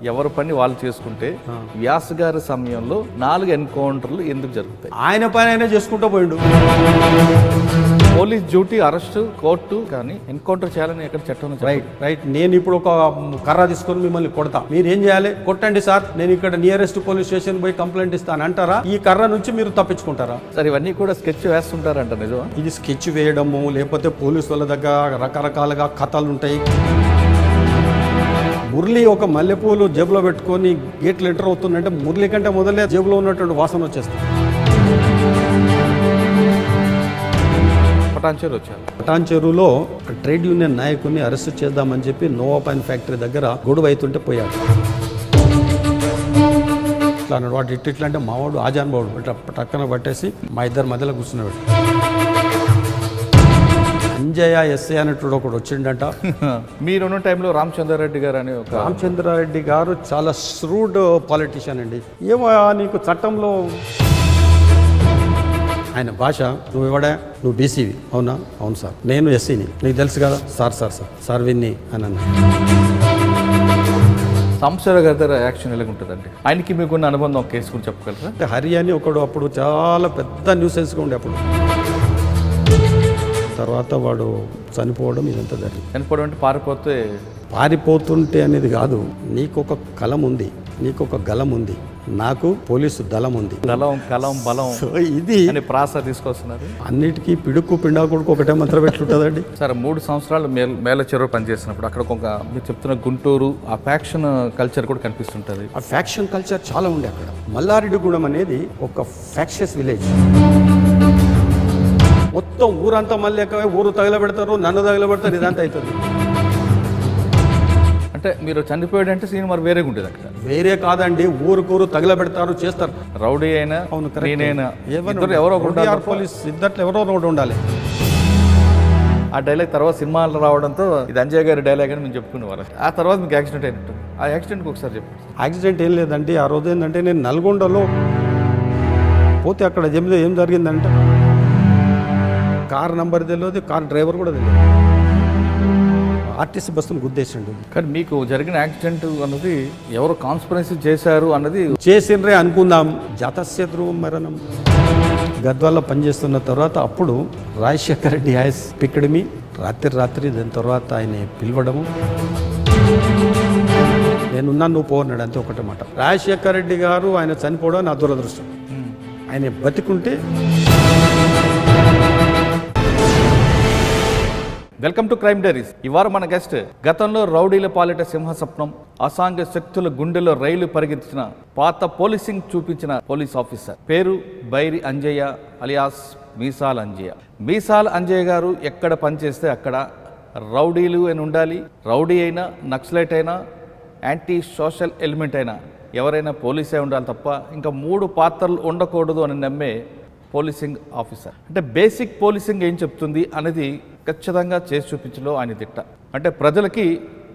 ఎవరి పని వాళ్ళు చేసుకుంటే వ్యాస్ గారి సమయంలో 4 ఎన్కౌంటర్లు ఎందుకు జరుగుతాయి? ఆయన పని ఆయన చేసుకుంటూ పోయిండు. పోలీస్ డ్యూటీ, అరెస్ట్, కోర్టు, కానీ ఎన్కౌంటర్ చేయాలని ఎక్కడ చట్టం? రైట్. నేను ఇప్పుడు ఒక కర్ర తీసుకొని మిమ్మల్ని కొడతా, మీరు ఏం చేయాలి? కొట్టండి సార్, నేను ఇక్కడ నియరెస్ట్ పోలీస్ స్టేషన్ పోయి కంప్లైంట్ ఇస్తాను అంటారా? ఈ కర్ర నుంచి మీరు తప్పించుకుంటారా? సార్ ఇవన్నీ కూడా స్కెచ్ వేస్తుంటారంట, నిజమా? ఇది స్కెచ్ వేయడము, లేకపోతే పోలీసు వాళ్ళ దగ్గర రకరకాలుగా కథలు ఉంటాయి. మురళి ఒక మల్లెపూలు జేబులో పెట్టుకొని గేట్లు ఎంటర్ అవుతుందంటే మురళి కంటే మొదలే జేబులో ఉన్నటువంటి వాసన వచ్చేస్తుంది. పటాన్చెరు వచ్చారు. పటాన్చెరులో ఒక ట్రేడ్ యూనియన్ నాయకుడిని అరెస్ట్ చేద్దామని చెప్పి నోవా పైన్ ఫ్యాక్టరీ దగ్గర గొడవ అవుతుంటే పోయాడు. ఇట్లా అన్నాడు, వాడు ఇట్లా అంటే మావాడు ఆజాన్ బావుడు ఇట్లా టక్కన పట్టేసి మా ఇద్దరి మధ్యలో కూర్చున్నాడు. అంజయ్య ఎస్ఐ అనేటువంటి ఒకడు వచ్చిండంట. మీరున్న టైంలో రామచంద్రారెడ్డి గారు అని రామచంద్రారెడ్డి గారు చాలా శ్రూడ్ పాలిటిషియన్ అండి. ఏమో నీకు చట్టంలో ఆయన భాష, నువ్వు ఇవ్వడా, నువ్వు బీసీవి, అవునా? అవును సార్. నేను ఎస్సీని, నీకు తెలుసు కదా సార్ విన్ని అని అన్నా. సాంబశివరావు గారి దగ్గర యాక్షన్ ఎలా ఉంటుందండి? ఆయనకి మీకున్న అనుబంధం ఒక కేసు గురించి చెప్పగలరా? అంటే హరి అని ఒకడు అప్పుడు చాలా పెద్ద న్యూసెన్స్గా ఉండే. అప్పుడు తర్వాత వాడు చనిపోవడం ఇదంతా జరిగింది. చనిపోవడం అంటే పారిపోతుంటే అనేది కాదు. నీకొక కలం ఉంది, నీకొక గలం ఉంది, నాకు పోలీసు దళం ఉంది. కలం బలం ఇది ప్రాస తీసుకొస్తున్నారు. అన్నిటికీ పిడుక్కు పిండాకుడుకు ఒకటే మంత్రం ఎట్లుంటుందండి. సరే, 3 సంవత్సరాలు మేల చెరువు పనిచేసినప్పుడు అక్కడ మీరు చెప్తున్న గుంటూరు ఆ ఫ్యాక్షన్ కల్చర్ కూడా కనిపిస్తుంటుంది. ఆ ఫ్యాక్షన్ కల్చర్ చాలా ఉండే అక్కడ. మల్లారెడ్డిగూడెం అనేది ఒక ఫ్యాక్షస్ విలేజ్. మొత్తం ఊరంతా మళ్ళీ ఊరు తగలబెడతారు, నన్ను తగలబెడతారు, ఇదంతా అవుతుంది. అంటే మీరు చనిపోయాడంటే సీన్ మరి వేరే ఉంటుంది అక్కడ. వేరే కాదండి, ఊరుకూరు తగలబెడతారు, చేస్తారు. రౌడీ అయినా నేనైనా ఎవరో పోలీస్ ఇద్దరు ఎవరో ఒకటి ఉండాలి. ఆ డైలాగ్ తర్వాత సినిమాలు రావడంతో ఇది అంజయ్ గారి డైలాగ్ అని మేము చెప్పుకునేవారు. ఆ తర్వాత మీకు యాక్సిడెంట్ అయినట్టు. ఆ యాక్సిడెంట్కి ఒకసారి చెప్పండి. యాక్సిడెంట్ ఏం లేదండి. ఆ రోజు ఏంటంటే నేను నల్గొండలో పోతే అక్కడ ఏం జరిగిందంటే కార్ నంబర్ తెలియదు, కార్ డ్రైవర్ కూడా తెలియదు. ఆర్టీసీ బస్సును గుద్దేసిండు. కానీ మీకు జరిగిన యాక్సిడెంట్ అన్నది ఎవరు కాన్స్పిరసీ చేశారు అన్నది చేసిండ్రే అనుకుందాం. జాతస్య ధ్రువం మరణం. గద్వాల్లో పనిచేస్తున్న తర్వాత అప్పుడు Rajasekhara Reddy has picked me రాత్రి దాని తర్వాత ఆయన పిలవడము, నేనున్నా నువ్వు పోన్నాడు, అంతే ఒకటే మాట. రాజశేఖర రెడ్డి గారు ఆయన చనిపోవడం నా దురదృష్టం. ఆయన బతికుంటే. Welcome to crime diaries. ఇవాళ మన గెస్ట్ గతంలో రౌడీల పాలిట సింహస్వప్నం, అసాంఘ శక్తుల గుండెలో రైలు పరిగెత్తిన పాత పోలీసింగ్ చూపించిన పోలీస్ ఆఫీసర్. పేరు బైరి అంజయ్య అలియాస్ మీసాల అంజయ్య. మీసాల అంజయ్య గారు ఎక్కడ పనిచేస్తే అక్కడ రౌడీలు అని ఉండాలి. రౌడీ అయినా, నక్సలైట్ అయినా, యాంటీ సోషల్ ఎలిమెంట్ అయినా ఎవరైనా పోలీసే ఉండాలి తప్ప ఇంకా 3 పాత్రలు ఉండకూడదు అని నమ్మే పోలీసింగ్ ఆఫీసర్. అంటే బేసిక్ పోలీసింగ్ ఏం చెప్తుంది అనేది ఖచ్చితంగా చేసి చూపించలో ఆయన దిట్ట. అంటే ప్రజలకి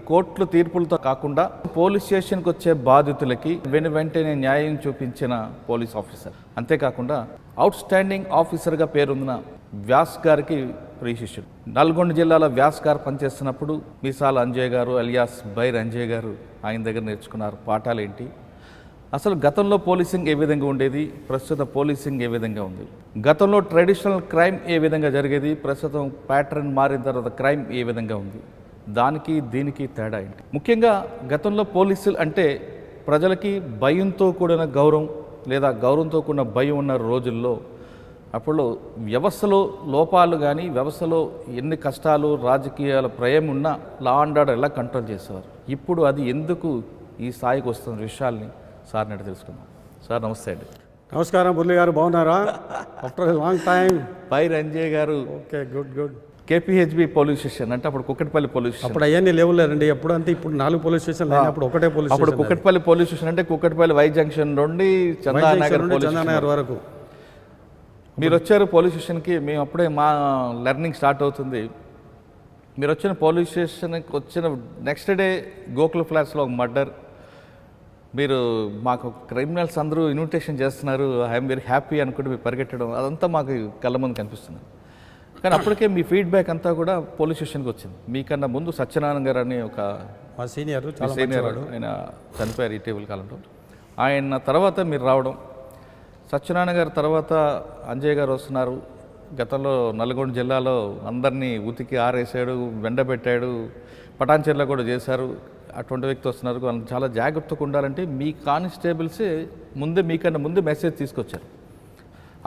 కోర్టులు తీర్పులతో కాకుండా పోలీస్ స్టేషన్కి వచ్చే బాధితులకి వెంటనే న్యాయం చూపించిన పోలీస్ ఆఫీసర్. అంతేకాకుండా అవుట్ స్టాండింగ్ ఆఫీసర్గా పేరొందిన వ్యాస్ గారికి ప్రియశిష్యుడు. నల్గొండ జిల్లాలో వ్యాస్ గారు పనిచేస్తున్నప్పుడు మీసాల అంజయ్ గారు అలియాస్ బైర్ అంజయ్ గారు ఆయన దగ్గర నేర్చుకున్నారు పాఠాలు ఏంటి, అసలు గతంలో పోలీసింగ్ ఏ విధంగా ఉండేది, ప్రస్తుత పోలీసింగ్ ఏ విధంగా ఉంది, గతంలో ట్రెడిషనల్ క్రైమ్ ఏ విధంగా జరిగేది, ప్రస్తుతం ప్యాటర్న్ మారిన తర్వాత క్రైమ్ ఏ విధంగా ఉంది, దానికి దీనికి తేడా ఏంటి. ముఖ్యంగా గతంలో పోలీసులు అంటే ప్రజలకి భయంతో కూడిన గౌరవం లేదా గౌరవంతో కూడిన భయం ఉన్న రోజుల్లో అప్పుడు వ్యవస్థలో లోపాలు కానీ వ్యవస్థలో ఎన్ని కష్టాలు రాజకీయాల ప్రయం ఉన్నా లా అండ్ ఆర్డర్ ఎలా కంట్రోల్ చేసేవారు. ఇప్పుడు అది ఎందుకు ఈ స్థాయికి వస్తున్న విషయాల్ని సార్ నడి తెలుసుకుందాం. సార్ నమస్తే అండి. నమస్కారం మురళి గారు, బాగున్నారా? After long time. Bair Anjaiah గారు. Okay, good. KPHB police station అంటే అప్పుడు కుక్కట్పల్లి పోలీస్ స్టేషన్. అప్పుడు అవన్నీ లేవులేరండి. ఎప్పుడు అంటే ఇప్పుడు 4 పోలీస్ స్టేషన్, అప్పుడు ఒకటే పోలీస్. అప్పుడు కుక్కట్పల్లి పోలీస్ స్టేషన్ అంటే కుక్కట్పల్లి వై జంక్షన్ నుండి చందానగర్ వరకు. మీరు వచ్చారు పోలీస్ స్టేషన్కి. మేము అప్పుడే మా లెర్నింగ్ స్టార్ట్ అవుతుంది. మీరు వచ్చిన పోలీస్ స్టేషన్కి వచ్చిన నెక్స్ట్ డే గోకుల్ ఫ్లాట్స్లో ఒక మర్డర్. మీరు మాకు క్రిమినల్స్ అందరూ ఇన్విటేషన్ చేస్తున్నారు, ఐఎమ్ వెరీ హ్యాపీ అనుకుంటే మీరు పరిగెట్టడం, అదంతా మాకు కళ్ళ ముందు కనిపిస్తుంది. కానీ అప్పటికే మీ ఫీడ్బ్యాక్ అంతా కూడా పోలీస్ స్టేషన్కి వచ్చింది. మీకన్నా ముందు సత్యనారాయణ గారు అని ఒక మా సీనియర్ చాలా సీనియర్ ఆయన చనిపోయారు ఇటీవల కాలంలో. ఆయన తర్వాత మీరు రావడం, సత్యనారాయణ గారి తర్వాత అంజయ్ గారు వస్తున్నారు. గతంలో నల్గొండ జిల్లాలో అందరినీ ఉతికి ఆరేసాడు, వెండబెట్టాడు, పటాన్చెర్లో కూడా చేశారు. అటువంటి వ్యక్తి వస్తున్నారు. వాళ్ళు చాలా జాగ్రత్తగా ఉండాలంటే మీ కానిస్టేబుల్సే ముందే మీకన్నా ముందే మెసేజ్ తీసుకొచ్చారు.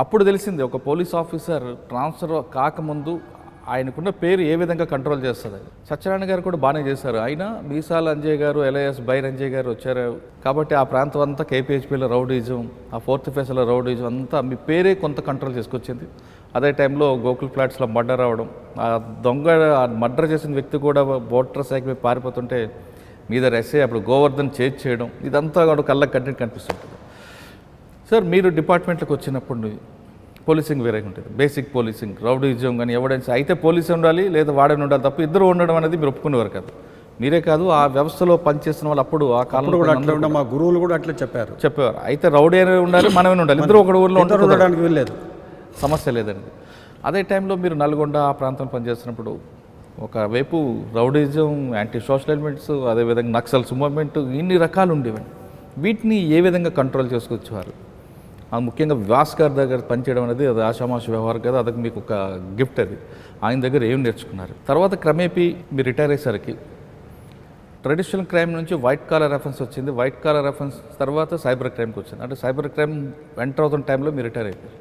అప్పుడు తెలిసింది ఒక పోలీస్ ఆఫీసర్ ట్రాన్స్ఫర్ కాకముందు ఆయనకున్న పేరు ఏ విధంగా కంట్రోల్ చేస్తుంది. సత్యనారాయణ గారు కూడా బాగానే చేశారు. అయినా మీసాల అంజయ్ గారు, ఎల్ఐఎస్ బైర్ అంజయ్ గారు వచ్చారు కాబట్టి ఆ ప్రాంతం అంతా కేపీహెచ్పీలో రౌడీజం, ఆ ఫోర్త్ ఫేస్లో రౌడీజం అంతా మీ పేరే కొంత కంట్రోల్ చేసుకొచ్చింది. అదే టైంలో గోకుల్ ఫ్లాట్స్లో మర్డర్ అవడం, ఆ దొంగ మర్డర్ చేసిన వ్యక్తి కూడా మోటార్ సైకిల్ మీద పారిపోతుంటే మీద ఎస్ఐ అప్పుడు గోవర్ధన్ చేజ్ చేయడం, ఇదంతా కూడా కళ్ళకి కట్టినట్టు కనిపిస్తుంటుంది. సార్ మీరు డిపార్ట్మెంట్లోకి వచ్చినప్పుడు పోలీసింగ్ వేరే ఉంటుంది. బేసిక్ పోలీసింగ్, రౌడీజం కానీ ఎవిడెన్స్ అయితే పోలీసు ఉండాలి లేదా వాడని ఉండాలి తప్ప ఇద్దరు ఉండడం అనేది మీరు ఒప్పుకునేవారు కాదు. మీరే కాదు ఆ వ్యవస్థలో పనిచేస్తున్న వాళ్ళు అప్పుడు ఆ కాలంలో కూడా అట్లా ఉండే మా గురువులు కూడా అట్లా చెప్పేవారు. అయితే రౌడీ అనేది ఉండాలి, మనమే ఉండాలి, ఇద్దరు ఒక ఊళ్ళో ఉండడానికి వెళ్ళలేదు, సమస్య లేదండి. అదే టైంలో మీరు నల్గొండ ఆ ప్రాంతంలో పనిచేస్తున్నప్పుడు ఒకవైపు రౌడీజం, యాంటీ సోషల్ ఎలిమెంట్స్, అదేవిధంగా నక్సల్స్ మూవ్మెంట్, ఇన్ని రకాలు ఉండేవండి. వీటిని ఏ విధంగా కంట్రోల్ చేసుకొచ్చేవారు? ముఖ్యంగా వ్యాస్ గారి దగ్గర పనిచేయడం అనేది అది ఆషామాషి వ్యవహారం కదా, అదొక మీకు ఒక గిఫ్ట్. అది ఆయన దగ్గర ఏం నేర్చుకున్నారు? తర్వాత క్రమేపీ మీరు రిటైర్ అయ్యేసరికి ట్రెడిషనల్ క్రైమ్ నుంచి వైట్ కాలర్ రెఫరెన్స్ వచ్చింది. వైట్ కాలర్ రెఫరెన్స్ తర్వాత సైబర్ క్రైమ్కి వచ్చింది. అంటే సైబర్ క్రైమ్ ఎంటర్ అవుతున్న టైంలో మీరు రిటైర్ అయిపోయారు.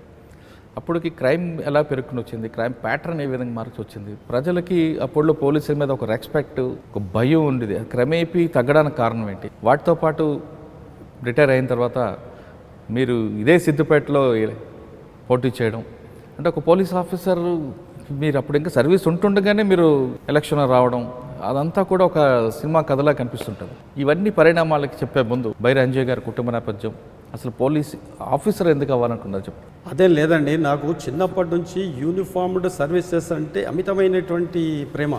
అప్పటికి క్రైమ్ ఎలా పెరుగుకుని వచ్చింది, క్రైమ్ ప్యాటర్న్ ఏ విధంగా మార్చి వచ్చింది, ప్రజలకి అప్పుడులో పోలీసుల మీద ఒక రెస్పెక్ట్, ఒక భయం ఉండేది, క్రమేపీ తగ్గడానికి కారణం ఏంటి? వాటితో పాటు రిటైర్ అయిన తర్వాత మీరు ఇదే సిద్దిపేటలో పోటీ చేయడం, అంటే ఒక పోలీస్ ఆఫీసర్ మీరు అప్పుడు ఇంకా సర్వీస్ ఉంటుండగానే మీరు ఎలక్షన్ రావడం, అదంతా కూడా ఒక సినిమా కథలా కనిపిస్తుంటుంది. ఇవన్నీ పరిణామాలకి చెప్పే ముందు బైరి అంజయ్ గారి కుటుంబ నేపథ్యం, అసలు పోలీస్ ఆఫీసర్ ఎందుకు అవ్వాలనుకున్నారు చెప్పు. అదేం లేదండి, నాకు చిన్నప్పటి నుంచి యూనిఫార్మ్డ్ సర్వీసెస్ అంటే అమితమైనటువంటి ప్రేమ.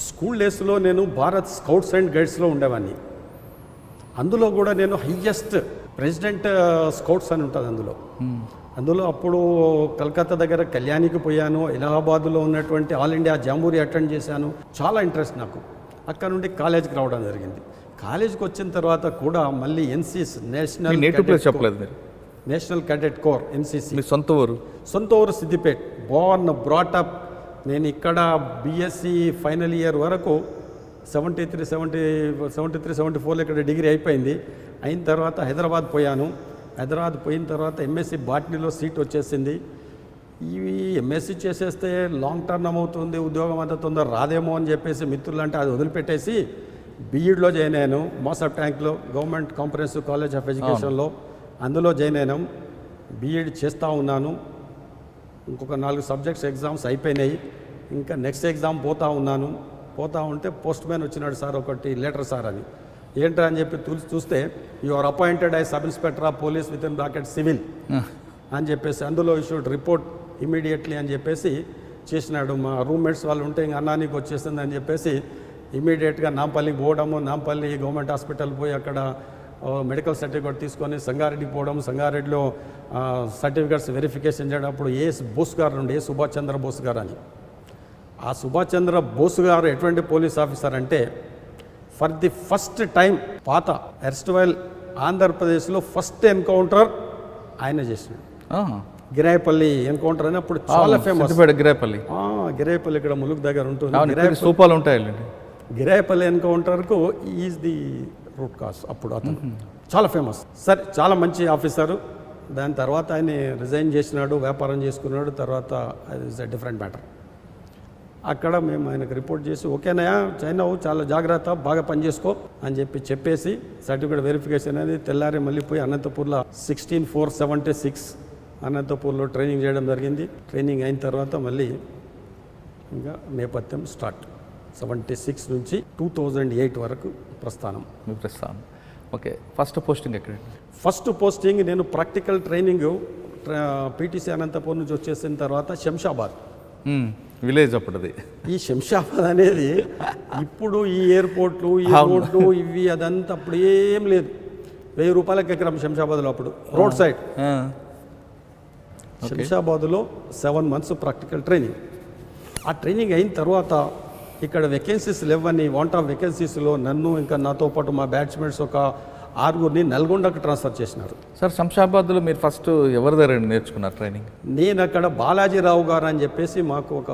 స్కూల్ డేస్లో నేను భారత్ స్కౌట్స్ అండ్ గైడ్స్లో ఉండేవాడిని. అందులో కూడా నేను హయ్యెస్ట్ ప్రెసిడెంట్ స్కౌట్స్ అని ఉంటుంది అందులో అప్పుడు కలకత్తా దగ్గర కళ్యాణికి పోయాను, ఇలహాబాద్లో ఉన్నటువంటి ఆల్ ఇండియా జాంబూరీ అటెండ్ చేశాను. చాలా ఇంట్రెస్ట్ నాకు. అక్కడ నుండి కాలేజ్కి రావడం జరిగింది. కాలేజ్కి వచ్చిన తర్వాత కూడా మళ్ళీ NCC national cadet core NCC. సొంత ఊరు సిద్దిపేట్. Born brought up. నేను ఇక్కడ బీఎస్సీ ఫైనల్ ఇయర్ వరకు 73-74 ఇక్కడ డిగ్రీ అయిపోయింది. అయిన తర్వాత హైదరాబాద్ పోయాను. హైదరాబాద్ పోయిన తర్వాత ఎంఎస్సీ బాటనీలో సీట్ వచ్చేసింది. ఇవి ఎంఎస్సీ చేసేస్తే లాంగ్ టర్మ్ అవుతుంది, ఉద్యోగం అంత తొందర రాదేమో అని చెప్పేసి మిత్రులు అంటే అది వదిలిపెట్టేసి బీఈడ్లో జాయిన్ అయ్యాను. మోసాఫ్ ట్యాంక్లో గవర్నమెంట్ కాంప్రహెన్సివ్ కాలేజ్ ఆఫ్ ఎడ్యుకేషన్లో. అందులో జాయిన్ అయినాం. బీఈడ్ చేస్తూ ఉన్నాను. ఇంకొక 4 సబ్జెక్ట్స్ ఎగ్జామ్స్ అయిపోయినాయి. ఇంకా నెక్స్ట్ ఎగ్జామ్ పోతూ ఉన్నాను. పోతూ ఉంటే పోస్ట్ మ్యాన్ వచ్చినాడు, సార్ ఒకటి లెటర్ సార్ అని. ఏంట్రా అని చెప్పి చూస్తే you are appointed I sub inspector of police with in bracket civil అని చెప్పేసి అందులో యూ షుడ్ రిపోర్ట్ ఇమీడియట్లీ అని చెప్పేసి చేసినాడు. మా రూమ్మేట్స్ వాళ్ళు ఉంటే ఇంక అన్నానికి వచ్చేస్తుంది అని చెప్పేసి ఇమీడియట్గా నాంపల్లికి పోవడము, నాంపల్లి గవర్నమెంట్ హాస్పిటల్ పోయి అక్కడ మెడికల్ సర్టిఫికేట్ తీసుకొని సంగారెడ్డికి పోవడం, సంగారెడ్డిలో సర్టిఫికేట్స్ వెరిఫికేషన్ చేయడం. ఏఎస్ బోస్ గారు నుండి ఏ సుభాష్ చంద్ర బోస్ గారు అని. ఆ సుభాష్ చంద్ర బోస్ గారు ఎటువంటి పోలీస్ ఆఫీసర్ అంటే ఫర్ ది ఫస్ట్ టైం పాత ఎర్స్ట్వైల్ ఆంధ్రప్రదేశ్లో ఫస్ట్ ఎన్కౌంటర్ ఆయన చేసినాడు. గిరాయపల్లి ఎన్కౌంటర్ అని అప్పుడు చాలా ఫేమస్. గిరాయపల్లి ఇక్కడ ములుగు దగ్గర ఉంటుంది. గిరాయపల్లి ఎన్కౌంటర్కు ఈజ్ ది రూట్ కాస్. అప్పుడు అతను చాలా ఫేమస్. సరే, చాలా మంచి ఆఫీసరు. దాని తర్వాత ఆయన రిజైన్ చేసినాడు, వ్యాపారం చేసుకున్నాడు. తర్వాత అది ఇస్ ఎ డిఫరెంట్ మ్యాటర్. అక్కడ మేము ఆయనకు రిపోర్ట్ చేసి ఓకేనాయా చైనావు, చాలా జాగ్రత్త, బాగా పనిచేసుకో అని చెప్పేసి సర్టిఫికేట్ వెరిఫికేషన్ అనేది తెల్లారి మళ్ళీ పోయి అనంతపూర్లో 16/4/76 అనంతపూర్లో ట్రైనింగ్ చేయడం జరిగింది. ట్రైనింగ్ అయిన తర్వాత మళ్ళీ ఇంకా నేపథ్యం స్టార్ట్. 76 నుంచి 2008 వరకు ప్రస్థానం. ఓకే, ఫస్ట్ పోస్టింగ్ ఎక్కడ? ఫస్ట్ పోస్టింగ్ నేను ప్రాక్టికల్ ట్రైనింగ్ పీటీసీ అనంతపూర్ నుంచి వచ్చేసిన తర్వాత శంషాబాద్ విలేజ్. అప్పుడు ఈ శంషాబాద్ అనేది ఇప్పుడు ఈ ఎయిర్పోర్ట్లు, ఈ రోడ్లు, ఇవి అదంతా అప్పుడు ఏం లేదు. 1000 రూపాయలకి ఎకరం శంషాబాద్లో అప్పుడు రోడ్ సైడ్. శంషాబాద్లో 7 months ప్రాక్టికల్ ట్రైనింగ్. ఆ ట్రైనింగ్ అయిన తర్వాత ఇక్కడ వేకెన్సీస్ లేవని వాంట్ ఆఫ్ వేకెన్సీస్లో నన్ను ఇంకా నాతో పాటు మా బ్యాచ్మేట్స్ ఒక 6 నల్గొండకు ట్రాన్స్ఫర్ చేసినారు. సార్ శంషాబాద్లో మీరు ఫస్ట్ ఎవరి దగ్గర నేర్చుకున్నారు ట్రైనింగ్? నేను అక్కడ బాలాజీరావు గారు అని చెప్పేసి మాకు ఒక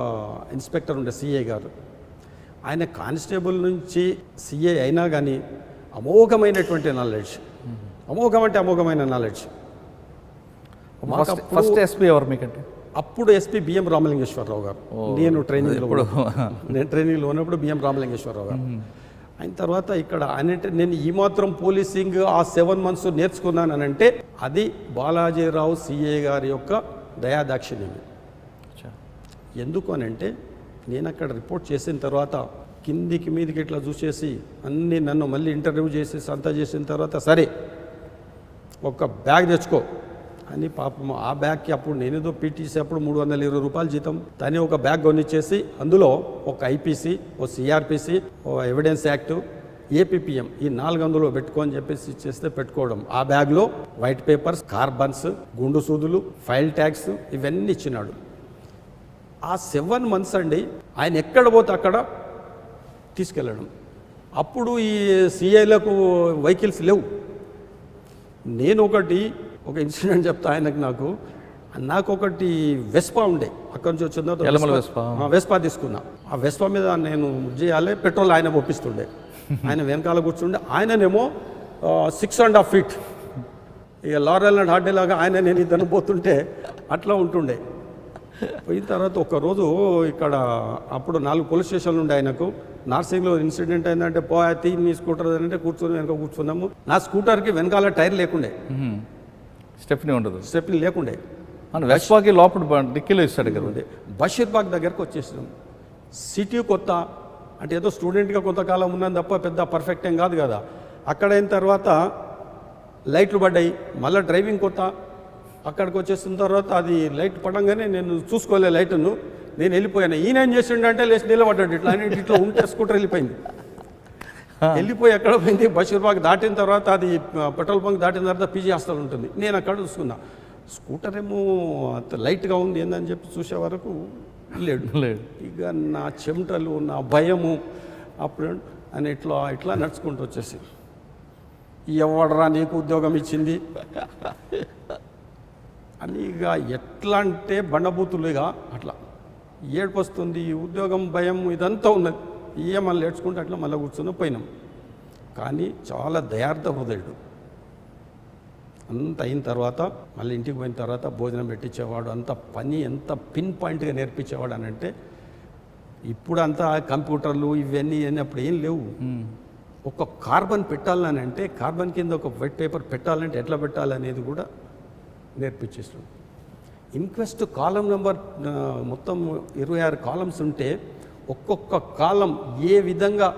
ఇన్స్పెక్టర్ ఉండే సిఐ గారు. ఆయన కానిస్టేబుల్ నుంచి సిఐ అయినా కానీ అమోఘమైనటువంటి నాలెడ్జ్, అమోఘమైన నాలెడ్జ్. ఫస్ట్ ఎస్పీ ఎవరు మీకంటే? అప్పుడు ఎస్పీ బిఎం రామలింగేశ్వరరావు గారు. నేను ట్రైనింగ్లో ఉన్నప్పుడు బిఎం రామలింగేశ్వరరావు గారు. అయిన తర్వాత ఇక్కడ అంటే నేను ఈ మాత్రం పోలీసింగ్ ఆ 7 months నేర్చుకున్నానంటే అది బాలాజీరావు సిఏ గారి యొక్క దయాదాక్షిణ్యం. ఎందుకు అనంటే నేను అక్కడ రిపోర్ట్ చేసిన తర్వాత కిందికి మీదికి ఇట్లా చూసేసి అన్నీ నన్ను మళ్ళీ ఇంటర్వ్యూ చేసేసి అంతా చేసిన తర్వాత సరే ఒక బ్యాగ్ తెచ్చుకో అని పాపం ఆ బ్యాగ్కి అప్పుడు నేనేదో పీటీసీ అప్పుడు 320 రూపాయలు జీతం. తనే ఒక బ్యాగ్ కొనిచ్చేసి అందులో ఒక ఐపీసీ, ఓ సిఆర్పిసి, ఓ ఎవిడెన్స్ యాక్ట్, ఏపీపీఎం ఈ 4 అందులో పెట్టుకో అని చెప్పేసి ఇచ్చేస్తే పెట్టుకోవడం. ఆ బ్యాగ్లో వైట్ పేపర్స్, కార్బన్స్, గుండు సూదులు, ఫైల్ ట్యాగ్స్ ఇవన్నీ ఇచ్చినాడు. ఆ 7 months అండి ఆయన ఎక్కడ పోతే అక్కడ తీసుకెళ్ళడం. అప్పుడు ఈ సిఐలకు వెహికల్స్ లేవు. నేను ఒక ఇన్సిడెంట్ చెప్తా ఆయనకు. నాకు ఒకటి వెస్పా ఉండే, అక్కడి నుంచి వచ్చిన వెస్పా తీసుకున్నా. ఆ వెస్పా మీద నేను చేయాలి, పెట్రోల్ ఆయన ఒప్పిస్తుండే. ఆయన వెనకాల కూర్చుండే. ఆయననేమో 6.5 feet, ఇక లారెల్ అండ్ హార్డే లాగా ఆయన నేను ఇద్దరు పోతుంటే అట్లా ఉంటుండే. పోయిన తర్వాత ఒకరోజు ఇక్కడ అప్పుడు 4 పోలీస్ స్టేషన్లు ఉండే ఆయనకు. నార్సింగ్లో ఇన్సిడెంట్ అయిందంటే పోయి నీ స్కూటర్ అంటే కూర్చొని వెనక కూర్చున్నాము. నా స్కూటర్కి వెనకాల టైర్ లేకుండే, స్టెప్ని లేకుండే. వెస్పాకి లోపల డిక్కీలో ఇస్తాడు కదా. బషీర్బాగ్ దగ్గరకు వచ్చేసినాం. సిటీ కొత్త అంటే ఏదో స్టూడెంట్గా కొంతకాలం ఉన్నాను తప్ప పెద్ద పర్ఫెక్ట్ ఏం కాదు కదా. అక్కడ అయిన తర్వాత లైట్లు పడ్డాయి, మళ్ళీ డ్రైవింగ్ కొత్త. అక్కడికి వచ్చేసిన తర్వాత అది లైట్ పడంగానే నేను చూసుకోలే లైట్ను, నేను వెళ్ళిపోయాను. ఈయన ఏం చేసిండంటే లేచి నిలబడ్డాడు ఇట్లా అని. ఇట్లా ఉంటే స్కూటర్ వెళ్ళిపోయి ఎక్కడ పోయింది, బషీర్బాగ్ దాటిన తర్వాత అది పెట్రోల్ బంక్ దాటిన తర్వాత పీజీ హాస్టల్ ఉంటుంది. నేను అక్కడ చూసుకున్నా, స్కూటర్ ఏమో లైట్గా ఉంది ఏందని చెప్పి చూసే వరకు లేడు. ఇక నా చెమటలు, నా భయము అప్పుడు అని ఇట్లా నడుచుకుంటూ వచ్చేసి, ఎవడరా నీకు ఉద్యోగం ఇచ్చింది అని ఇక ఎట్లా అంటే బండబూతులుగా అట్లా ఏడుపు వస్తుంది. ఉద్యోగం భయం ఇదంతా ఉన్నది. మళ్ళీ ఏడ్చుకుంటే అట్లా మళ్ళీ కూర్చొని పోయినాం. కానీ చాలా దయార్థ హృదయుడు. అంత అయిన తర్వాత మళ్ళీ ఇంటికి పోయిన తర్వాత భోజనం పెట్టించేవాడు. అంత పని ఎంత పిన్ పాయింట్గా నేర్పించేవాడు అని అంటే, ఇప్పుడు అంతా కంప్యూటర్లు ఇవన్నీ అప్పుడు ఏం లేవు. ఒక కార్బన్ పెట్టాలని అంటే కార్బన్ కింద ఒక వైట్ పేపర్ పెట్టాలంటే ఎట్లా పెట్టాలనేది కూడా నేర్పించేసాడు. ఇన్క్వెస్ట్ కాలం నెంబర్ మొత్తం 26 కాలమ్స్ ఉంటే ఒక్కొక్క కాలం ఏ విధంగా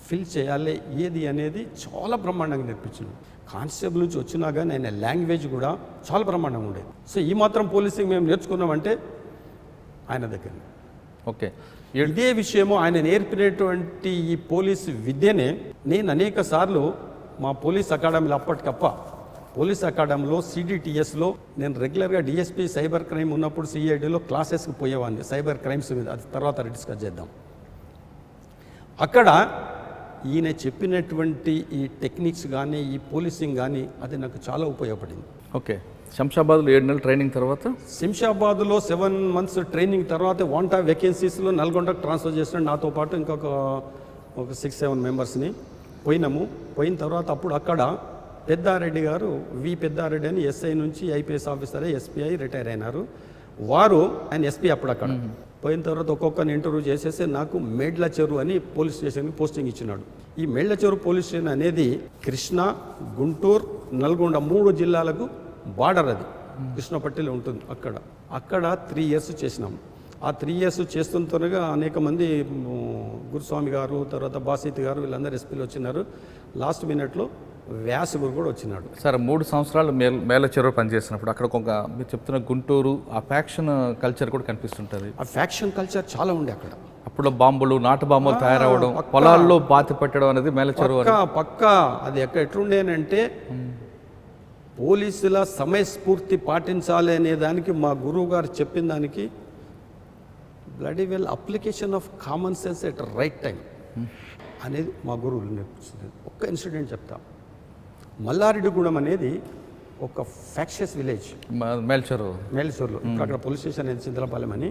ఫిల్ చేయాలి ఏది అనేది చాలా బ్రహ్మాండంగా నేర్పించింది. కానిస్టేబుల్ నుంచి వచ్చినా కానీ ఆయన లాంగ్వేజ్ కూడా చాలా బ్రహ్మాండంగా ఉండేది. సో ఈ మాత్రం పోలీసింగ్ మేము నేర్చుకున్నామంటే ఆయన దగ్గర. ఓకే, ఇదే విషయము ఆయన నేర్పినటువంటి ఈ పోలీసు విద్యనే నేను అనేక సార్లు మా పోలీస్ అకాడమీలో అప్పటికప్ప పోలీస్ అకాడమీలో సిడిటిఎస్లో నేను రెగ్యులర్గా డిఎస్పీ సైబర్ క్రైమ్ ఉన్నప్పుడు సిఐడిలో క్లాసెస్కి పోయేవాడిని సైబర్ క్రైమ్స్ మీద. అది తర్వాత డిస్కస్ చేద్దాం. అక్కడ ఈయన చెప్పినటువంటి ఈ టెక్నిక్స్ కానీ ఈ పోలీసింగ్ కానీ అది నాకు చాలా ఉపయోగపడింది. ఓకే, శంషాబాద్లో 7 నెలల ట్రైనింగ్ తర్వాత శంషాబాద్లో 7 months ట్రైనింగ్ తర్వాత వాంట్ ఆఫ్ వేకెన్సీస్లో నల్గొండకు ట్రాన్స్ఫర్ చేసినాడు. నాతో పాటు ఇంకొక 6-7 మెంబర్స్ని పోయినాము. పోయిన తర్వాత అప్పుడు అక్కడ పెద్దారెడ్డి గారు, పెద్దారెడ్డి అని ఎస్ఐ నుంచి ఐపీఎస్ ఆఫీసర్ ఎస్పీఐ రిటైర్ అయినారు. ఆయన ఎస్పీ అప్పుడు అక్కడ. పోయిన తర్వాత ఒక్కొక్కరిని ఇంటర్వ్యూ చేసేసి నాకు మేడ్ల చెరువు అని పోలీస్ స్టేషన్కి పోస్టింగ్ ఇచ్చినాడు. ఈ మేడ్ల చెరువు పోలీస్ స్టేషన్ అనేది కృష్ణా, గుంటూరు, నల్గొండ 3 జిల్లాలకు బార్డర్. అది కృష్ణపట్టిలో ఉంటుంది. అక్కడ 3 years చేసినాం. ఆ 3 years చేస్తుంటేగా అనేక మంది గురుస్వామి గారు, తర్వాత బాసిత్ గారు వీళ్ళందరూ ఎస్పీలు వచ్చినారు. లాస్ట్ మినిట్లో వ్యాసగురు కూడా వచ్చినాడు. సార్ 3 సంవత్సరాలు మేల చెరువు పనిచేసినప్పుడు అక్కడ మీరు చెప్తున్న గుంటూరు ఆ ఫ్యాక్షన్ కల్చర్ కూడా కనిపిస్తుంటుంది. ఆ ఫ్యాక్షన్ కల్చర్ చాలా ఉండే అక్కడ. అప్పుడు బాంబులు, నాటు బాంబులు తయారవడం, పొలాల్లో బాతి పెట్టడం అనేది మేల చెరువు పక్క అది ఎట్లుండేనంటే పోలీసుల సమయస్ఫూర్తి పాటించాలి అనే దానికి మా గురువు గారు చెప్పిన దానికి bloody well application of common sense at right time అనేది మా గురువులు నేర్పించింది. ఒక్క ఇన్సిడెంట్ చెప్తా. మల్లారెడ్డిగూడెం అనేది ఒక ఫ్యాక్షియస్ విలేజ్, మేల్చూరులో. ఇప్పుడు అక్కడ పోలీస్ స్టేషన్ అనేది చింతలపాలెం అని.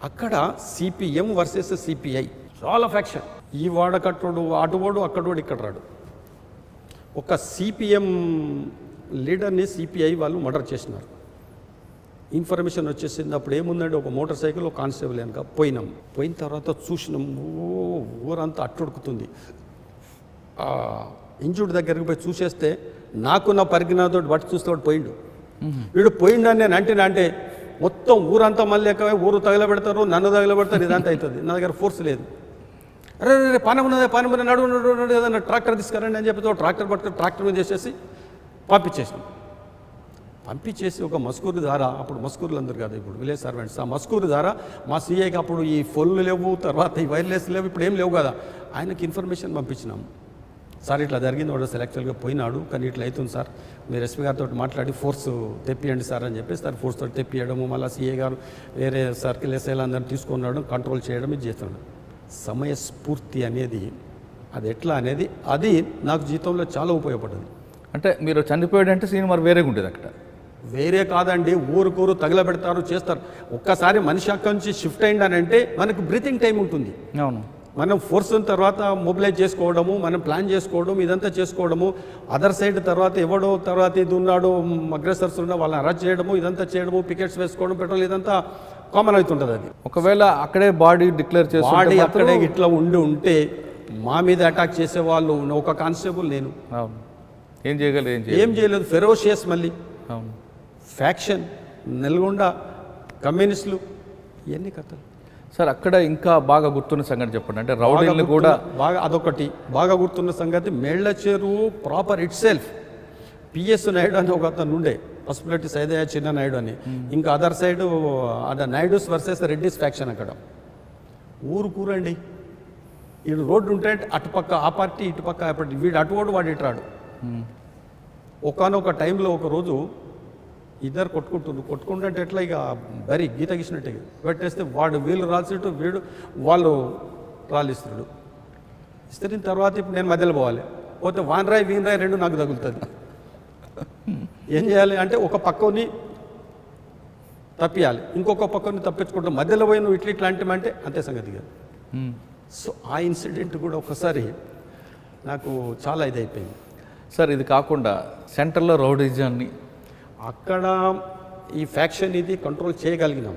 అక్కడ సిపిఎం వర్సెస్ సిపిఐ చాలా ఫ్యాక్షన్. ఈ వాడకట్టోడు అటువాడు అక్కడోడు ఇక్కడ రాడు. ఒక సిపిఎం లీడర్ని సిపిఐ వాళ్ళు మర్డర్ చేసినారు. ఇన్ఫర్మేషన్ వచ్చేసింది. అప్పుడు ఏముందంటే ఒక మోటార్ సైకిల్ ఒక కానిస్టేబుల్ వెనక పోయినాం. పోయిన తర్వాత చూసినాం, ఊరంతా అట్టుడుకుతుంది. ఇంజుడ్ దగ్గరికి పోయి చూసేస్తే నాకు నా పరిజ్ఞానంతో బట్టి చూస్తే పోయిండు. వీడు పోయిండని నేను అంటే మొత్తం ఊరంతా మళ్ళీ ఎక్కవే ఊరు తగలబెడతారు, నన్ను తగలబెడతారు, ఇదంతా అవుతుంది. నా దగ్గర ఫోర్స్ లేదు. అరే పానం ఉన్నది నడువు ఏదన్నా ట్రాక్టర్ తీసుకురండి అని చెప్పి ట్రాక్టర్ పట్టుకుని ట్రాక్టర్ మీద చేసేసి పంపించేసి ఒక మస్కూరు ద్వారా, అప్పుడు మస్కూరులు అందరు కాదు, ఇప్పుడు విలేజ్ సర్వెంట్స్, ఆ మస్కూరు ద్వారా మా సీఐకి అప్పుడు ఈ ఫోన్లు లేవు, తర్వాత ఈ వైర్లెస్ లేవు, ఇప్పుడు ఏం లేవు కదా, ఆయనకి ఇన్ఫర్మేషన్ పంపించినాము. సార్ ఇట్లా జరిగింది, వాడు సెలెక్చువల్గా పోయినాడు, కానీ ఇట్లా అవుతుంది సార్, మీరు ఎస్పీ గారితో మాట్లాడి ఫోర్స్ తెప్పియండి సార్ అని చెప్పేసి సార్ ఫోర్స్ తోటి తెప్పియడము, మళ్ళీ సీఏ గారు వేరే సర్కిల్ ఎస్ఐలు అందరినీ తీసుకున్నాడు, కంట్రోల్ చేయడం ఇది చేస్తున్నాడు. సమయస్ఫూర్తి అనేది అది ఎట్లా అనేది అది నాకు జీవితంలో చాలా ఉపయోగపడింది. అంటే మీరు చనిపోయాడంటే సీన్ మరి వేరేగా ఉంటుంది అక్కడ. వేరే కాదండి, ఊరుకూరు తగలబెడతారు, చేస్తారు. ఒక్కసారి మనిషి అక్కడి నుంచి షిఫ్ట్ అయిందనంటే మనకు బ్రీతింగ్ టైం ఉంటుంది. అవును, మనం ఫోర్స్ తర్వాత మొబిలైజ్ చేసుకోవడము, మనం ప్లాన్ చేసుకోవడం, ఇదంతా చేసుకోవడము. అదర్ సైడ్ తర్వాత ఎవడో తర్వాత ఇది ఉన్నాడు, అగ్రెసర్స్ ఉన్న వాళ్ళని అరెస్ట్ చేయడము, ఇదంతా చేయడము, పికెట్స్ వేసుకోవడం, పెట్రోల్, ఇదంతా కామన్ అవుతుంటుంది. అది ఒకవేళ అక్కడే బాడీ డిక్లేర్ చేసి బాడీ అక్కడే ఇట్లా ఉంటే మా మీద అటాక్ చేసేవాళ్ళు ఒక కానిస్టేబుల్ నేను ఏం చేయలేదు. ఫెరోషియస్ మళ్ళీ అవును ఫ్యాక్షన్, నల్గొండ కమ్యూనిస్టులు, ఇవన్నీ కథలు. సార్ అక్కడ ఇంకా బాగా గుర్తున్న సంగతి చెప్పండి. అంటే రౌడీలు కూడా బాగా అదొకటి బాగా గుర్తున్న సంగతి. మేళ్ల చెరువు proper it self PS Naidu అని ఒక అతను ఉండే, పసుపులెట్టి సైదయ్య చిన్న నాయుడు అని. ఇంకా అదర్ సైడ్ అదే నాయుడుస్ వర్సెస్ రెడ్డిస్ ఫ్యాక్షన్. అక్కడ ఊరు కూరండి, వీడు రోడ్డు ఉంటే అటుపక్క ఆ పార్టీ, ఇటుపక్క ఆ పార్టీ, వీడు అటువాడు వాడు ఇటు రాడు. ఒకనొక టైంలో ఒక రోజు ఇద్దరు కొట్టుకుంటుంటే ఎట్లా ఇక బరీ గీత గీసినట్టే పెట్టేస్తే వాడు వీళ్ళు రాల్సిట్టు వీడు వాళ్ళు రాలిస్తాడు. ఇస్తున్న తర్వాత ఇప్పుడు నేను మధ్యలో పోతే వానరాయి వీనరాయి రెండు నాకు తగులుతుంది. ఏం చేయాలి అంటే ఒక పక్కని తప్పియాలి, ఇంకొక పక్కని తప్పించుకుంటాం, మధ్యలో పోయి నువ్వు ఇట్లా అంటే అంతే సంగతి కాదు. సో ఆ ఇన్సిడెంట్ కూడా ఒకసారి నాకు చాలా ఇదైపోయింది. సార్ ఇది కాకుండా సెంటర్లో రౌడిజాన్ని అక్కడ ఈ ఫ్యాక్షన్ ఇది కంట్రోల్ చేయగలిగినాం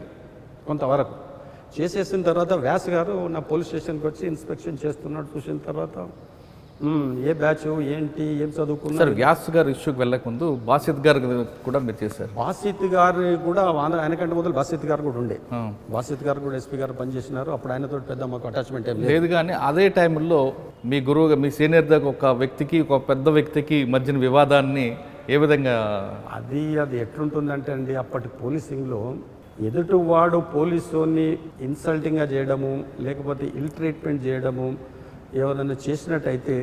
కొంతవరకు. చేసేసిన తర్వాత వ్యాస్ గారు నా పోలీస్ స్టేషన్కి వచ్చి ఇన్స్పెక్షన్ చేస్తున్నాడు. చూసిన తర్వాత ఏ బ్యాచ్ ఏంటి ఏం చదువుకున్నారు. సార్ వ్యాస్ గారు ఇష్యూకి వెళ్ళకముందు బాసిత్ గారు కూడా మీరు చేశారు. బాసిత్ గారు కూడా ఆయనకంటే మొదలు బాసిత్ గారు కూడా ఉండే. బాసిత్ గారు కూడా ఎస్పీ గారు పనిచేసినారు. అప్పుడు ఆయనతో పెద్ద మాకు అటాచ్మెంట్ ఏం లేదు. కానీ అదే టైంలో మీ గురువుగా మీ సీనియర్ దగ్గర ఒక వ్యక్తికి ఒక పెద్ద వ్యక్తికి మధ్యన వివాదాన్ని ఏ విధంగా అది ఎట్లుంటుందంటే అండి, అప్పటి పోలీసింగ్లో ఎదుటివాడు పోలీసుని ఇన్సల్టింగ్గా చేయడము, లేకపోతే ఇల్ ట్రీట్మెంట్ చేయడము ఎవరైనా చేసినట్టయితే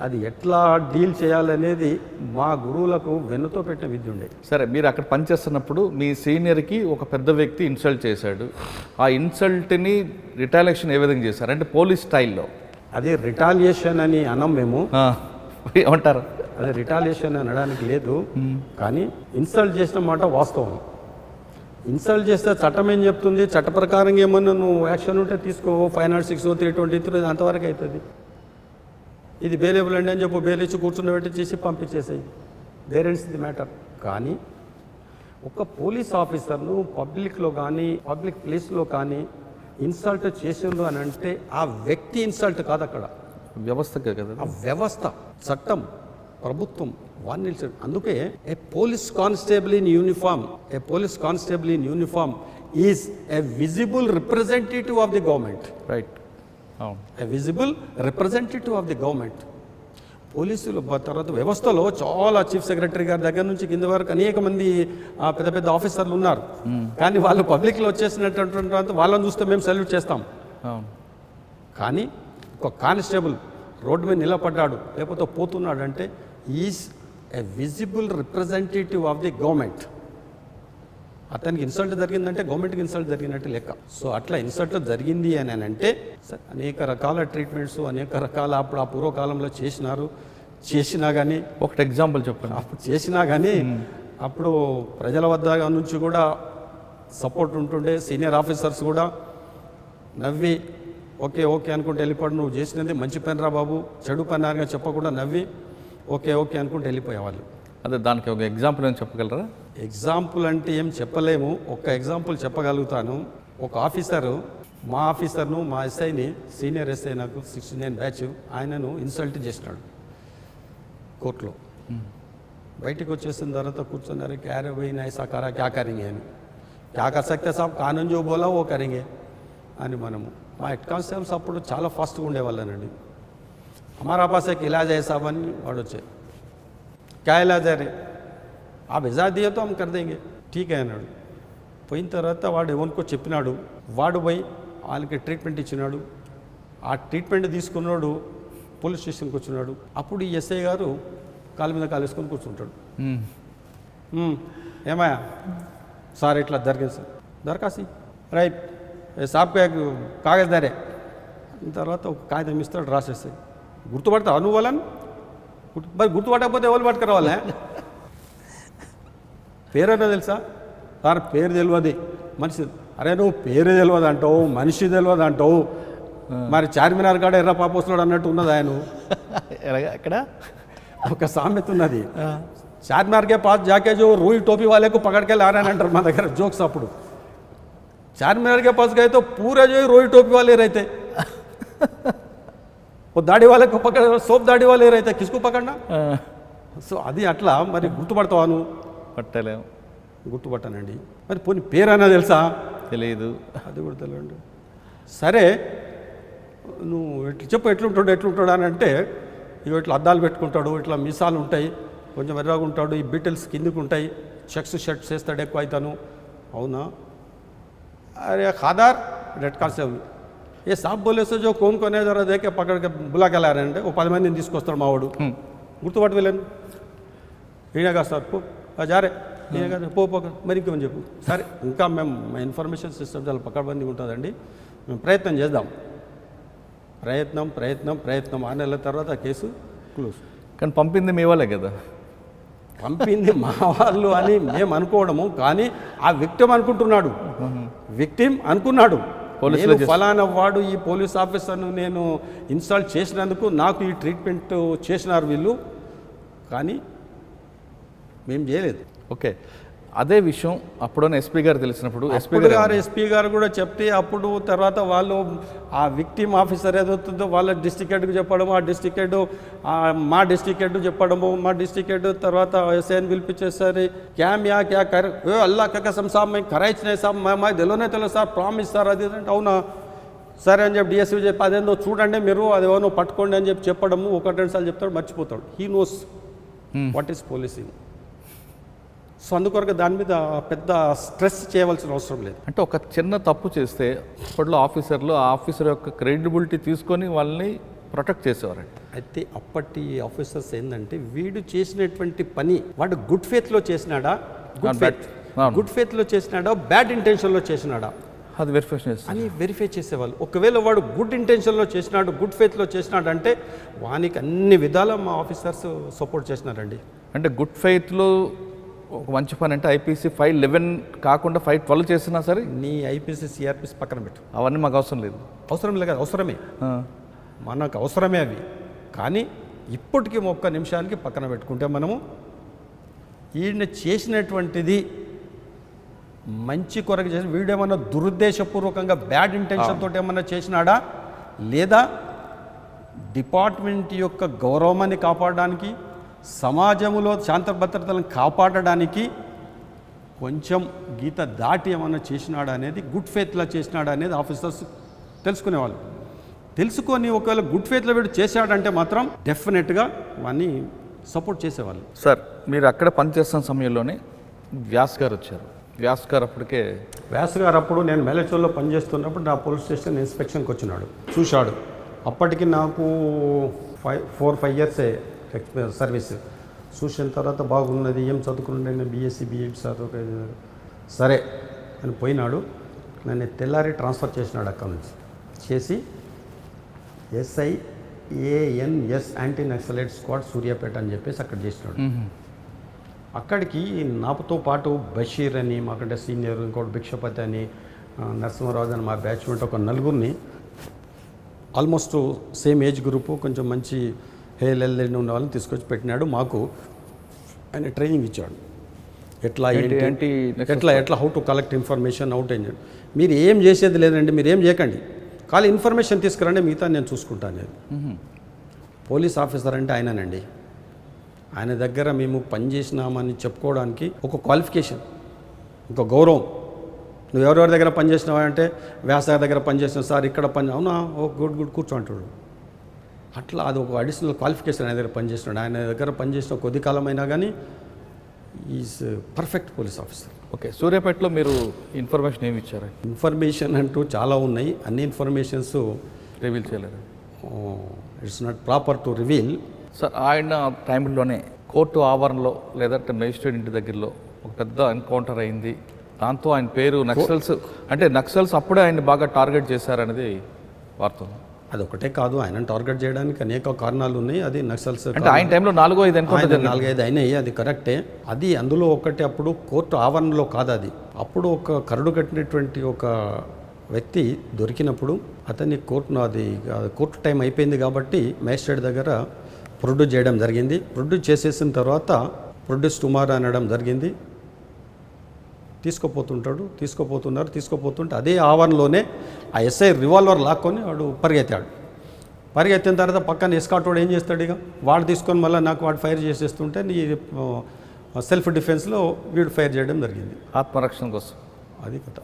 అది ఎట్లా డీల్ చేయాలనేది మా గురువులకు వెన్నుతో పెట్టిన విద్య ఉండే. సరే, మీరు అక్కడ పనిచేస్తున్నప్పుడు మీ సీనియర్కి ఒక పెద్ద వ్యక్తి ఇన్సల్ట్ చేశాడు. ఆ ఇన్సల్ట్ని రిటాలియేషన్ ఏ విధంగా చేశారు? అంటే పోలీస్ స్టైల్లో. అదే రిటాలియేషన్ అని అనం మేము ఏమంటారు? అదే రిటాలియేషన్ అనడానికి లేదు, కానీ ఇన్సల్ట్ చేసిన మాట వాస్తవం. ఇన్సల్ట్ చేస్తే చట్టం ఏం చెప్తుంది, చట్ట ప్రకారంగా ఏమన్నా నువ్వు యాక్షన్ ఉంటే తీసుకో, 506 323 అంతవరకు అవుతుంది. ఇది బెయిలబుల్ అండి అని చెప్పి బెయిల్ ఇచ్చి కూర్చుండబెట్టి చేసి పంపించేసాయి, దేర్ ఎండ్స్ ది మ్యాటర్. కానీ ఒక పోలీస్ ఆఫీసర్ను పబ్లిక్లో కానీ పబ్లిక్ ప్లేస్లో కానీ ఇన్సల్ట్ చేసిండ్రు అని అంటే ఆ వ్యక్తి ఇన్సల్ట్ కాదు, అక్కడ వ్యవస్థకే కదా, ఆ వ్యవస్థ, చట్టం, ప్రభుత్వం వారిని నిలిచాడు. అందుకే a police constable in uniform is a visible representative of the government. Right, a visible representative of the government. పోలీసులు తర్వాత వ్యవస్థలో చాలా చీఫ్ సెక్రటరీ గారి దగ్గర నుంచి కింద వరకు అనేక మంది పెద్ద పెద్ద ఆఫీసర్లు ఉన్నారు. కానీ వాళ్ళు పబ్లిక్లో వచ్చేసినటువంటి వాళ్ళని చూస్తే మేము సెల్యూట్ చేస్తాం. కానీ ఒక కానిస్టేబుల్ రోడ్డు మీద నిలబడ్డాడు లేకపోతే పోతున్నాడు అంటే is a visible representative of the government. అతనికి ఇన్సల్ట్ జరిగిందంటే గవర్నమెంట్కి ఇన్సల్ట్ జరిగినట్టు లెక్క. సో అట్లా ఇన్సల్ట్ జరిగింది అని అంటే అనేక రకాల ట్రీట్మెంట్స్ అనేక రకాల అప్పుడు ఆ పూర్వకాలంలో చేసినా కానీ ఒకటి ఎగ్జాంపుల్ చెప్పండి. అప్పుడు చేసినా కానీ అప్పుడు ప్రజల వద్ద నుంచి కూడా సపోర్ట్ ఉంటుండే. సీనియర్ ఆఫీసర్స్ కూడా నవ్వి ఓకే ఓకే అనుకుంటే వెళ్ళిపోవడం, నువ్వు చేసినది మంచి పని రా బాబు, చెడు పని అని చెప్పకుండా నవ్వి ఓకే ఓకే అనుకుంటే వెళ్ళిపోయేవాళ్ళు. అదే దానికి ఒక ఎగ్జాంపుల్ అని చెప్పగలరా? ఎగ్జాంపుల్ అంటే ఏం చెప్పలేము. ఒక ఎగ్జాంపుల్ చెప్పగలుగుతాను. ఒక ఆఫీసరు మా ఆఫీసర్ను మా ఎస్ఐని, సీనియర్ ఎస్ఐ నాకు 69 బ్యాచ్, ఆయనను ఇన్సల్ట్ చేసినాడు కోర్టులో. బయటికి వచ్చేసిన తర్వాత కూర్చున్నారు. క్యారే పోయిన ఐసా కరా క్యా కరెంగే అని. క్యా కర్ సక్తే సాబ్, కానూన్ జో బోలా ఓ కరెంగే అని మనము. మా హెడ్ కానిస్టేబుల్స్ అప్పుడు చాలా ఫాస్ట్గా ఉండేవాళ్ళనండి. హమారా పాస్ ఏక్ ఇలాజ్ హై సాబ్ అని వాడు వచ్చాయి. క్యా ఇలాజ్ రే, ఆ ఇజాజ్ దియే తో హమ్ కర్ దేంగే, ఠీక్ హై అన్నాడు. పోయిన తర్వాత వాడు ఎవరికో చెప్పినాడు. వాడు పోయి వాళ్ళకి ట్రీట్మెంట్ ఇచ్చినాడు. ఆ ట్రీట్మెంట్ తీసుకున్నాడు పోలీస్ స్టేషన్కి వచ్చినాడు. అప్పుడు ఈ ఎస్ఐ గారు కాలు మీద కాలు వేసుకొని కూర్చుంటాడు. ఏమయ్యా సార్ ఇట్లా జరిగింది సార్, దరఖాస్తు రైట్ సాబ్కి కాగజ్ దారే. తర్వాత ఒక కాగితం ఇస్తాడు, రాసేస్తాయి. గుర్తుపడతావు నువ్వు వాళ్ళని? మరి గుర్తుపట్టకపోతే ఎవరు పట్టుకురావాలే? పేరైనా తెలుసా సార్? పేరు తెలియదు మనిషి. అరే నువ్వు పేరు తెలియదు అంటావు, మనిషి తెలియదు అంటావు, మరి చార్మినార్ కాడ ఎర్ర పాప వస్తున్నాడు అన్నట్టు ఉన్నది. ఆయన ఎక్కడ ఒక సామెత ఉన్నది, చార్మినార్కే పాస్ జాకే జో రూయి టోపీ వాళ్ళకు పకడ్కే లా రहे అంటారు మా దగ్గర జోక్స్. అప్పుడు चारमीनार के पास गए तो पूरे जो रोई टोपी वाले रहते, वो दाढ़ी वाले को पकड़, सोप दाढ़ी वाले रहते, किसको पकड़ना? సో అది అట్లా. మరి గుర్తుపడతావా నువ్వు? పట్టలేము. గుర్తుపట్టానండి. మరి పోనీ పేరైనా తెలుసా? తెలియదు. అది కూడా తెలియదు. సరే నువ్వు ఎట్లా చెప్పు, ఎట్లుంటాడు అని అంటే, ఇవి ఇట్లా అద్దాలు పెట్టుకుంటాడు, ఇట్లా మీసాలు ఉంటాయి, కొంచెం ఎర్రగా ఉంటాడు, ఈ బీటల్స్ కిందికి ఉంటాయి, చెక్స్ షర్ట్స్ వేస్తాడు ఎక్కువ అవుతాను. అవునా? अरे खादार रेड कार से ये साहब बोले से जो कौन है जरा देखे पकड़ के बुला के ला रहे हैं, वो 10 మందిని తీసుకొస్తాడు మా వాడు. గుర్తుపట్టు వెళ్ళాను. ఈయనగా సార్ జారే ఈయనగా పో మరి ఇంకేమని చెప్పు. సరే ఇంకా మేము మా ఇన్ఫర్మేషన్ సిస్టమ్ చాలా పకడ్బందీగా ఉంటుందండి, మేము ప్రయత్నం చేద్దాం. ప్రయత్నం 6 నెలల తర్వాత కేసు క్లోజ్. కానీ పంపింది మీ వాళ్ళే కదా? పంపింది మా వాళ్ళు అని మేము అనుకోవడము, కానీ ఆ విక్టిమ్ అనుకుంటున్నాడు. విక్టిమ్ అనుకున్నాడు, ఫలానా వాడు ఈ పోలీస్ ఆఫీసర్ను నేను ఇన్స్టాల్ చేసినందుకు నాకు ఈ ట్రీట్మెంట్ చేసినారు వీళ్ళు, కానీ మేము చేయలేదు. ఓకే, అదే విషయం అప్పుడున్న ఎస్పీ గారు తెలిసినప్పుడు ఎస్పీ గారు కూడా చెప్తే, అప్పుడు తర్వాత వాళ్ళు ఆ విక్టిమ్ ఆఫీసర్ ఏదవుతుందో వాళ్ళ డిస్ట్రిక్ట్ హెడ్కి చెప్పడము, ఆ డిస్ట్రిక్ట్ హెడ్ మా డిస్ట్రిక్ట్ హెడ్ చెప్పడము, మా డిస్ట్రిక్ట్ హెడ్ తర్వాత ఎస్ఐని పిలిపించేసరి క్యా కర్ అల్లా కసం సాబ్ మేము కరాయిచ్చినాయి సాబ్, మా తెలియదు సార్, ప్రామిస్ సార్ అది అంటే, అవునా సరే అని చెప్పి డిఎస్పీ చెప్పి అదేందో చూడండి మీరు, అదేమో పట్టుకోండి అని చెప్పి చెప్పడము. 1-2 సార్లు చెప్తాడు, మర్చిపోతాడు. He knows what is policing. So అందుకొరకు దాని మీద పెద్ద స్ట్రెస్ చేయవలసిన అవసరం లేదు. అంటే ఒక చిన్న తప్పు చేస్తే అప్పట్లో ఆఫీసర్లు ఆ ఆఫీసర్ యొక్క క్రెడిబిలిటీ తీసుకొని వాళ్ళని ప్రొటెక్ట్ చేసేవారండి. అయితే అప్పటి ఆఫీసర్స్ ఏంటంటే, వీడు చేసినటువంటి పని వాడు గుడ్ ఫేత్లో చేసినాడా, గుడ్ ఫేత్లో చేసినాడా, బ్యాడ్ ఇంటెన్షన్లో చేసినాడా అది వెరిఫై చేసేవాళ్ళు. ఒకవేళ వాడు గుడ్ ఇంటెన్షన్లో చేసినాడు, గుడ్ ఫేత్లో చేసినాడు అంటే వానికి అన్ని విధాల మా ఆఫీసర్స్ సపోర్ట్ చేసినారండి. అంటే గుడ్ ఫెయిత్లో ఒక మంచి పని అంటే ఐపీసీ 511 కాకుండా 512 చేసినా సరే, నీ ఐపీసీ సిఆర్పిసి పక్కన పెట్టు, అవన్నీ మాకు అవసరం లేదు. అవసరం లేదు, అవసరమే, మనకు అవసరమే అవి. కానీ ఇప్పటికీ 1 నిమిషానికి పక్కన పెట్టుకుంటే మనము ఈయన చేసినటువంటిది మంచి కొరకు చేసి, వీడేమన్నా దురుద్దేశపూర్వకంగా బ్యాడ్ ఇంటెన్షన్ తోటి ఏమన్నా చేసినాడా, లేదా డిపార్ట్మెంట్ యొక్క గౌరవాన్ని కాపాడడానికి, సమాజంలో శాంతి భద్రతలను కాపాడడానికి కొంచెం గీత దాటి ఏమన్నా చేసినాడా అనేది, గుడ్ ఫేత్లో చేసినాడా అనేది ఆఫీసర్స్ తెలుసుకునేవాళ్ళు. తెలుసుకొని ఒకవేళ గుడ్ ఫేత్లో వీడు చేశాడంటే మాత్రం డెఫినెట్గా వాడిని సపోర్ట్ చేసేవాళ్ళు. సార్ మీరు అక్కడ పనిచేస్తున్న సమయంలోనే వ్యాస్ గారు వచ్చారు. వ్యాస్ గారు అప్పుడు నేను మేలచోల్లో పనిచేస్తున్నప్పుడు నా పోలీస్ స్టేషన్ ఇన్స్పెక్షన్కి వచ్చినాడు, చూశాడు. అప్పటికి నాకు 4-5 ఇయర్సే సర్వీస్. చూసిన తర్వాత బాగున్నది, ఏం చదువుకున్నాను, బీఎస్సీ బీఎడ్ సరే అని పోయినాడు. నన్ను తెల్లారి ట్రాన్స్ఫర్ చేసినాడు అక్కడ నుంచి. చేసి SIANS anti naxalite squad Suryapet అని చెప్పేసి అక్కడ చేసినాడు. అక్కడికి నాతో పాటు బషీర్ అని మాకంటే సీనియర్, ఇంకోటి భిక్షపతి అని, నరసింహరాజు అని మా బ్యాచ్మెంట్ ఒక నలుగురిని, ఆల్మోస్ట్ సేమ్ ఏజ్ గ్రూపు, కొంచెం మంచి హెల్త్ ఉన్న వాళ్ళని తీసుకొచ్చి పెట్టినాడు. మాకు ఆయన ట్రైనింగ్ ఇచ్చాడు. ఎట్లా ఎట్లా how to collect information, how to enjoy. మీరు ఏం చేసేది లేదండి, మీరు ఏం చేయకండి, ఖాళీ ఇన్ఫర్మేషన్ తీసుకురండి, మిగతా నేను చూసుకుంటాను. నేను పోలీస్ ఆఫీసర్ అంటే ఆయననండి. ఆయన దగ్గర మేము పనిచేసినామని చెప్పుకోవడానికి ఒక క్వాలిఫికేషన్, ఒక గౌరవం. నువ్వు ఎవరెవరి దగ్గర పనిచేసినావా అంటే వ్యాసాయ దగ్గర పనిచేసిన సార్, ఇక్కడ పని, అవునా, ఓ గుడ్ కూర్చో అంటాడు. అట్లా అది ఒక అడిషనల్ క్వాలిఫికేషన్. ఆయన దగ్గర పనిచేసినాడు. ఆయన దగ్గర పనిచేసిన కొద్ది కాలం అయినా కానీ is perfect police officer. Okay, సూర్యాపేటలో మీరు ఇన్ఫర్మేషన్ ఏమి ఇచ్చారు? ఇన్ఫర్మేషన్ అంటూ చాలా ఉన్నాయి. అన్ని ఇన్ఫర్మేషన్స్ రివీల్ చేయలేదు. It's not proper to reveal. Sir, ఆయన టైంలోనే కోర్టు ఆవరణలో లేదంటే మేజిస్ట్రేట్ ఇంటి దగ్గరలో ఒక పెద్ద ఎన్కౌంటర్ అయింది. దాంతో ఆయన పేరు నక్సల్స్ అప్పుడే ఆయన బాగా టార్గెట్ చేశారనేది వార్త. అదొకటే కాదు, ఆయన టార్గెట్ చేయడానికి అనేక కారణాలు ఉన్నాయి. అది నక్సల్స్ అంటే ఆయన టైంలో 4-5 అయినాయి, అది కరెక్టే. అది అందులో ఒకటి అప్పుడు కోర్టు ఆవరణలో కాదు, అది అప్పుడు ఒక కరడు కట్టినటువంటి ఒక వ్యక్తి దొరికినప్పుడు అతన్ని కోర్టు టైం అయిపోయింది కాబట్టి మేజిస్ట్రేట్ దగ్గర ప్రొడ్యూస్ చేయడం జరిగింది. ప్రొడ్యూస్ చేసేసిన తర్వాత ప్రొడ్యూస్ టుమారో అనడం జరిగింది. తీసుకుపోతుంటే అదే ఆవరణలోనే ఆ ఎస్ఐ రివాల్వర్ లాక్కొని వాడు పరిగెత్తాడు. పరిగెత్తిన తర్వాత పక్కన ఎస్కాట్ వాడు ఏం చేస్తాడు, ఇక వాడు తీసుకొని మళ్ళీ నాకు వాడు ఫైర్ చేసేస్తుంటే నీ సెల్ఫ్ డిఫెన్స్లో వీడు ఫైర్ చేయడం జరిగింది, ఆత్మరక్షణ కోసం. అది కథ.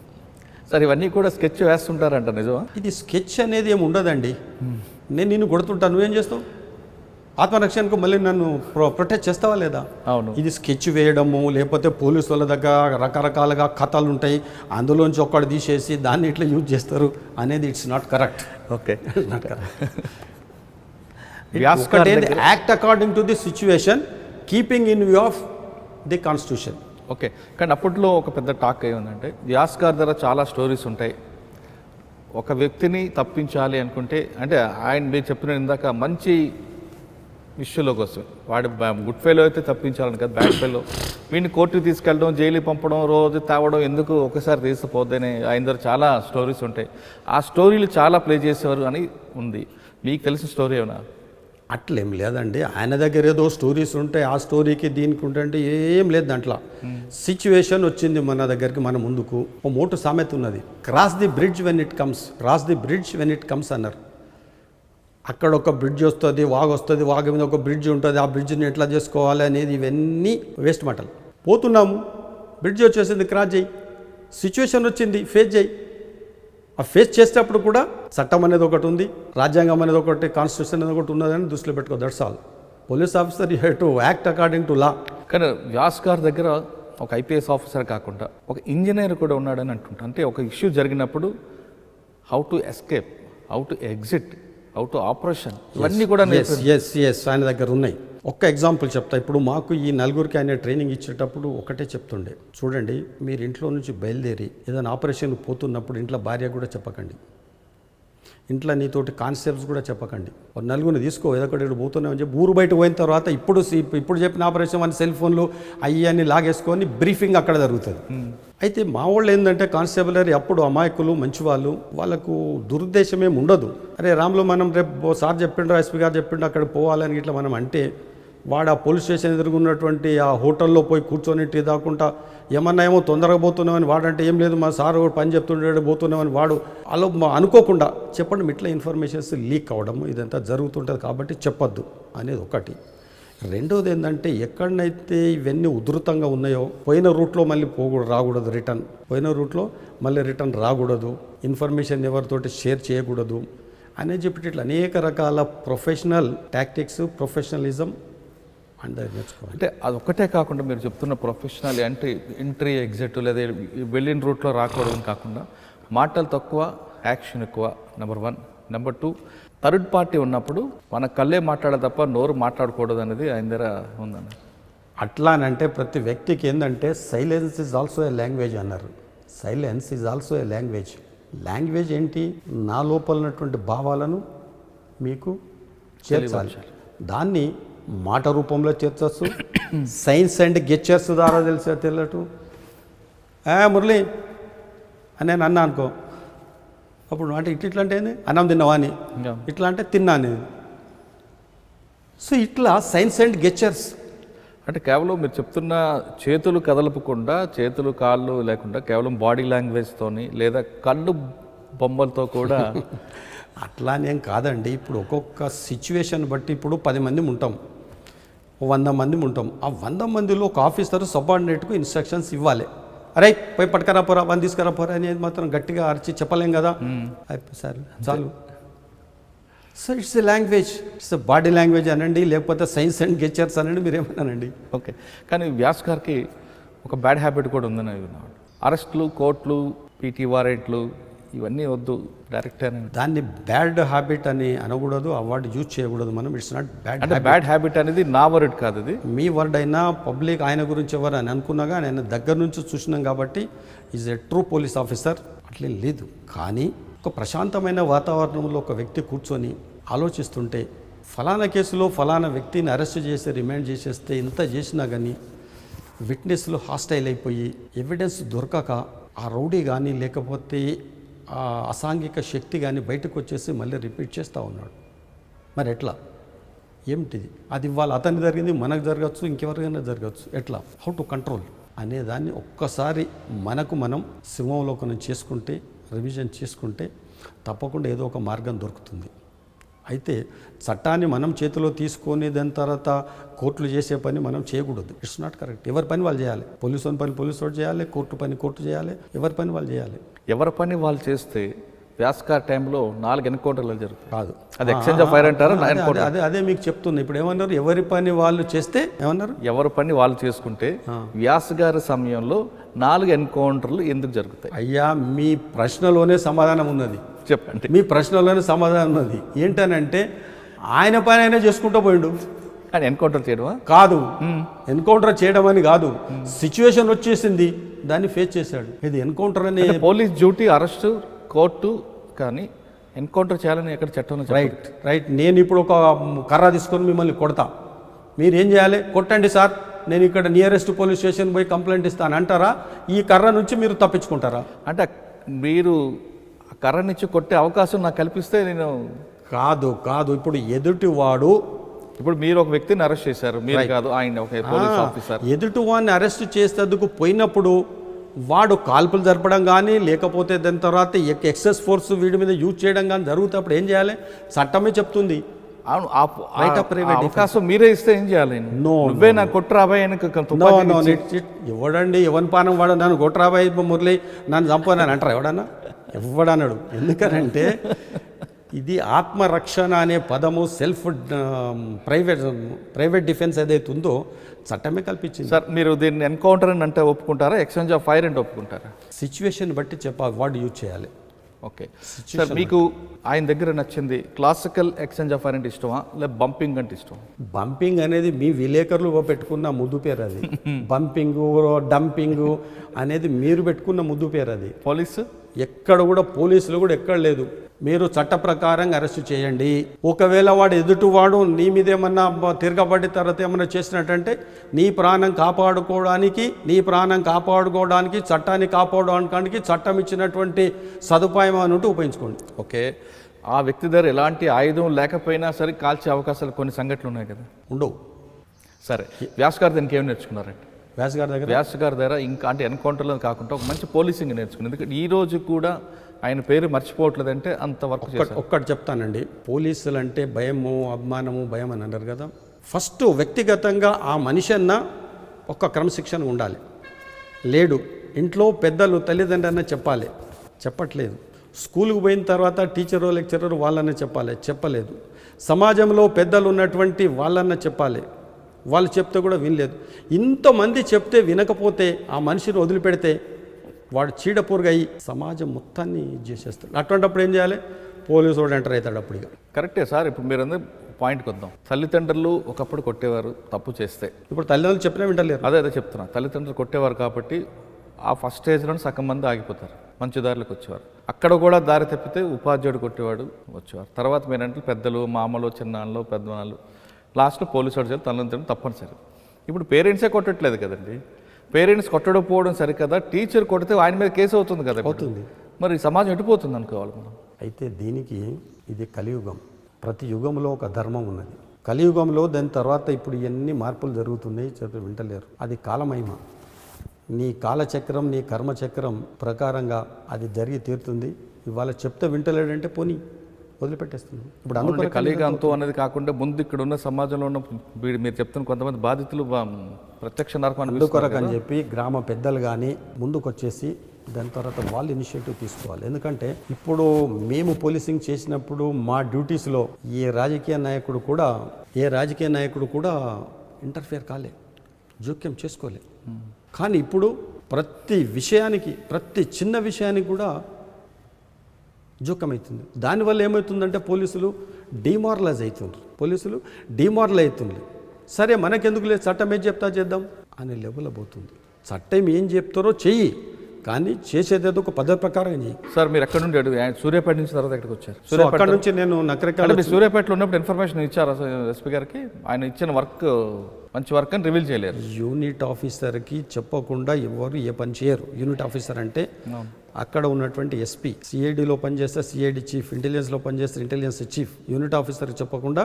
సార్, ఇవన్నీ కూడా స్కెచ్ వేస్తుంటారంట, నిజమా? ఇది స్కెచ్ అనేది ఏమి ఉండదండి. నేను నిన్ను కొడుతుంటాను, నువ్వేం చేస్తావు? ఆత్మరక్షణకు మళ్ళీ నన్ను ప్రొటెక్ట్ చేస్తావా లేదా? అవును. ఇది స్కెచ్ వేయడము, లేకపోతే పోలీసు వాళ్ళ దగ్గర రకరకాలుగా కథలు ఉంటాయి, అందులోంచి ఒక్కడు తీసేసి దాన్ని ఇట్లా యూజ్ చేస్తారు అనేది it's not correct. Okay, act according to the situation, keeping in view of the constitution. Okay, కానీ అప్పట్లో ఒక పెద్ద టాక్ ఏముందంటే వ్యాస్ గారి దగ్గర చాలా స్టోరీస్ ఉంటాయి. ఒక వ్యక్తిని తప్పించాలి అనుకుంటే, అంటే ఆయన మీరు చెప్పిన ఇందాక మంచి ఇష్యూలోకి వస్తుంది, వాడు గుడ్ ఫెయిల్ అయితే తప్పించాలని కదా, బ్యాడ్ ఫెయిల్ వీడిని కోర్టుకి తీసుకెళ్ళడం, జైలు పంపడం, రోజు తేవడం ఎందుకు, ఒకసారి తీసుకుపోద్దని ఆయన దగ్గర చాలా స్టోరీస్ ఉంటాయి. ఆ స్టోరీలు చాలా ప్లే చేసేవారు అని ఉంది. మీకు తెలిసిన స్టోరీ ఏమన్నా? అట్లేం లేదండి, ఆయన దగ్గర ఏదో స్టోరీస్ ఉంటాయి, ఆ స్టోరీకి దీనికి ఉంటే ఏం లేదు దాంట్లో. సిచ్యువేషన్ వచ్చింది మన దగ్గరికి, మన ముందుకు. ఓ మోటు సామెత ఉన్నది, cross the bridge when it comes అన్నారు. అక్కడ ఒక బ్రిడ్జ్ వస్తుంది, వాగు మీద ఒక బ్రిడ్జ్ ఉంటుంది, ఆ బ్రిడ్జ్ని ఎట్లా చేసుకోవాలి అనేది ఇవన్నీ వేస్ట్ మాటలు. పోతున్నాము, బ్రిడ్జ్ వచ్చేసింది, క్రాస్ చేయి. సిచ్యువేషన్ వచ్చింది, ఫేస్ చేయి. ఆ ఫేస్ చేసేటప్పుడు కూడా చట్టం అనేది ఒకటి ఉంది, రాజ్యాంగం అనేది ఒకటి, కాన్స్టిట్యూషన్ అనేది ఒకటి ఉన్నదని దృష్టిలో పెట్టుకో. That's all. Police officer you have to act according to law. కానీ వ్యాస్ గారి దగ్గర ఒక ఐపీఎస్ ఆఫీసర్ కాకుండా ఒక ఇంజనీర్ కూడా ఉన్నాడని అంటుంటా. అంటే ఒక ఇష్యూ జరిగినప్పుడు how to escape, how to exit, how to operation, ఇవన్నీ కూడా ఆయన దగ్గర ఉన్నాయి. ఒక్క ఎగ్జాంపుల్ చెప్తా. ఇప్పుడు మాకు ఈ నలుగురికి ఆయన ట్రైనింగ్ ఇచ్చేటప్పుడు ఒకటే చెప్తుండే, చూడండి మీరు ఇంట్లో నుంచి బయలుదేరి ఏదైనా ఆపరేషన్ పోతున్నప్పుడు ఇంట్లో భార్య కూడా చెప్పకండి, ఇంట్లో నీతోటి కాన్సెప్ట్స్ కూడా చెప్పకండి. నలుగురిని తీసుకో, ఏదొకటి పోతున్నామని చెప్పి ఊరు బయట పోయిన తర్వాత ఇప్పుడు చెప్పిన ఆపరేషన్ అని సెల్ ఫోన్లు అయ్యని లాగేసుకొని బ్రీఫింగ్ అక్కడ జరుగుతుంది. అయితే మా వాళ్ళు ఏంటంటే కానిస్టేబులరీ అప్పుడు అమాయకులు, మంచివాళ్ళు, వాళ్ళకు దురుద్దేశం ఏమి ఉండదు. అరే రాములు మనం రేపు సార్ చెప్పిండు, ఎస్పీ గారు చెప్పిండు అక్కడ పోవాలని ఇట్లా మనం అంటే, వాడు ఆ పోలీస్ స్టేషన్ ఎదురుగున్నటువంటి ఆ హోటల్లో పోయి కూర్చొని టీ దాక్కుంటా ఏమన్నా ఏమో తొందరగా పోతున్నామని వాడంటే, ఏం లేదు మా సార్ పని చెప్తుండే పోతున్నామని వాడు అలా అనుకోకుండా చెప్పండి. ఇట్లా ఇన్ఫర్మేషన్స్ లీక్ అవ్వడం ఇదంతా జరుగుతుంటుంది కాబట్టి చెప్పొద్దు అనేది ఒకటి. రెండోది ఏంటంటే, ఎక్కడనైతే ఇవన్నీ ఉధృతంగా ఉన్నాయో పోయిన రూట్లో మళ్ళీ రాకూడదు, పోయిన రూట్లో మళ్ళీ రిటర్న్ రాకూడదు, ఇన్ఫర్మేషన్ ఎవరితోటి షేర్ చేయకూడదు అనేది చెప్పి ఇట్లా అనేక రకాల ప్రొఫెషనల్ టాక్టిక్స్, ప్రొఫెషనలిజం అంటే అదొక్కటే కాకుండా మీరు చెప్తున్న ప్రొఫెషనల్ ఎంట్రీ ఎగ్జిట్ లేదా వెళ్ళిన రూట్లో రాకూడదని కాకుండా మాటలు తక్కువ, యాక్షన్ ఎక్కువ, నెంబర్ 1. నెంబర్ 2, థర్డ్ పార్టీ ఉన్నప్పుడు మన కళ్ళే మాట్లాడే తప్ప నోరు మాట్లాడకూడదు అనేది ఆయన దగ్గర ఉందండి. అట్లానంటే ప్రతి వ్యక్తికి ఏంటంటే silence is also a language అన్నారు. Silence is also a language. Language ఏంటి? నా లోపల ఉన్నటువంటి భావాలను మీకు చేర్చాలి. దాన్ని మాట రూపంలో చేర్చచ్చు, సైన్స్ అండ్ గెస్చర్స్ ద్వారా తెలియటు. మురళి అని నేను అన్నా అనుకో, అప్పుడు అంటే ఇట్లా అంటే ఏంది? అన్నం తిన్నావా అని, ఇట్లా అంటే తిన్నా అనేది. సో ఇట్లా సైన్స్ అండ్ గెస్చర్స్ అంటే కేవలం మీరు చెప్తున్న చేతులు కదలపకుండా, చేతులు కాళ్ళు లేకుండా కేవలం బాడీ లాంగ్వేజ్తోని లేదా కళ్ళు బొమ్మలతో కూడా అట్లానేం కాదండి. ఇప్పుడు ఒక్కొక్క సిచ్యువేషన్ బట్టి ఇప్పుడు 10 మంది ఉంటాం, 100 మంది ఉంటాం. ఆ 100 మందిలో ఒక ఆఫీసర్ సబార్డినేట్కు ఇన్స్ట్రక్షన్స్ ఇవ్వాలి. అరే పోయి పట్టుకరా పోరా, వన్ తీసుకురా పోరా అనేది మాత్రం గట్టిగా అరిచి చెప్పలేం కదా. సార్ చాలు. So it's a language, it's a body language అనండి, లేకపోతే సైన్స్ అండ్ గెస్చర్స్ అనండి, మీరేమన్నానండి. ఓకే. కానీ వ్యాస్ గారికి ఒక బ్యాడ్ హ్యాబిట్ కూడా ఉందని విన్నాను. అరెస్టులు, కోర్టులు, పీటీ వారెంట్లు ఇవన్నీ వద్దు, డైరెక్ట్ అని. దాన్ని బ్యాడ్ హ్యాబిట్ అని అనకూడదు, ఆ వర్డ్ యూజ్ చేయకూడదు మనం. It's not bad. అంటే బ్యాడ్ హ్యాబిట్ అనేది నా వర్డ్ కాదు, అది మీ వర్డ్ అయినా పబ్లిక్ ఆయన గురించి ఎవరు అని అనుకున్నాగా నేను దగ్గర నుంచి చూసినాం కాబట్టి is a true police officer అట్లే లేదు. కానీ ఒక ప్రశాంతమైన వాతావరణంలో ఒక వ్యక్తి కూర్చొని ఆలోచిస్తుంటే ఫలానా కేసులో ఫలానా వ్యక్తిని అరెస్ట్ చేసి రిమాండ్ చేసేస్తే ఇంత చేసినా కానీ విట్నెస్లు హాస్టైల్ అయిపోయి ఎవిడెన్స్ దొరకక ఆ రౌడీ కానీ లేకపోతే ఆ అసాంఘిక శక్తి కానీ బయటకు వచ్చేసి మళ్ళీ రిపీట్ చేస్తూ ఉన్నాడు. మరి ఎట్లా? ఏమిటిది? అది ఇవాళ అతనికి జరిగింది, మనకు జరగచ్చు, ఇంకెవరికైనా జరగచ్చు. ఎట్లా? హౌ టు కంట్రోల్ అనేదాన్ని ఒక్కసారి మనకు మనం సింహంలోకనం చేసుకుంటే, రివిజన్ చేసుకుంటే తప్పకుండా ఏదో ఒక మార్గం దొరుకుతుంది. అయితే చట్టాన్ని మనం చేతిలో తీసుకొని దాని తర్వాత కోర్టులు చేసే పని మనం చేయకూడదు. It's not correct. ఎవరి పని వాళ్ళు చేయాలి. పోలీసు పని పోలీసు వాడు చేయాలి, కోర్టు పని కోర్టు చేయాలి, ఎవరి పని వాళ్ళు చేయాలి. ఎవరి పని వాళ్ళు చేస్తే వ్యాస్కార్ టైంలో 4 ఎన్కౌంటర్లు జరుగుతాయి. కాదు, అది ఎక్స్చేంజ్ ఆఫ్ ఫైర్ అంటారా? అదే మీకు చెప్తున్నా. ఇప్పుడు ఏమన్నారు? ఎవరి పని వాళ్ళు చేస్తే ఏమన్నారు? ఎవరి పని వాళ్ళు చేసుకుంటే వ్యాస్ గారి సమయంలో 4 ఎన్కౌంటర్లు ఎందుకు జరుగుతాయి? అయ్యా, మీ ప్రశ్నలోనే సమాధానం ఉన్నది. చెప్పండి. మీ ప్రశ్నలోనే సమాధానం ఉన్నది. ఏంటనంటే ఆయన పని అయినా చేసుకుంటూ పోయిండు. కానీ ఎన్కౌంటర్ చేయడమా? కాదు, ఎన్కౌంటర్ చేయడం అని కాదు. సిచ్యువేషన్ వచ్చేసింది, దాన్ని ఫేస్ చేశాడు. ఇది ఎన్కౌంటర్ అని పోలీస్ డ్యూటీ, అరెస్ట్, కోర్టు, కానీ ఎన్కౌంటర్ చేయాలని ఎక్కడ చట్టం? రైట్. నేను ఇప్పుడు ఒక కర్ర తీసుకొని మిమ్మల్ని కొడతా, మీరు ఏం చేయాలి? కొట్టండి సార్, నేను ఇక్కడ నియరెస్ట్ పోలీస్ స్టేషన్ పోయి కంప్లైంట్ ఇస్తాను అంటారా? ఈ కర్ర నుంచి మీరు తప్పించుకుంటారా? అంటే మీరు కర్ర నుంచి కొట్టే అవకాశం నాకు కల్పిస్తే నేను కాదు. ఇప్పుడు ఎదుటివాడు, ఇప్పుడు మీరు ఒక వ్యక్తిని అరెస్ట్ చేశారు, మీరు కాదు, ఆయన ఒక పోలీస్ ఆఫీసర్. ఎదుటి వాడిని అరెస్ట్ చేసేందుకు పోయినప్పుడు వాడు కాల్పులు జరపడం కానీ లేకపోతే దాని తర్వాత ఎక్సెస్ ఫోర్స్ వీడి మీద యూజ్ చేయడం కానీ జరుగుతున్నప్పుడు ఏం చేయాలి? చట్టమే చెప్తుంది. అవకాశం మీరే ఇస్తే ఏం చేయాలి? నువ్వే నాకు కొట్టరాబాయ్ ఎవడండి? ఎవరి పానం వాడు నన్ను కొట్టరాబాయ్ మురళి నన్ను చంపానని అంటారా? ఎవడన్నా? ఎవడన్నాడు? ఎందుకనంటే ఇది ఆత్మరక్షణ అనే పదము, సెల్ఫ్ ప్రైవేట్ డిఫెన్స్ ఏదైతే ఉందో చట్టమే కల్పించింది. సార్, మీరు దీన్ని ఎన్కౌంటర్ అని అంటే ఒప్పుకుంటారా? ఎక్స్చేంజ్ ఆఫ్ ఫైర్ అంటే ఒప్పుకుంటారా? సిచ్యువేషన్ బట్టి చెప్పాలి, వర్డ్ యూజ్ చేయాలి. ఓకే సార్, మీకు ఆయన దగ్గర నచ్చింది క్లాసికల్ ఎక్స్చేంజ్ ఆఫ్ ఫైర్ అంటే ఇష్టమా, లేదా బంపింగ్ అంటే ఇష్టమా? బంపింగ్ అనేది మీ విలేకరులు పెట్టుకున్న ముద్దు పేరు అది. బంపింగు, డంపింగు అనేది మీరు పెట్టుకున్న ముద్దు పేరు అది. పోలీసు ఎక్కడ కూడా, పోలీసులు కూడా ఎక్కడ లేదు. మీరు చట్ట ప్రకారంగా అరెస్ట్ చేయండి. ఒకవేళ వాడు ఎదుటివాడు నీ మీద ఏమన్నా తిరగబడి తర్వాత ఏమన్నా చేసినట్టంటే నీ ప్రాణం కాపాడుకోవడానికి చట్టాన్ని కాపాడుకోవడానికి చట్టం ఇచ్చినటువంటి సదుపాయం అని ఉంటే ఉపయోగించుకోండి. ఓకే. ఆ వ్యక్తి దగ్గర ఎలాంటి ఆయుధం లేకపోయినా సరే కాల్చే అవకాశాలు కొన్ని సంఘటనలు ఉన్నాయి కదా? ఉండవు. సరే, వ్యాస్ గారు దానికి ఏమి నేర్చుకున్నారంటే? వ్యాస్ గారి దగ్గర ఇంకా అంటే ఎన్కౌంటర్లో కాకుండా ఒక మంచి పోలీసింగ్ నేర్చుకున్నారు. ఎందుకంటే ఈ రోజు కూడా ఆయన పేరు మర్చిపోవట్లేదంటే అంత వర్క్ చేశారు. ఒక్కటి చెప్తానండి, పోలీసులు అంటే భయము, అభిమానము, భయం అని అన్నారు కదా. ఫస్ట్ వ్యక్తిగతంగా ఆ మనిషి అన్న ఒక క్రమశిక్షణ ఉండాలి. లేడు, ఇంట్లో పెద్దలు తల్లిదండ్రులన్నా చెప్పట్లేదు. స్కూల్కి పోయిన తర్వాత టీచరు లెక్చరర్ వాళ్ళన్నా చెప్పలేదు. సమాజంలో పెద్దలు ఉన్నటువంటి వాళ్ళన్నా చెప్పాలి, వాళ్ళు చెప్తే కూడా వినలేదు. ఇంతమంది చెప్తే వినకపోతే ఆ మనిషిని వదిలిపెడితే వాడు చీడపూరుగా అయ్యి సమాజం మొత్తాన్ని చేసేస్తాడు. అటువంటిప్పుడు ఏం చేయాలి? పోలీసు వాడు ఎంటర్ అవుతాడు. అప్పుడు ఇక కరెక్టే సార్. ఇప్పుడు మీరు పాయింట్కి వద్దాం. తల్లిదండ్రులు ఒకప్పుడు కొట్టేవారు తప్పు చేస్తే. ఇప్పుడు తల్లిదండ్రులు చెప్పినా వింటలేరు. అదే చెప్తున్నా, తల్లిదండ్రులు కొట్టేవారు కాబట్టి ఆ ఫస్ట్ స్టేజ్లోనే సగం మంది ఆగిపోతారు, మంచి దారిలోకి వచ్చేవారు. అక్కడ కూడా దారి తప్పితే ఉపాధ్యాయుడు కొట్టేవాడు వచ్చేవారు. తర్వాత మీరంటే పెద్దలు, మామలు, చిన్నాళ్ళు, పెద్దవాళ్ళు, లాస్ట్లో పోలీసు వాడు చేయాలి, తల్లిదండ్రులు తప్పనిసరి. ఇప్పుడు పేరెంట్సే కొట్టట్లేదు కదండి. పేరెంట్స్ కొట్టకపోవడం సరికదా, టీచర్ కొడితే ఆయన మీద కేసు అవుతుంది కదా. అవుతుంది. మరి సమాజం ఎటుపోతుంది అనుకోవాలి మనం. అయితే దీనికి ఇది కలియుగం. ప్రతి యుగంలో ఒక ధర్మం ఉన్నది. కలియుగంలో దాని తర్వాత ఇప్పుడు ఇవన్నీ మార్పులు జరుగుతున్నాయి, చెప్పి వింటలేరు. అది కాలమహిమ. నీ కాలచక్రం, నీ కర్మచక్రం ప్రకారంగా అది జరిగి తీరుతుంది. ఇవాళ చెప్తే వింటలేడంటే పోనీ వదిలిపెట్టేస్తున్నాం. ఇప్పుడు అందుకని కలియుగంతో అనేది కాకుండా ముందు ఇక్కడ ఉన్న సమాజంలో ఉన్న మీరు చెప్తున్న కొంతమంది బాధితులు ప్రత్యక్ష నరకం అందుకొరకని చెప్పి గ్రామ పెద్దలు కానీ ముందుకు వచ్చేసి దాని తర్వాత వాళ్ళు ఇనిషియేటివ్ తీసుకోవాలి. ఎందుకంటే ఇప్పుడు మేము పోలీసింగ్ చేసినప్పుడు మా డ్యూటీస్లో ఏ రాజకీయ నాయకుడు కూడా ఇంటర్ఫియర్ కాలే, జోక్యం చేసుకోలే. కానీ ఇప్పుడు ప్రతి చిన్న విషయానికి కూడా జోక్యం అవుతుంది. దానివల్ల ఏమవుతుందంటే పోలీసులు డిమారలైజ్ అవుతుంది. సరే మనకెందుకు లేదు, చట్టం ఏం చెప్తా చేద్దాం అనే లెవెల్లో పోతుంది. చట్టం ఏం చెప్తారో చెయ్యి, కానీ చేసేదేదో ఒక పద్ధతి ప్రకారం చెయ్యి. సార్ మీరు ఎక్కడ నుండి సూర్యాపేట నుంచి తర్వాత ఎక్కడికి వచ్చారు? అక్కడ నుంచి నేను నకరికల్. సూర్యాపేటలో ఉన్నప్పుడు ఇన్ఫర్మేషన్ ఇచ్చారా ఎస్పీ గారికి? ఆయన ఇచ్చిన వర్క్ మంచి వర్క్ అని రివీల్ చేయలేరు. యూనిట్ ఆఫీసర్కి చెప్పకుండా ఎవరు ఏ పని చేయరు. యూనిట్ ఆఫీసర్ అంటే అక్కడ ఉన్నటువంటి ఎస్పీ, సిఐడిలో పనిచేస్తే సిఐడి చీఫ్, ఇంటెలిజెన్స్లో పనిచేస్తే ఇంటెలిజెన్స్ చీఫ్. యూనిట్ ఆఫీసర్కి చెప్పకుండా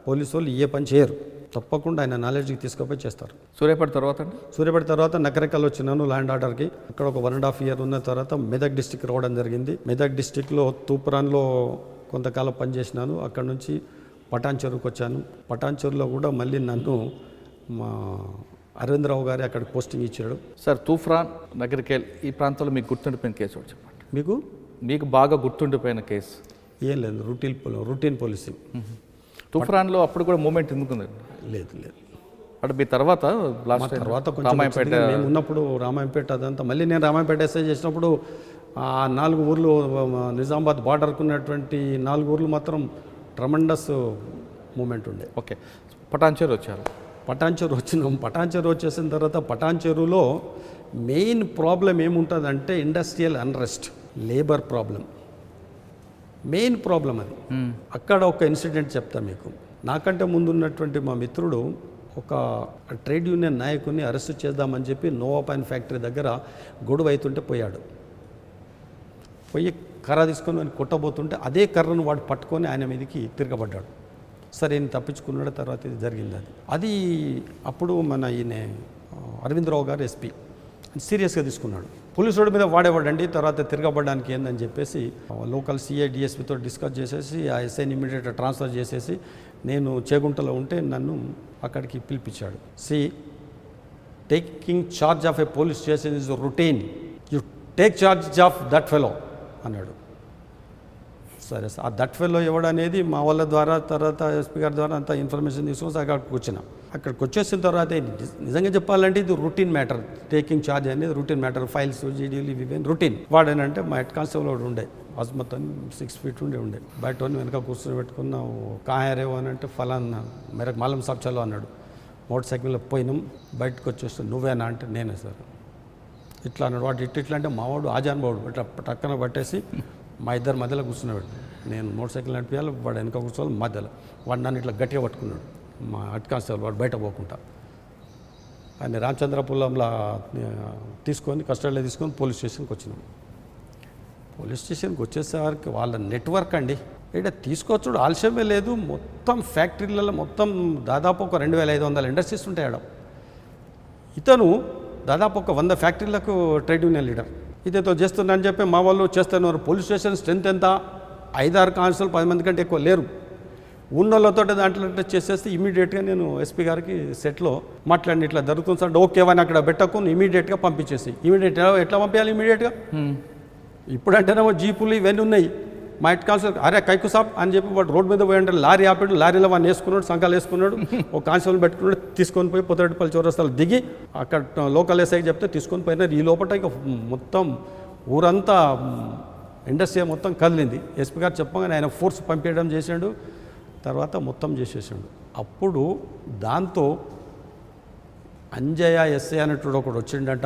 పోలీసు వాళ్ళు ఏ పని చేయరు. తప్పకుండా ఆయన నాలెడ్జ్కి తీసుకుపోయి చేస్తారు. సూర్యాపేట తర్వాత నకరికల్ వచ్చినాను ల్యాండ్ ఆర్డర్కి. అక్కడ ఒక 1.5 year ఉన్న తర్వాత మెదక్ డిస్టిక్ రావడం జరిగింది. మెదక్ డిస్టిక్లో తూప్రాన్లో కొంతకాలం పనిచేసినాను. అక్కడ నుంచి పటాన్ చెరువుకి వచ్చాను. పటాన్ చెరువులో కూడా మళ్ళీ నన్ను మా అరవిందరావు గారి అక్కడ పోస్టింగ్ ఇచ్చాడు. సార్ తూఫ్రాన్, నగరికేల్ ఈ ప్రాంతంలో మీకు గుర్తుండిపోయిన కేసు ఒకటి చెప్పండి. మీకు బాగా గుర్తుండిపోయిన కేసు? ఏం లేదు, రొటీన్ పోలీసింగ్. తూఫ్రాన్లో అప్పుడు కూడా మూమెంట్ ఎందుకుంది? లేదు అంటే మీ తర్వాత రామాయంపేట మేము ఉన్నప్పుడు రామాయంపేట అదంతా మళ్ళీ నేను రామాయంపేట ఎస్ఐ చేసినప్పుడు ఆ 4 ఊర్లు నిజామాబాద్ బార్డర్కు ఉన్నటువంటి 4 ఊర్లు మాత్రం ట్రమండస్ మూమెంట్ ఉండే. ఓకే, పటాన్చెరు వచ్చారు. పటాన్చెరు వచ్చేసిన తర్వాత పటాన్చెరులో మెయిన్ ప్రాబ్లం ఏముంటుందంటే industrial unrest, labour problem main problem అది. అక్కడ ఒక ఇన్సిడెంట్ చెప్తా మీకు. నాకంటే ముందున్నటువంటి మా మిత్రుడు ఒక ట్రేడ్ యూనియన్ నాయకుడిని అరెస్ట్ చేద్దామని చెప్పి నోవా పైన్ ఫ్యాక్టరీ దగ్గర గొడవ అవుతుంటే పోయి కర్ర తీసుకొని ఆయన కొట్టబోతుంటే అదే కర్రను వాడు పట్టుకొని ఆయన మీదకి తిరగబడ్డాడు. సరే ఈయన తప్పించుకున్నాడు. తర్వాత ఇది జరిగింది. అది అప్పుడు మన ఈయన అరవిందరావు గారు ఎస్పీ సీరియస్గా తీసుకున్నాడు. పోలీసు రోడ్డు మీద వాడేవాడండి. తర్వాత తిరగబడడానికి ఏందని చెప్పేసి లోకల్ సిఐ డిఎస్పీతో డిస్కస్ చేసేసి ఆ ఎస్ఐని ఇమీడియట్గా ట్రాన్స్ఫర్ చేసేసి నేను చేగుంటలో ఉంటే నన్ను అక్కడికి పిలిపించాడు. Taking charge of A police station is routine, you take charge of that fellow అన్నాడు. సరే సార్, ఆ దట్ ఫెలో ఎవడనేది మా వాళ్ళ ద్వారా తర్వాత ఎస్పీ గారి ద్వారా అంత ఇన్ఫర్మేషన్ తీసుకొని అక్కడికి వచ్చేసిన తర్వాత నిజంగా చెప్పాలంటే ఇది రొటీన్ మ్యాటర్. టేకింగ్ ఛార్జ్ అనేది రొటీన్ మ్యాటర్. ఫైల్స్ జీడీలు ఇవి రొటీన్. వాడేనంటే మా హెడ్ కానిస్టేబుల్ వాడు ఉండే, అజ్మత్ అని 6 feet ఉండే. బయట వెనక కూర్చొని పెట్టుకున్నావు. కాయరేవో అని అంటే ఫలానా మేరకు మాలం సాబ్ చలో అన్నాడు. మోటార్ సైకిల్లో పోయినాం. బయటకు వచ్చేస్తాను. నువ్వేనా అంటే నేనే సార్. ఇట్లా అన్నాడు. వాడు ఇట్లా అంటే మావాడు ఆజానుభావుడు ఇట్లా టక్కన పట్టేసి మా ఇద్దరు మధ్యలో కూర్చున్నాడు. నేను మోటార్ సైకిల్ నడిపించాలి, వాడు వెనక కూర్చోవాలి మధ్యలో. వాడు నన్ను ఇట్లా గట్టిగా పట్టుకున్నాడు. మా హెడ్ కానిస్టేబుల్ వాడు బయట పోకుండా ఆయన రామచంద్రపురంలో తీసుకొని కస్టడీలో తీసుకొని పోలీస్ స్టేషన్కి వచ్చినాం. పోలీస్ స్టేషన్కి వచ్చేసరికి వాళ్ళ నెట్వర్క్ అండి ఇక్కడ తీసుకొచ్చుడు ఆలస్యమే లేదు. మొత్తం ఫ్యాక్టరీలలో మొత్తం దాదాపు ఒక 2500 ఇండస్ట్రీస్ ఉంటాయి ఆడ. ఇతను దాదాపు ఒక 100 ఫ్యాక్టరీలకు ట్రేడ్ యూనియన్ లీడర్. ఇదేతో చేస్తున్నా అని చెప్పి మా వాళ్ళు చేస్తున్నారు. పోలీస్ స్టేషన్ స్ట్రెంత్ ఎంత? 5-6 కానిస్టేబుల్ 10 మంది కంటే ఎక్కువ లేరు. ఉన్నోళ్ళతో దాంట్లో చేసేస్తే ఇమీడియట్గా నేను ఎస్పీ గారికి సెట్లో మాట్లాడిన ఇట్లా జరుగుతుంది సార్, ఓకే అని అక్కడ పెట్టకుండా ఇమీడియట్గా పంపించేసి. ఎట్లా పంపించాలి ఇమీడియట్గా? ఇప్పుడంటేనేమో జీపులు ఇవన్నీ ఉన్నాయి. మా హెడ్ కానిస్టేబుల్ అరే కైకు సాబ్ అని చెప్పి వాడు రోడ్డు మీద పోయి అంటే లారీ ఆపాడు. లారీలో వాడిని వేసుకున్నాడు, సంఘాలు వేసుకున్నాడు. ఒక కానిస్టేబుల్ పెట్టుకున్నాడు. తీసుకొని పోయి పొత్తరెడ్డిపల్లి చౌరస్తాలో దిగి అక్కడ లోకల్ ఎస్ఐకి చెప్తే తీసుకొని పోయినారు. ఈ లోపల ఇక మొత్తం ఊరంతా ఇండస్ట్రీ మొత్తం కదిలింది. ఎస్పీ గారు చెప్పగానే ఆయన ఫోర్స్ పంపించడం చేశాడు. తర్వాత మొత్తం చేసేసాడు. అప్పుడు దాంతో అంజయ్య ఎస్ఐ అనేటువంటి ఒకడు వచ్చిండట,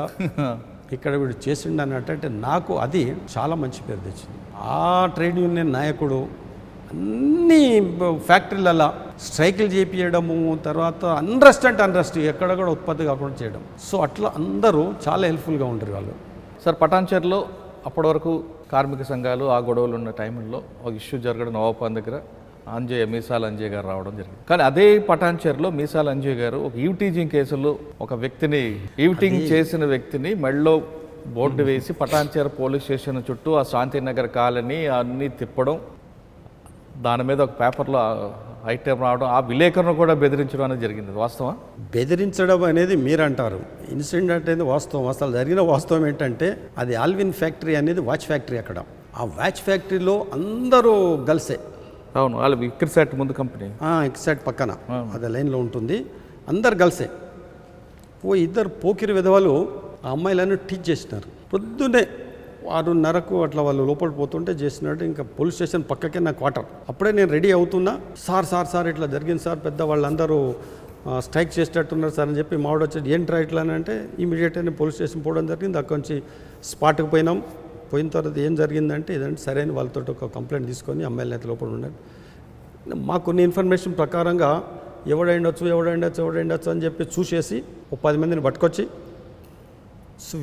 ఇక్కడ వీడు చేసిండు అన్నట్టు. అంటే నాకు అది చాలా మంచి పేరు తెచ్చింది. ఆ ట్రేడ్ యూనియన్ నాయకుడు అన్ని ఫ్యాక్టరీలలో స్ట్రైకులు చేపించడము, తర్వాత అన్రెస్ట్ ఎక్కడ కూడా ఉత్పత్తి కాకుండా చేయడం. సో అట్లా అందరూ చాలా హెల్ప్ఫుల్గా ఉంటారు వాళ్ళు. సార్ పటాన్చేరులో అప్పటి వరకు కార్మిక సంఘాలు ఆ గొడవలు ఉన్న టైంలో ఒక ఇష్యూ జరగడం నవాపాన్ దగ్గర మీసాల అంజయ్య గారు రావడం జరిగింది. కానీ అదే పటాన్చేరులో మీసాల అంజయ్య గారు ఒక ఈవ్టీజింగ్ కేసులో ఒక వ్యక్తిని ఈవ్టింగ్ చేసిన వ్యక్తిని మెడలో బోర్డు వేసి పటాన్చేరు పోలీస్ స్టేషన్ చుట్టూ ఆ శాంతినగర్ కాలనీ అన్నీ తిప్పడం, దాని మీద ఒక పేపర్లో ఐటెం రావడం, ఆ విలేకరును కూడా బెదిరించడం అనేది జరిగింది. వాస్తవం బెదిరించడం అనేది మీరు అంటారు, ఇన్సిడెంట్ అనేది వాస్తవం. అసలు జరిగిన వాస్తవం ఏంటంటే అది ఆల్విన్ ఫ్యాక్టరీ అనేది వాచ్ ఫ్యాక్టరీ. అక్కడ ఆ వాచ్ ఫ్యాక్టరీలో అందరూ గర్ల్సే. అవును, వాళ్ళు ఇక్కర్సాట్ ముందు కంపెనీ ఇక్కర్సాట్ పక్కన అదే లైన్లో ఉంటుంది, అందరు గర్ల్సే. ఇద్దరు పోకిరి విధవలు ఆ అమ్మాయిలను టీచ్ చేసినారు. పొద్దున్నే 6:30కు అట్లా వాళ్ళు లోపల పోతుంటే చేసినట్టు. ఇంకా పోలీస్ స్టేషన్ పక్కకే నా క్వార్టర్. అప్పుడే నేను రెడీ అవుతున్నా, సార్ ఇట్లా జరిగింది సార్, పెద్ద వాళ్ళందరూ స్ట్రైక్ చేసేటట్టున్నారు సార్ అని చెప్పి మావాడు వచ్చి ఏంట్రా ఇట్లా అని అంటే ఇమీడియట్గా పోలీస్ స్టేషన్ పోవడం జరిగింది. అక్కడి నుంచి స్పాట్కి పోయినాం. పోయిన తర్వాత ఏం జరిగిందంటే ఇదంటే సరే అని వాళ్ళతో ఒక కంప్లైంట్ తీసుకొని అమ్మాయిలు అయితే లోపల ఉన్నారు. మాకు కొన్ని ఇన్ఫర్మేషన్ ప్రకారంగా ఎవడైండొచ్చు అని చెప్పి చూసేసి ఒక 10 మందిని పట్టుకొచ్చి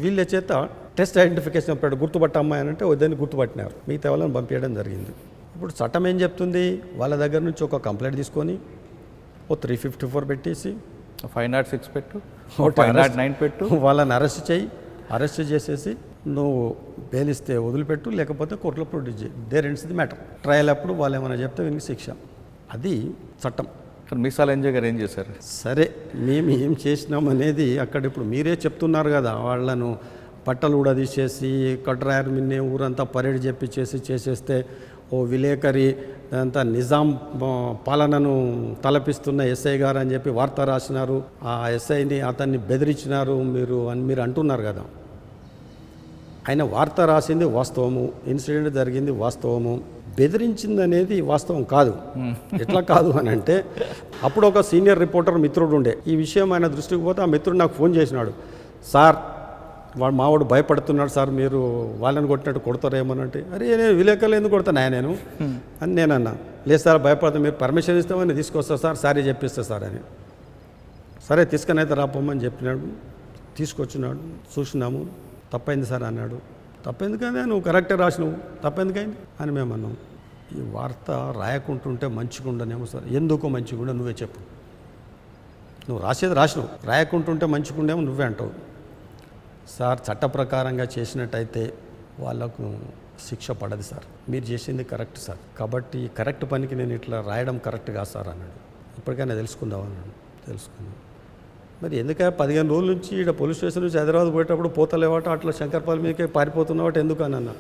వీళ్ళ చేత టెస్ట్ ఐడెంటిఫికేషన్ అప్పుడు గుర్తుపట్ట అమ్మాయి అని అంటే వద్దని గుర్తుపట్టినారు. మిగతా వాళ్ళని పంపించడం జరిగింది. ఇప్పుడు చట్టం ఏం చెప్తుంది, వాళ్ళ దగ్గర నుంచి ఒక కంప్లైంట్ తీసుకొని ఓ 354 పెట్టేసి 506 పెట్టు, 509 పెట్టు, వాళ్ళని అరెస్ట్ చేసేసి నువ్వు బెయిల్ ఇస్తే వదిలిపెట్టు, లేకపోతే కోర్టులో ప్రొడ్యూస్ చేయి. There ends the matter. Trial అప్పుడు వాళ్ళు ఏమైనా చెప్తే వీనికి శిక్ష. అది చట్టం. మీసాల అంజయ్య గారు ఏం చేశారు? సరే, మేము ఏం చేసినాం అనేది అక్కడ ఇప్పుడు మీరే చెప్తున్నారు కదా. వాళ్ళను బట్టలు కూడా తీసేసి కట్రాయర్ మిన్నే ఊరంతా పరేడ్ చేసేస్తే ఓ విలేకరి అంతా నిజాం పాలనను తలపిస్తున్న ఎస్ఐ గారు అని చెప్పి వార్త రాసినారు. ఆ ఎస్ఐని అతన్ని బెదిరించినారు మీరు అంటున్నారు కదా. ఆయన వార్త రాసింది వాస్తవము, ఇన్సిడెంట్ జరిగింది వాస్తవము, బెదిరించింది అనేది వాస్తవం కాదు. ఎట్లా కాదు అని అంటే అప్పుడు ఒక సీనియర్ రిపోర్టర్ మిత్రుడు ఉండే. ఈ విషయం ఆయన దృష్టికి పోతే ఆ మిత్రుడు నాకు ఫోన్ చేసినాడు, సార్ మావాడు భయపడుతున్నాడు సార్, మీరు వాళ్ళని కొట్టినట్టు కొడతారేమోనంటే, అరే నేను విలేకరులు ఎందుకు కొడతాను నేను అని నేనన్నా. లేదు సార్ భయపడతా, మీరు పర్మిషన్ ఇస్తామని తీసుకొస్తా సారీ చెప్పిస్తా సార్ అని. సరే తీసుకొని అయితే రాపోమని చెప్పినాడు. తీసుకొచ్చినాడు, చూసినాము. తప్పైంది సార్ అన్నాడు. తప్పెందుకైంది, నువ్వు కరెక్టే రాసినావు, తప్పెందుకైంది అని మేము అన్నాం. ఈ వార్త రాయకుంటుంటే మంచిగా ఉండనేమో సార్. ఎందుకు మంచిగా ఉండే నువ్వే చెప్పు. నువ్వు రాసేది రాసినావు, రాయకుంటుంటే మంచిగా ఉండేమో నువ్వే అంటావు. సార్ చట్ట ప్రకారంగా చేసినట్టయితే వాళ్ళకు శిక్ష పడదు సార్, మీరు చేసింది కరెక్ట్ సార్, కాబట్టి కరెక్ట్ పనికి నేను ఇట్లా రాయడం కరెక్ట్ కాదు సార్ అన్నాడు. ఇప్పటికైనా తెలుసుకుందాం అన్నాడు. తెలుసుకుందాం. మరి ఎందుకంటే 15 రోజుల నుంచి ఇక్కడ పోలీస్ స్టేషన్ నుంచి హైదరాబాద్ పోయేటప్పుడు పోతలేవాట, అట్లా శంకర్పల్లి మీదకే పారిపోతున్నావాట ఎందుకు అని అన్నా.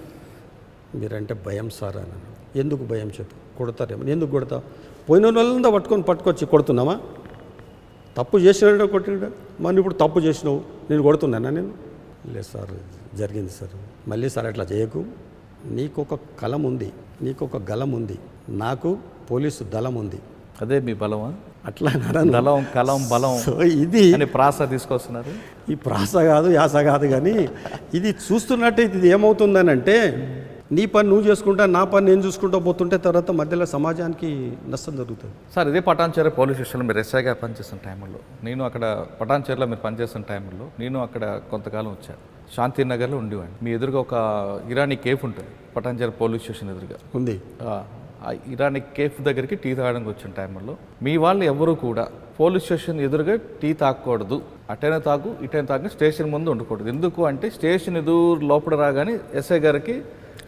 మీరంటే భయం సార్ అన్నాను. ఎందుకు భయం చెప్పు, కొడతారేమో. ఎందుకు కొడతా, పోయిన వాళ్ళంతా పట్టుకొచ్చి కొడుతున్నామా? తప్పు చేసినాడు కొట్టినాడు, మరి ఇప్పుడు తప్పు చేసినావు నేను కొడుతున్నానా? నేను లేదు సార్ జరిగింది సార్. మళ్ళీ సార్ అట్లా చేయకు, నీకు ఒక కలం ఉంది, నీకు ఒక గలం ఉంది, నాకు పోలీసు దళం ఉంది. అదే మీ బలమా? అట్లా దళం కలం బలం ఇది ప్రాస తీసుకొస్తున్నారు. ఈ ప్రాస కాదు, యాస కాదు, కానీ ఇది చూస్తున్నట్టే ఇది ఏమవుతుందని అంటే నీ పని నువ్వు చేసుకుంటా, నా పని నేను చూసుకుంటూ పోతుంటే తర్వాత మధ్యలో సమాజానికి నష్టం జరుగుతుంది. సార్ ఇదే పటాన్చేరు పోలీస్ స్టేషన్లో మీరు ఎస్ఐగా పనిచేస్తున్న టైంలో, నేను అక్కడ పటాన్చేరులో మీరు పనిచేస్తున్న టైంలో నేను అక్కడ కొంతకాలం వచ్చాను. శాంతినగర్లో ఉండేవాడిని. మీ ఎదురుగా ఒక ఇరానీ కేఫ్ ఉంటుంది పటాన్చేరు పోలీస్ స్టేషన్ ఎదురుగా ఉంది. ఆ ఇరానీ కేఫ్ దగ్గరికి టీ తాగడానికి వచ్చిన టైంలో మీ వాళ్ళు ఎవరు కూడా పోలీస్ స్టేషన్ ఎదురుగా టీ తాగకూడదు, అటైనా తాగు ఇటైనా తాగు, స్టేషన్ ముందు ఉండకూడదు. ఎందుకు అంటే స్టేషన్ ఎదురు లోపల రాగానే ఎస్ఐ గారికి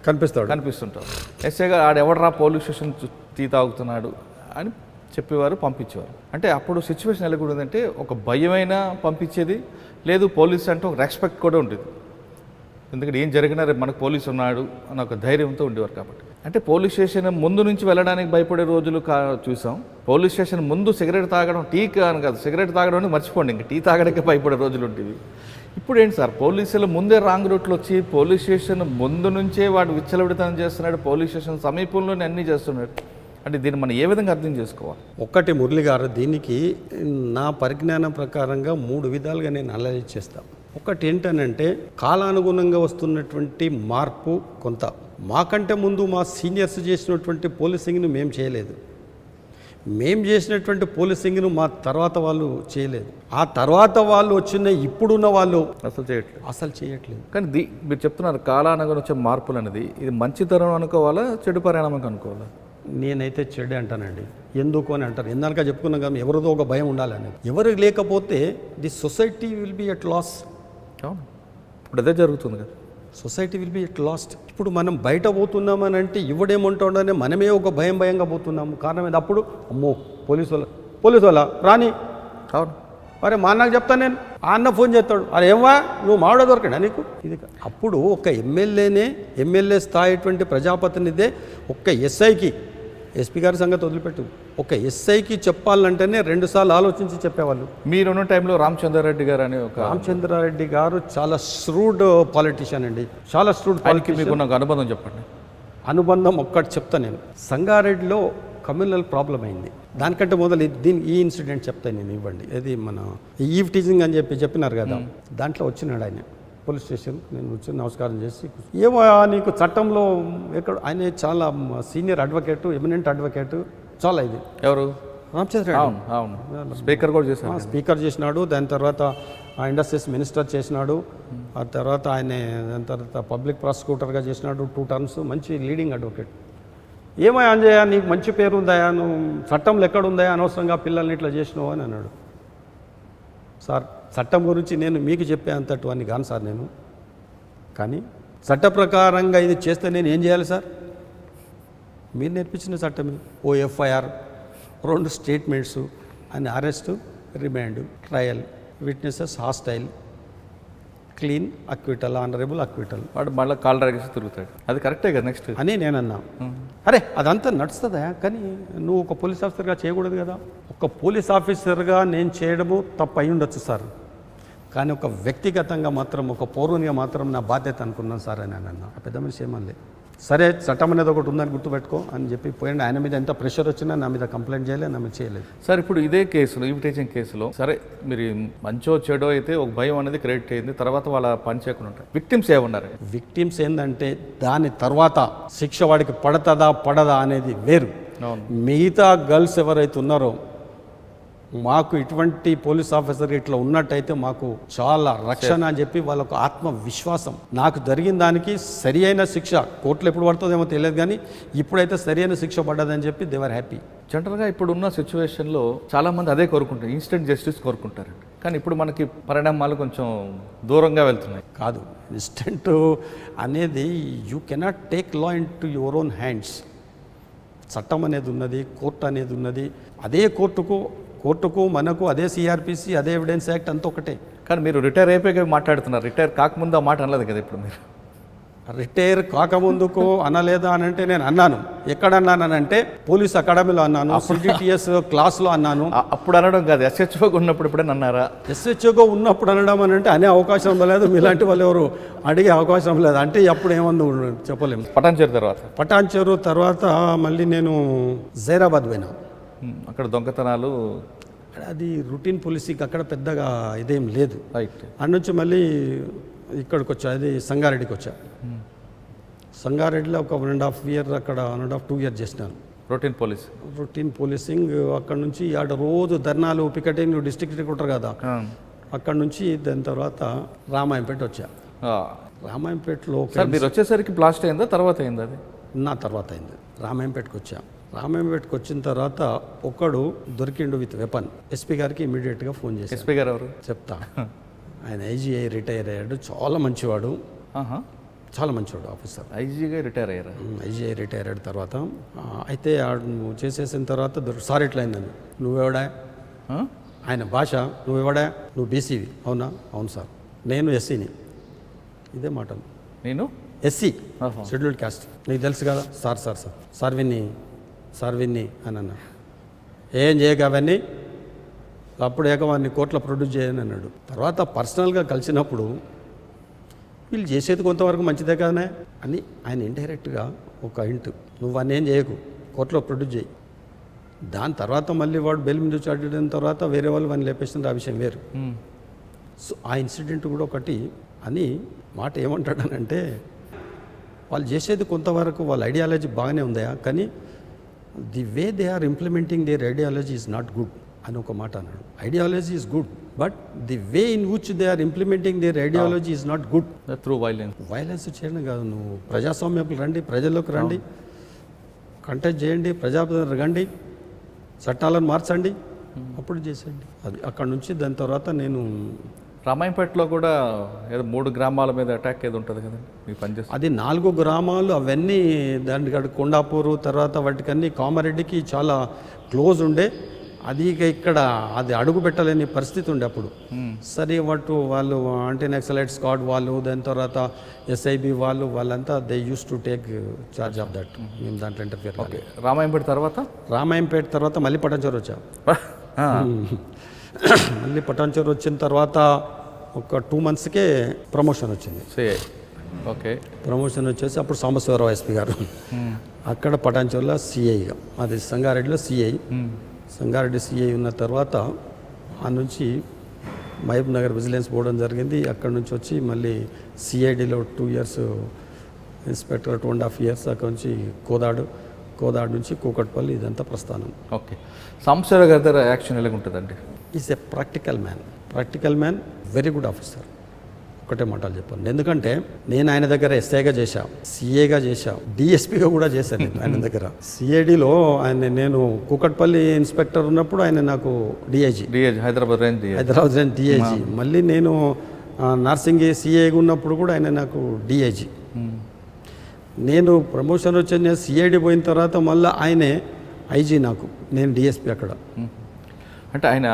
కనిపిస్తుంటారు. ఎస్ఐ గారు ఆడెవడరా పోలీస్ స్టేషన్ టీ తాగుతున్నాడు అని చెప్పేవారు, పంపించేవారు. అంటే అప్పుడు సిచ్యువేషన్ ఎలా కూడా ఉందంటే ఒక భయమైనా పంపించేది లేదు, పోలీస్ అంటే ఒక రెస్పెక్ట్ కూడా ఉండేది. ఎందుకంటే ఏం జరిగినా రేపు మనకు పోలీసు ఉన్నాడు అని ఒక ధైర్యంతో ఉండేవారు. కాబట్టి అంటే పోలీస్ స్టేషన్ ముందు నుంచి వెళ్ళడానికి భయపడే రోజులు చూసాం. పోలీస్ స్టేషన్ ముందు సిగరెట్ తాగడం, టీ అని కాదు సిగరెట్ తాగడం మర్చిపోండి, ఇంకా టీ తాగడానికి భయపడే రోజులు ఉండేవి. ఇప్పుడు ఏంటి సార్, పోలీసులు ముందే రాంగ్ రూట్లో వచ్చి పోలీస్ స్టేషన్ ముందు నుంచే వాడు విచ్చలవిడితనం చేస్తున్నాడు, పోలీస్ స్టేషన్ సమీపంలోనే అన్నీ చేస్తున్నాడు. అంటే దీన్ని మనం ఏ విధంగా అర్థం చేసుకోవాలి? ఒక్కటి మురళి గారు, దీనికి నా పరిజ్ఞానం ప్రకారంగా 3 విధాలుగా నేను అనలైజ్ చేస్తాను. ఒకటి ఏంటనంటే కాలానుగుణంగా వస్తున్నటువంటి మార్పు కొంత. మాకంటే ముందు మా సీనియర్స్ చేసినటువంటి పోలీసింగ్ను మేము చేయలేదు, మేము చేసినటువంటి పోలీసింగ్ను మా తర్వాత వాళ్ళు చేయలేదు, ఆ తర్వాత వాళ్ళు వచ్చిన ఇప్పుడున్న వాళ్ళు అసలు చేయట్లేదు. కానీ మీరు చెప్తున్నారు కాలానుగుణంగా వచ్చే మార్పులు అనేది, ఇది మంచితనం అనుకోవాలా చెడు పరిణామం అనుకోవాలా? నేనైతే చెడు అంటానండి. ఎందుకు అని అంటారు, ఎందాక చెప్పుకున్నాం కదా, ఎవరిదో ఒక భయం ఉండాలని. ఎవరికి లేకపోతే the society will be at loss. అవును, ఇప్పుడు అదే జరుగుతుంది కదా, society will be at last. ఇప్పుడు మనం బయట పోతున్నామని అంటే ఇవ్వడేమంటాడని మనమే ఒక భయంగా పోతున్నాము. కారణం ఏంది? అప్పుడు అమ్మో పోలీసు వాళ్ళ రాని, అవును, అరే మా అన్నకు చెప్తాను నేను, ఆ అన్న ఫోన్ చేస్తాడు, అరే ఏమా నువ్వు మావిడ దొరకడా నీకు ఇది. అప్పుడు ఒక ఎమ్మెల్యే స్థాయిటువంటి ప్రజాప్రతినిధే ఒక్క ఎస్ఐకి, ఎస్పీ గారి సంగతి వదిలిపెట్టు, ఒక ఎస్ఐకి చెప్పాలంటేనే 2 సార్లు ఆలోచించి చెప్పేవాళ్ళు. మీరున్న టైంలో రామచంద్రారెడ్డి గారు అని రామచంద్రారెడ్డి గారు చాలా శ్రూడ్ పాలిటిషియన్ అండి, చాలా శ్రూడ్ పాలిటిషియన్. మీకు నాకు అనుబంధం చెప్పండి. అనుబంధం ఒక్కటి చెప్తా నేను. సంగారెడ్డిలో కమ్యూనల్ ప్రాబ్లం అయింది. దానికంటే మొదలు ఈ ఇన్సిడెంట్ చెప్తాను నేను, ఇవ్వండి. ఇది మన ఈవ్ టీజింగ్ అని చెప్పినారు కదా, దాంట్లో వచ్చినాడు ఆయన పోలీస్ స్టేషన్. నేను వచ్చి నమస్కారం చేసి, ఏమో నీకు చట్టంలో ఎక్కడ, ఆయన చాలా సీనియర్ అడ్వకేటు, ఎమినెంట్ అడ్వకేటు, చాలా ఇది. ఎవరు? రామచంద్ర. అవును, స్పీకర్ కూడా చేశారు. స్పీకర్ చేసినాడు, దాని తర్వాత ఇండస్ట్రీస్ మినిస్టర్ చేసినాడు, ఆ తర్వాత దాని తర్వాత పబ్లిక్ ప్రాసిక్యూటర్గా చేసినాడు 2 టర్మ్స్. మంచి లీడింగ్ అడ్వకేట్. ఏమో అంజయ్య నీకు మంచి పేరు ఉందా, నువ్వు చట్టంలో ఎక్కడుందా, అనవసరంగా పిల్లల్ని ఇట్లా చేసినావు అని అన్నాడు. సార్ చట్టం గురించి నేను మీకు చెప్పే అంతటు అని కాను సార్ నేను, కానీ చట్ట ప్రకారంగా ఇది చేస్తే నేను ఏం చేయాలి సార్? మీరు నేర్పించిన చట్టమే. ఓ ఎఫ్ఐఆర్, 2 స్టేట్మెంట్స్ అని, arrest, remand, trial, witnesses hostile, clean, acquittal, honourable acquittal. వాడు మళ్ళీ కాల్ రేగేసి తిరుగుతాడు. అది కరెక్టే కదా నెక్స్ట్ అని నేను అన్నా. అరే అదంతా నడుస్తుందా, కానీ నువ్వు ఒక పోలీస్ ఆఫీసర్గా చేయకూడదు కదా. ఒక పోలీస్ ఆఫీసర్గా నేను చేయడము తప్పు అయి ఉండొచ్చు సార్, కానీ ఒక వ్యక్తిగతంగా మాత్రం, ఒక పౌరునిగా మాత్రం నా బాధ్యత అనుకున్నాను సార్ అని అన్నా. ఆ పెద్ద మనిషి ఏమనలే, సరే చట్టం అనేది ఒకటి ఉందని గుర్తుపెట్టుకో అని చెప్పి పోయండి. ఆయన మీద ఎంత ప్రెషర్ వచ్చినా నా మీద కంప్లైంట్ చేయలేదు, నా మీద చేయలేదు. సార్ ఇప్పుడు ఇదే కేసులో, ఇన్విటేషన్ కేసులో, సరే మీరు మంచో చెడో అయితే ఒక భయం అనేది క్రియేట్ అయింది, తర్వాత వాళ్ళ పని చేయకుండా ఉంటారు. విక్టిమ్స్ ఏమన్నారు? విక్టిమ్స్ ఏంటంటే దాని తర్వాత శిక్ష వాడికి పడతదా పడదా అనేది వేరు. మిగతా గర్ల్స్ ఎవరైతే ఉన్నారో, మాకు ఇటువంటి పోలీస్ ఆఫీసర్ ఇట్లా ఉన్నట్టయితే మాకు చాలా రక్షణ అని చెప్పి వాళ్ళకు ఆత్మవిశ్వాసం. నాకు జరిగిన దానికి సరి అయిన శిక్ష కోర్టులో ఎప్పుడు పడుతుందేమో తెలియదు, కానీ ఇప్పుడైతే సరి అయిన శిక్ష పడ్డదని చెప్పి దే ఆర్ హ్యాపీ. జనరల్గా ఇప్పుడున్న సిచ్యువేషన్లో చాలామంది అదే కోరుకుంటారు, ఇన్స్టెంట్ జస్టిస్ కోరుకుంటారు. కానీ ఇప్పుడు మనకి పరిణామాలు కొంచెం దూరంగా వెళ్తున్నాయి. కాదు, ఇన్స్టెంట్ అనేది you cannot take law in to your own hands. చట్టం అనేది ఉన్నది, కోర్టు అనేది ఉన్నది. అదే కోర్టుకు మనకు అదే సిఆర్పిసి, అదే ఎవిడెన్స్ యాక్ట్ అంతా ఒకటే. కానీ మీరు రిటైర్ అయిపోయి మాట్లాడుతున్నారు, రిటైర్ కాకముందు ఆ మాట అనలేదు కదా ఇప్పుడు మీరు. రిటైర్ కాకముందుకు అనలేదా అని అంటే నేను అన్నాను. ఎక్కడ అన్నానంటే పోలీస్ అకాడమీలో అన్నాను, సిడిటిఎస్ క్లాస్లో అన్నాను. అప్పుడు అనడం కాదు, ఎస్హెచ్ఓగా ఉన్నప్పుడు ఎప్పుడైనా అన్నారా? ఎస్హెచ్ఓగా ఉన్నప్పుడు అనడం అని అంటే అనే అవకాశం లేదు, మీలాంటి వాళ్ళు ఎవరు అడిగే అవకాశం లేదు. అంటే అప్పుడు ఏమన్నా చెప్పలేము. పటాన్చేరు తర్వాత మళ్ళీ నేను జైరాబాద్ పోయినా. అక్కడ దొంగతనాలు, అది రొటీన్ పోలీసింగ్, అక్కడ పెద్దగా ఇదేం లేదు. రైట్. అటు నుంచి మళ్ళీ ఇక్కడికి వచ్చా, అది సంగారెడ్డికి వచ్చా. సంగారెడ్డిలో ఒక 1.5 year, అక్కడ 1.5-2 years చేసినాను రొటీన్ పోలీసింగ్. అక్కడ నుంచి ఆడ రోజు ధర్నాలు, పికెటింగ్, డిస్ట్రిక్ట్ రిక్రూటర్ కదా, అక్కడ నుంచి దాని తర్వాత రామాయంపేట వచ్చా. రామాయంపేటలో మీరు వచ్చేసరికి బ్లాస్ట్ అయిందా, తర్వాత అయిందా? అది నా తర్వాత అయింది. రామాయంపేటకు వచ్చా. రామాయంపేటకు వచ్చిన తర్వాత ఒకడు దొరికిండు విత్ వెపన్. ఎస్పీ గారికి ఇమీడియట్గా ఫోన్ చేసి. ఎస్పీ గారు ఎవరు చెప్తా, ఆయన ఐజీఐ రిటైర్ అయ్యాడు, చాలా మంచివాడు, చాలా మంచివాడు ఆఫీసర్. ఐజీగా రిటైర్ అయ్యారు? ఐజీఐ రిటైర్ అయ్యాడు తర్వాత. అయితే నువ్వు చేసేసిన తర్వాత సార్ ఎట్లా అయిందని, నువ్వెవడా, ఆయన భాష, నువ్వెవడా, నువ్వు బీసీవి, అవునా? అవును సార్. నేను ఎస్సీని. ఇదే మాటలు. నేను ఎస్సీ, షెడ్యూల్డ్ క్యాస్ట్, నీకు తెలుసు కదా సార్. సార్ విన్ని అని అన్నా. ఏం చేయక అవన్నీ, అప్పుడు ఏకవాన్ని కోర్టులో ప్రొడ్యూస్ చేయని అన్నాడు. తర్వాత పర్సనల్గా కలిసినప్పుడు వీళ్ళు చేసేది కొంతవరకు మంచిదే కదనే అని ఆయన ఇండైరెక్ట్గా ఒక హింట్, నువ్వు అన్నీ ఏం చేయకు, కోర్టులో ప్రొడ్యూస్ చేయి. దాని తర్వాత మళ్ళీ వాడు బెయిల్ మీద చాటిన తర్వాత వేరే వాళ్ళు వాడిని లేపేసిన ఆ విషయం వేరు. సో ఆ ఇన్సిడెంట్ కూడా ఒకటి అని మాట ఏమంటాడనంటే, వాళ్ళు చేసేది కొంతవరకు వాళ్ళ ఐడియాలజీ బాగానే ఉందా, కానీ the way they are implementing their ideology is not good అని ఒక మాట అన్నాడు. Ideology is good, but the way in which they are implementing their ideology is not good. Through violence. Violence చేయడం కాదు, నువ్వు ప్రజాస్వామ్యంలో రండి, ప్రజల్లోకి రండి, కంటెస్ట్ చేయండి, ప్రజాప్రతినిధులు రండి, చట్టాలను మార్చండి, అప్పుడు చేసేయండి. అది అక్కడ నుంచి దాని తర్వాత నేను రామాయంపేటలో కూడా ఏదో 3 గ్రామాల మీద అటాక్ ఏదో ఉంటుంది కదండి మీ పనిచేస్తుంది. అది 4 గ్రామాలు అవన్నీ దానికి కొండాపూరు తర్వాత వాటికన్నీ కామారెడ్డికి చాలా క్లోజ్ ఉండే. అది ఇక ఇక్కడ అది అడుగు పెట్టలేని పరిస్థితి ఉండే అప్పుడు. సరే వాళ్ళు యాంటీ నక్సలైట్ స్క్వాడ్ వాళ్ళు, దాని తర్వాత ఎస్ఐబి వాళ్ళంతా they use to take charge of that. మేము దాంట్లో ఇంటర్ఫియర్. ఓకే, రామాయంపేట తర్వాత మళ్ళీ పటాన్చేరు వచ్చా. మళ్ళీ పటాన్చేరు వచ్చిన తర్వాత ఒక 2 monthsకే ప్రమోషన్ వచ్చింది. ఓకే, ప్రమోషన్ వచ్చేసి అప్పుడు సాంబశివరావు ఎస్పీ గారు అక్కడ పటాన్చేరులో సిఐగా, అది సంగారెడ్డిలో సిఐ. సంగారెడ్డి సిఐ ఉన్న తర్వాత ఆ నుంచి మహబూబ్ నగర్ విజిలెన్స్ పోవడం జరిగింది. అక్కడ నుంచి వచ్చి మళ్ళీ సిఐడిలో 2 years ఇన్స్పెక్టర్, 2.5 years అక్కడ నుంచి కోదాడు నుంచి కూకట్పల్లి, ఇదంతా ప్రస్థానం. ఓకే, సాంబశివరావు గారి దగ్గర యాక్షన్ ఎలా ఉంటుందండి? Is a practical man, very good officer. ఒకటే మాటలు చెప్పాను, ఎందుకంటే నేను ఆయన దగ్గర ఎస్ఐగా చేశా, సిఏగా చేశా, డిఎస్పీగా కూడా చేశాను నేను ఆయన దగ్గర. సిఐడిలో నేను కూకట్పల్లి ఇన్స్పెక్టర్ ఉన్నప్పుడు ఆయన నాకు డిఐజీ, హైదరాబాద్ రేంజ్ డిఐజీ. మళ్ళీ నేను నర్సింగి సిఐగా ఉన్నప్పుడు కూడా ఆయన నాకు డిఐజీ. నేను ప్రమోషన్ వచ్చి నేను సిఐడి పోయిన తర్వాత మళ్ళీ ఆయనే ఐజీ నాకు, నేను డిఎస్పీ అక్కడ. అంటే ఆయన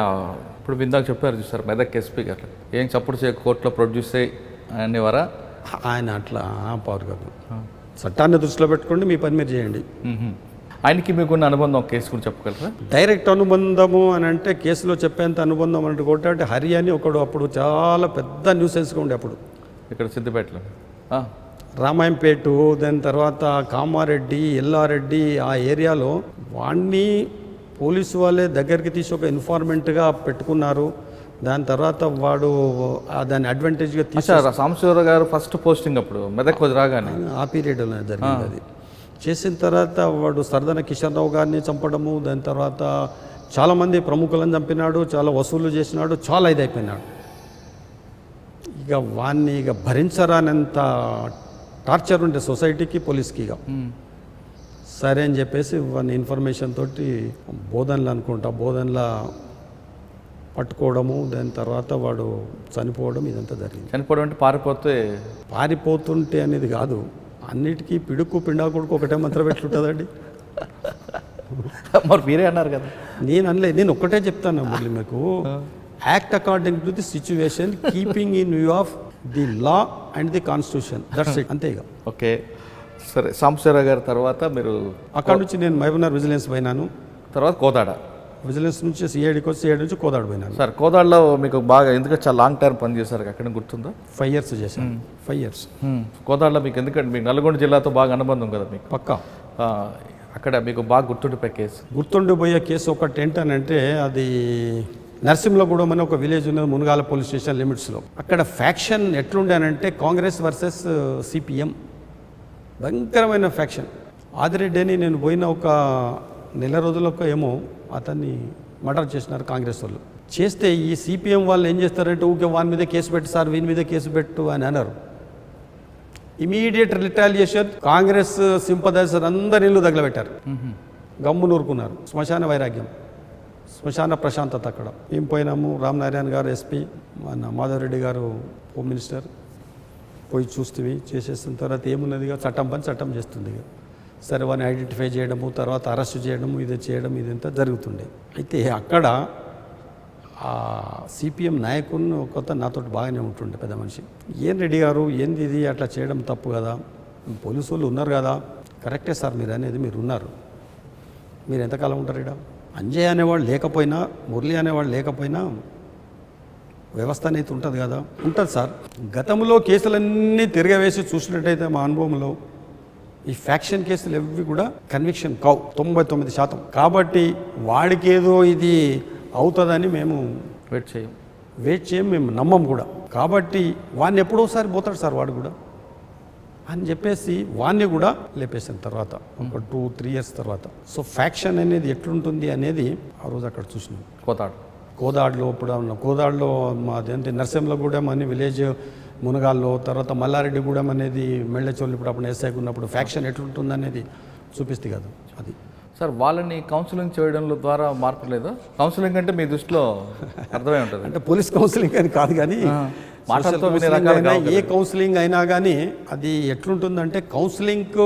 ఇప్పుడు ఇందాక చెప్పారు చూసారు మెదక్ ఎస్పీ గారు ఏం చప్పుడు చేయ కోర్టులో ప్రొడ్యూస్ అనేవారా? ఆయన అట్లా పవర్ కాదు, చట్టాన్ని దృష్టిలో పెట్టుకోండి, మీ పని మీరు చేయండి. ఆయనకి మీకున్న అనుబంధం ఒక కేసు గురించి చెప్పగలరా? డైరెక్ట్ అనుబంధము అని అంటే కేసులో చెప్పేంత అనుబంధం అంటే హరి అని ఒకడు అప్పుడు చాలా పెద్ద న్యూసెన్స్గా ఉండే అప్పుడు ఇక్కడ సిద్దిపేటలో. రామాయంపేట, దాని తర్వాత కామారెడ్డి, ఎల్లారెడ్డి, ఆ ఏరియాలో వాణ్ణి పోలీసు వాళ్ళే దగ్గరికి తీసి ఒక ఇన్ఫార్మెంట్గా పెట్టుకున్నారు. దాని తర్వాత వాడు దాన్ని అడ్వాంటేజ్గా తీసారు. సాంబశివరావు గారు ఫస్ట్ పోస్టింగ్ అప్పుడు మెదక్ రాగానే ఆ పీరియడ్లో జరిగింది. అది చేసిన తర్వాత వాడు సర్దన కిషన్ రావు గారిని చంపడము, దాని తర్వాత చాలామంది ప్రముఖులను చంపినాడు, చాలా వసూలు చేసినాడు, చాలా ఇదైపోయినాడు. ఇక వాణ్ణి భరించరానంత టార్చర్ ఉండే సొసైటీకి, పోలీస్కి. సరే అని చెప్పేసి వాని ఇన్ఫర్మేషన్ తోటి బోధనలో పట్టుకోవడము, దాని తర్వాత వాడు చనిపోవడం, ఇదంతా జరిగింది. చనిపోవడం అంటే పారిపోతుంటే అనేది కాదు, అన్నిటికీ పిడుకు పిండాకుడుకు ఒకటే మంత్రం పెట్లుంటుందండి. మరి మీరే అన్నారు కదా. నేను ఒక్కటే చెప్తాను మళ్ళీ మీకు, act according to the situation, keeping in view of the law and the constitution, that's it, అంతేగా. ఓకే, సరే. సాంబశివరావు గారి తర్వాత మీరు అక్కడ నుంచి నేను మహబూబ్ నగర్ విజిలెన్స్ పోయినాను. తర్వాత కోదాడ విజిలెన్స్ నుంచి సిఐడికి వచ్చి, సిఐడి నుంచి కోదాడ పోయినాను. సార్, కోదాడలో మీకు బాగా ఎందుకంటే చాలా లాంగ్ టర్మ్ పనిచేశారు, అక్కడ గుర్తుందా? 5 years చేశాను. 5 years కోదాడలో మీకు ఎందుకంటే మీకు నల్గొండ జిల్లాతో బాగా అనుబంధం కదా మీకు. పక్కా. అక్కడ మీకు బాగా గుర్తుండిపోయే కేసు ఒకటి ఏంటనంటే, అది నరసింహగూడెం అని ఒక విలేజ్ ఉన్నది, మునగాల పోలీస్ స్టేషన్ లిమిట్స్లో. అక్కడ ఫ్యాక్షన్ ఎట్లుండేనంటే కాంగ్రెస్ వర్సెస్ సిపిఎం, భయంకరమైన ఫ్యాక్షన్. ఆదిరెడ్డి అని నేను పోయిన ఒక నెల రోజులకు ఏమో అతన్ని మర్డర్ చేసినారు కాంగ్రెస్ వాళ్ళు. చేస్తే ఈ సిపిఎం వాళ్ళు ఏం చేస్తారంటే, ఊకే వాని మీద కేసు పెట్టు సార్, వీని మీద కేసు పెట్టు అని అన్నారు. ఇమీడియట్ రిటాలియేషన్, కాంగ్రెస్ సింపదైజర్ అందరి ఇల్లు తగలబెట్టారు, గమ్ము నూరుకున్నారు. శ్మశాన వైరాగ్యం, శ్మశాన ప్రశాంతత అక్కడ. మేము పోయినాము, రామనారాయణ గారు ఎస్పీ, మన మాధవరెడ్డి గారు హోమ్ మినిస్టర్, పోయి చూస్తే చేసేసిన తర్వాత ఏమున్నదిగా, చట్టం చేస్తుంది. సరే, వాడిని ఐడెంటిఫై చేయడము, తర్వాత అరెస్ట్ చేయడము, ఇదంతా జరుగుతుండే. అయితే అక్కడ ఆ సిపిఎం నాయకుని కొత్త నాతో బాగానే ఉంటుండే, పెద్ద మనిషి. ఏం రెడ్డి గారు, ఏంది ఇది, అట్లా చేయడం తప్పు కదా, పోలీసు వాళ్ళు ఉన్నారు కదా. కరెక్టే సార్, మీరు అనేది మీరు ఉన్నారు, మీరు ఎంతకాలం ఉంటారు ఇక్కడ? అంజయ్ అనేవాళ్ళు లేకపోయినా, మురళి అనేవాళ్ళు లేకపోయినా వ్యవస్థ అనేది ఉంటుంది కదా. ఉంటుంది సార్. గతంలో కేసులన్నీ తిరగవేసి చూసినట్టయితే మా అనుభవంలో ఈ ఫ్యాక్షన్ కేసులు ఎవి కూడా కన్విక్షన్ కావు 99%. కాబట్టి వాడికి ఏదో ఇది అవుతుందని మేము వెయిట్ చేయం మేము నమ్మం కూడా. కాబట్టి వాడిని ఎప్పుడోసారి పోతాడు సార్ వాడు కూడా అని చెప్పేసి వాడిని కూడా లేపేసిన తర్వాత ఒక 2-3 ఇయర్స్ తర్వాత. సో ఫ్యాక్షన్ అనేది ఎట్లుంటుంది అనేది ఆ రోజు అక్కడ చూసినాం. కోదాడులో ఇప్పుడు కోదాడులో మాదేంటి నరసింహలగూడెం అని విలేజ్, మునగాల్లో, తర్వాత మల్లారెడ్డిగూడెం అనేది మెళ్ళచోళ్ళు ఇప్పుడు అప్పుడు ఎస్ఐకి ఉన్నప్పుడు ఫ్యాక్షన్ ఎట్లుంటుంది అనేది చూపిస్తే కదా అది. సార్ వాళ్ళని కౌన్సిలింగ్ చేయడం ద్వారా మార్పు లేదా? కౌన్సిలింగ్ అంటే మీ దృష్టిలో అర్థమై ఉంటుంది అంటే పోలీస్ కౌన్సిలింగ్ అని కాదు కానీ మాటలతో ఏ కౌన్సిలింగ్ అయినా కానీ అది ఎట్లుంటుందంటే కౌన్సిలింగ్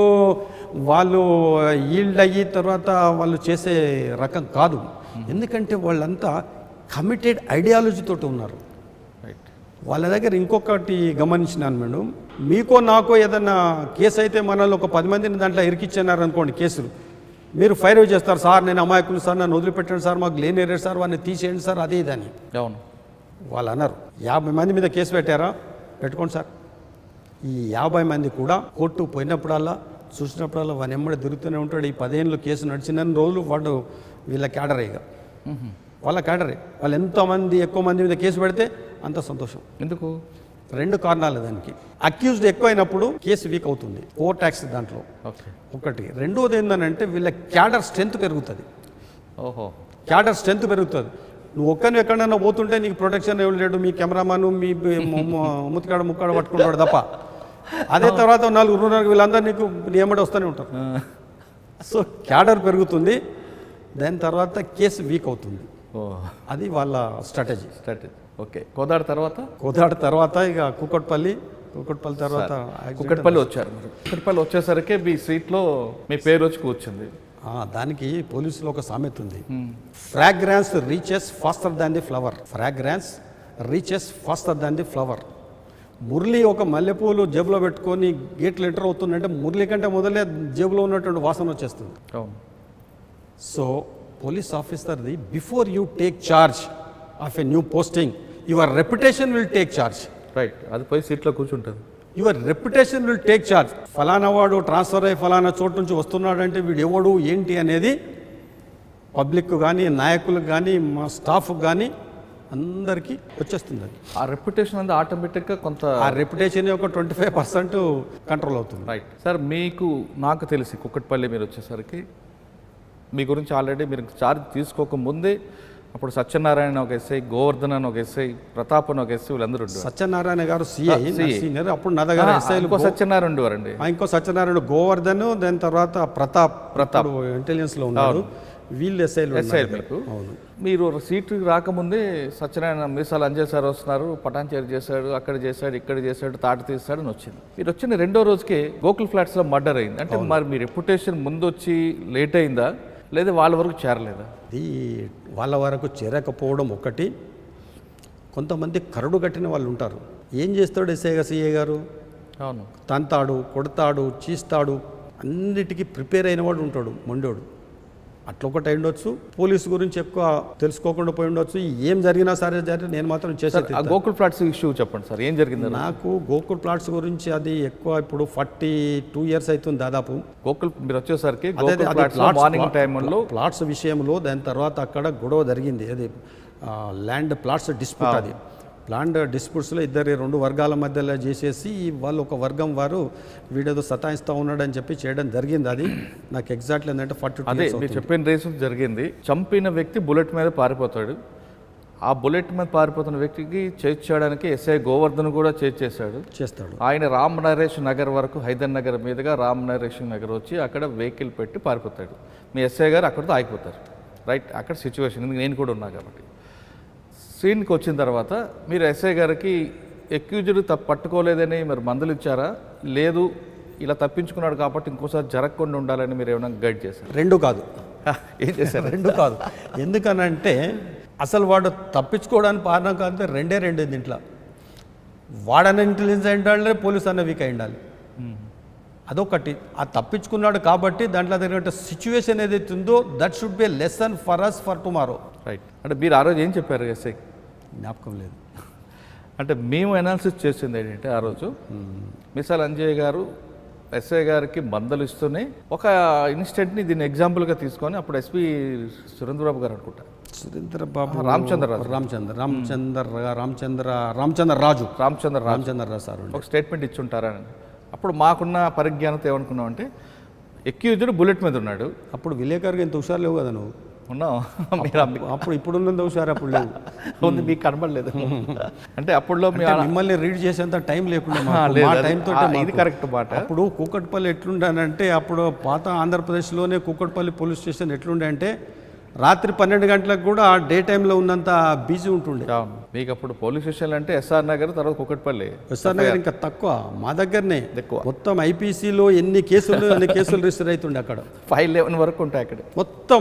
వాళ్ళు ఈల్డ్ అయ్యి తర్వాత వాళ్ళు చేసే రకం కాదు. ఎందుకంటే వాళ్ళంతా కమిటెడ్ ఐడియాలజీతో ఉన్నారు. వాళ్ళ దగ్గర ఇంకొకటి గమనించినాను మేడం, మీకో నాకో ఏదన్నా కేసు అయితే మనల్ని ఒక 10 మందిని దాంట్లో ఇరికిచ్చినారు అనుకోండి కేసులు, మీరు ఫైర్ చేస్తారు సార్, నేను అమాయకులు సార్, నన్ను వదిలిపెట్టండి సార్, మాకు లేని ఏరేడు సార్, వాడిని తీసేయండి సార్, అదే ఇదని. అవును, వాళ్ళు అన్నారు 50 మంది మీద కేసు పెట్టారా, పెట్టుకోండి సార్. ఈ 50 మంది కూడా కోర్టు పోయినప్పుడల్లా చూసినప్పుడల్లా వాని ఎమ్మడి దొరుకుతూనే ఉంటాడు. ఈ 10 ఏళ్ళు కేసు నడిచిన రోజులు వాడు వీళ్ళ క్యాడరేగా, వాళ్ళ క్యాడరే. వాళ్ళు ఎంతమంది ఎక్కువ మంది మీద కేసు పెడితే అంత సంతోషం. ఎందుకు? 2 కారణాలు దానికి. అక్యూజ్డ్ ఎక్కువైనప్పుడు కేసు వీక్ అవుతుంది, ఓవర్ ట్యాక్స్ దాంట్లో ఒకటి. రెండోది ఏంటంటే వీళ్ళ క్యాడర్ స్ట్రెంత్ పెరుగుతుంది. క్యాడర్ స్ట్రెంత్ పెరుగుతుంది. నువ్వు ఒక్కరిని ఎక్కడైనా పోతుంటే నీకు ప్రొటెక్షన్ ఎవరు లేడు, మీ కెమెరామాను మీ ముత్తికాడ ముక్కాడ పట్టుకుంటాడు తప్ప. అదే తర్వాత 4 వీళ్ళందరూ నీకు ఏమడి వస్తూనే ఉంటారు. సో క్యాడర్ పెరుగుతుంది, దాని తర్వాత కేసు వీక్ అవుతుంది. అది వాళ్ళ స్ట్రాటజీ. ఓకే, కోదాడ తర్వాత ఇక కూకట్పల్లి తర్వాత కుక్కట్పల్లి వచ్చారు. కుక్కట్పల్లి వచ్చేసరికి మీ సీట్లో మీ పేరు వచ్చి కూర్చుంది. దానికి పోలీసులో ఒక సామెత ఉంది, fragrance reaches faster than the flower. Fragrance reaches faster than the flower. Murali ఒక మల్లెపూలు జేబులో పెట్టుకొని గేట్లు ఎంటర్ అవుతుందంటే మురళి కంటే మొదలే జేబులో ఉన్నటువంటి వాసన వచ్చేస్తుంది. సో పోలీస్ ఆఫీసర్ది before you take charge of a new posting, your reputation will take charge. Right, అది పోయి సీట్లో కూర్చుంటుంది. Your reputation will take charge. ఫలానా వాడు ట్రాన్స్ఫర్ అయ్యి ఫలానా చోటు నుంచి వస్తున్నాడంటే వీడు ఎవడు ఏంటి అనేది పబ్లిక్ కానీ నాయకులకు కానీ మా స్టాఫ్ కానీ అందరికీ వచ్చేస్తుంది. అది ఆ రెప్యుటేషన్ అనేది ఆటోమేటిక్గా కొంత ఆ రెప్యుటేషన్ ఒక 25% కంట్రోల్ అవుతుంది. రైట్ సార్, నాకు తెలిసి కుక్కట్పల్లి మీరు వచ్చేసరికి మీ గురించి ఆల్రెడీ మీరు ఛార్జ్ తీసుకోకముందే అప్పుడు సత్యనారాయణ ఒక ఎస్ఐ, గోవర్ధన్ అని ఒక ఎస్ఐ, ప్రతాప్ అని ఒక ఎస్ఐ, వీళ్ళందరూ సత్యనారాయణ గారు సీనియర్, అప్పుడు నా దగ్గర ఇంకో సత్యనారాయణ ఉండేవారండి. ఇంకో సత్యనారాయణ, గోవర్ధన్, దాని తర్వాత ప్రతాప్ ఇంటెలిజెన్స్ లో ఉన్నారు. వీళ్ళు ఎస్ఐలు. అవును, మీరు సీటు రాకముందే సత్యనారాయణ మీసాలు అంజయ్ సార్ వస్తున్నారు, పటాన్చేరి చేశాడు, అక్కడ చేశాడు, ఇక్కడ చేశాడు, తాట తీస్తాడు అని వచ్చింది. మీరు వచ్చిన 2వ రోజుకే గోకుల్ ఫ్లాట్స్లో మర్డర్ అయింది. అంటే మరి మీ రెప్యుటేషన్ ముందు వచ్చి లేట్ అయిందా, లేదా వాళ్ళ వరకు చేరలేదా? ఇది వాళ్ళ వరకు చేరకపోవడం ఒకటి. కొంతమంది కరడు కట్టిన వాళ్ళు ఉంటారు. ఏం చేస్తాడు సిఏ గారు? అవును, తంతాడు, కొడతాడు, చీస్తాడు, అన్నిటికీ ప్రిపేర్ అయిన వాడు ఉంటాడు మొండోడు. అట్లా ఒకటి అయి ఉండొచ్చు. పోలీసు గురించి ఎక్కువ తెలుసుకోకుండా పోయి ఉండొచ్చు. ఏం జరిగినా సరే నేను మాత్రం చేసేది. గోకుల్ ఫ్లాట్స్ ఇష్యూ చెప్పండి సార్, ఏం జరిగింది? నాకు గోకుల్ ఫ్లాట్స్ గురించి అది ఎక్కువ ఇప్పుడు 42 ఇయర్స్ అవుతుంది దాదాపు. గోకుల్ మీరు వచ్చేసరికి మార్నింగ్ టైంలో ప్లాట్స్ విషయంలో, దాని తర్వాత అక్కడ గొడవ జరిగింది. అది ల్యాండ్ ప్లాట్స్ డిస్ప్యూట్. అది ల్యాండ్ డిస్ప్యూట్స్లో 2 వర్గాల మధ్యలో చేసేసి వాళ్ళు ఒక వర్గం వారు వీడేదో సతాయిస్తూ ఉన్నాడని చెప్పి చేయడం జరిగింది. అది నాకు ఎగ్జాక్ట్లీ ఏంటంటే 42 ఇయర్స్ మీరు చెప్పిన రేసు జరిగింది. చంపిన వ్యక్తి బుల్లెట్ మీద పారిపోతాడు. ఆ బుల్లెట్ మీద పారిపోతున్న వ్యక్తికి చేజ్ చేయడానికి ఎస్ఐ గోవర్ధన్ కూడా చేస్తాడు. ఆయన రామ్ నరేష్ నగర్ వరకు, హైదర్ నగర్ మీదుగా రామ్ నరేష్ నగర్ వచ్చి అక్కడ వెహికల్ పెట్టి పారిపోతాడు. మీ ఎస్ఐ గారు అక్కడితో ఆగిపోతారు. రైట్, అక్కడ సిచ్యువేషన్ నేను కూడా ఉన్నా కాబట్టి. సీన్కి వచ్చిన తర్వాత మీరు ఎస్ఐ గారికి ఎక్యూజ్డ్ పట్టుకోలేదని మరి మందులు ఇచ్చారా, లేదు ఇలా తప్పించుకున్నాడు కాబట్టి ఇంకోసారి జరగకుండా ఉండాలని మీరు ఏమైనా గైడ్ చేశారు? 2 కాదు. ఏం చేశారు? 2 కాదు. ఎందుకనంటే అసలు వాడు తప్పించుకోవడానికి కారణం కాదంటే 2 దీంట్లో. వాడన ఇంటెలిజెన్స్ అయి ఉండాలి, పోలీస్ అన్న వీక్ అయి ఉండాలి. అదొకటి. ఆ తప్పించుకున్నాడు కాబట్టి దాంట్లో జరిగిన సిచ్యువేషన్ ఏదైతే ఉందో that should be lesson for us for tomorrow. Right, అంటే మీరు ఆ రోజు ఏం చెప్పారు ఎస్ఐ? జ్ఞాపకం లేదు. అంటే మేము అనాలిసిస్ చేసింది ఏంటంటే ఆ రోజు మిసాల్ అంజయ్ గారు ఎస్ఐ గారికి బందలు ఇస్తూనే ఒక ఇన్సిడెంట్ని దీన్ని ఎగ్జాంపుల్గా తీసుకొని అప్పుడు ఎస్పీ సురేంద్రబాబు గారు అనుకుంటా సురేంద్ర బాబు రామచంద్రరాజు రామచంద్రరావు సార్ ఒక స్టేట్మెంట్ ఇచ్చుంటారని. అప్పుడు మాకున్న పరిజ్ఞానంతో ఏమనుకున్నామంటే ఎక్యూజ్డ్ బుల్లెట్ మీద ఉన్నాడు. అప్పుడు విలేకరుగా ఇంత హుషారు లేవు కదా నువ్వు. ఉన్నాం అప్పుడు ఇప్పుడున్నంత హుషారు అప్పుడు లేవు. ఉంది, మీకు కనబడలేదు. అంటే అప్పుడులో మిమ్మల్ని రీడ్ చేసేంత టైం లేకుండా ఇది కరెక్ట్ మాట. అప్పుడు కూకట్పల్లి ఎట్లుండానంటే, అప్పుడు పాత ఆంధ్రప్రదేశ్లోనే కూకట్పల్లి పోలీస్ స్టేషన్ ఎట్లుండే అంటే రాత్రి 12 గంటలకు కూడా డే టైంలో ఉన్నంత బిజీ ఉంటుండే. మీకు అప్పుడు పోలీస్ స్టేషన్లు అంటే ఎస్ఆర్ నగర్, తర్వాత కూకట్పల్లి. ఎస్ఆర్ నగర్ ఇంకా తక్కువ, మా దగ్గరనే ఎక్కువ. మొత్తం ఐపీసీలో ఎన్ని కేసులు రిజిస్టర్ అవుతుండే అక్కడ. 511 వరకు ఉంటాయి అక్కడ. మొత్తం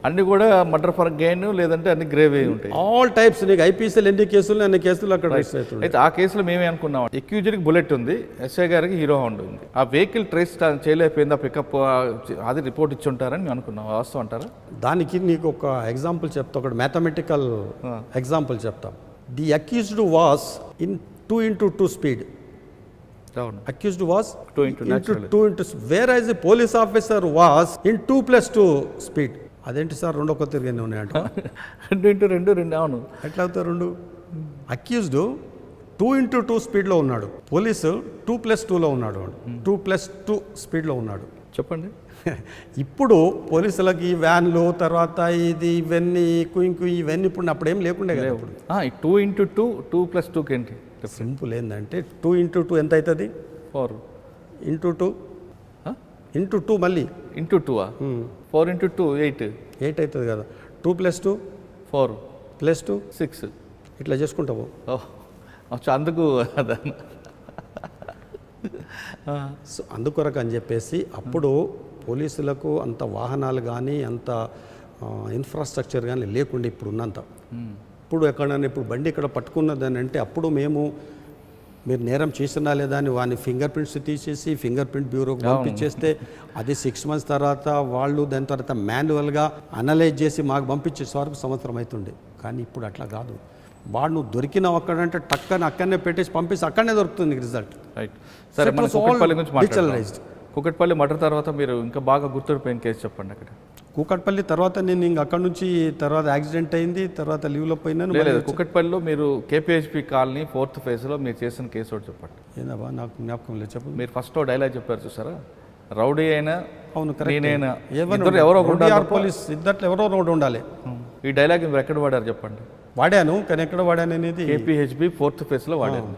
అన్ని కూడా మర్డర్ ఫర్ గెయిన్, లేదంటే అన్ని గ్రేవ్ అయి ఉంటాయి. All types. నీకు ఐపీసీలు ఎన్ని కేసులు అన్ని కేసులు అక్కడ రిజిస్టర్ అవుతుంది. అయితే ఆ కేసులో మేమే అనుకున్నాం, ఎక్యూజ్డ్కి బుల్లెట్ ఉంది, ఎస్ఐ గారికి హీరో హోండా ఉంది. ఆ వెహికల్ ట్రేస్ చేయలేకపోయింది, ఆ పికప్ అది రిపోర్ట్ ఇచ్చి ఉంటారని మేము అనుకున్నాం. వాస్తవం అంటారా? దానికి నీకు ఒక ఎగ్జాంపుల్ చెప్తా, ఒకటి మ్యాథమెటికల్ ఎగ్జాంపుల్ చెప్తాం. The accused was in 2x2 speed. Accused was 2x2, whereas the police officer was in 2+2 speed. అదేంటి సార్ రెండో కొత్త తిరిగానే ఉన్నాయంట. 2x2 అవును. ఎట్లా అవుతారు రెండు? అక్యూజ్డ్ 2x2 స్పీడ్లో ఉన్నాడు, పోలీసు 2+2లో ఉన్నాడు, 2+2 స్పీడ్లో ఉన్నాడు. చెప్పండి. ఇప్పుడు పోలీసులకి ఈ వ్యాన్లు, తర్వాత ఇది ఇవన్నీ ఇవన్నీ ఇప్పుడు అప్పుడేం లేకుండే కదా. ఇప్పుడు 2x2 2+2 ఏంటి సింపుల్ ఏంటంటే 2x2 ఎంత అవుతుంది? 4 ఇంటూ 2 మళ్ళీ ఇంటూ 2 4x2 8 అవుతుంది కదా. 2+2 4 +2 6 ఇట్లా చేసుకుంటావు. అందుకు సో అందుకొరకు అని చెప్పేసి అప్పుడు పోలీసులకు అంత వాహనాలు కానీ అంత ఇన్ఫ్రాస్ట్రక్చర్ కానీ లేకుండా ఇప్పుడు ఉన్నంత. ఇప్పుడు ఎక్కడైనా ఇప్పుడు బండి ఇక్కడ పట్టుకున్నదని అంటే అప్పుడు మీరు నేరం చేసినా లేదా అని వాని ఫింగర్ ప్రింట్స్ తీసేసి ఫింగర్ ప్రింట్ బ్యూరోకి పంపించేస్తే అది 6 months తర్వాత వాళ్ళు దాని తర్వాత మాన్యువల్గా అనలైజ్ చేసి మాకు పంపించేసే వరకు సంవత్సరం అవుతుండే. కానీ ఇప్పుడు అట్లా కాదు. వాడు నువ్వు దొరికినావు అక్కడంటే టక్కని అక్కడనే పెట్టేసి పంపిస్తే అక్కడనే దొరుకుతుంది రిజల్ట్. రైట్. సరే, కూకట్పల్లి మర్డర్ తర్వాత మీరు ఇంకా బాగా గుర్తుండిపోయిన కేసు చెప్పండి. అక్కడ కూకట్పల్లి తర్వాత నేను ఇంక అక్కడ నుంచి తర్వాత యాక్సిడెంట్ అయింది, తర్వాత లీవ్లో పోయినాను. కూకట్పల్లిలో మీరు కేపీహెచ్పీ కాలనీ 4th phase మీరు చేసిన కేసు ఒకటి చెప్పండి. ఏదబ్బా నాకు జ్ఞాపకం లేదు, చెప్పు. మీరు ఫస్ట్ డైలాగ్ చెప్పారు చూసారా, రౌడీ అయినా అవును నేనైనా ఎవరో పోలీస్ ఇద్దట్లో ఎవరో ఒకటి ఉండాలి. ఈ డైలాగ్ మీరు ఎక్కడ వాడారు చెప్పండి. వాడాను, కానీ ఎక్కడ వాడాను అనేది కేపీహెచ్బీ 4th phase వాడాను.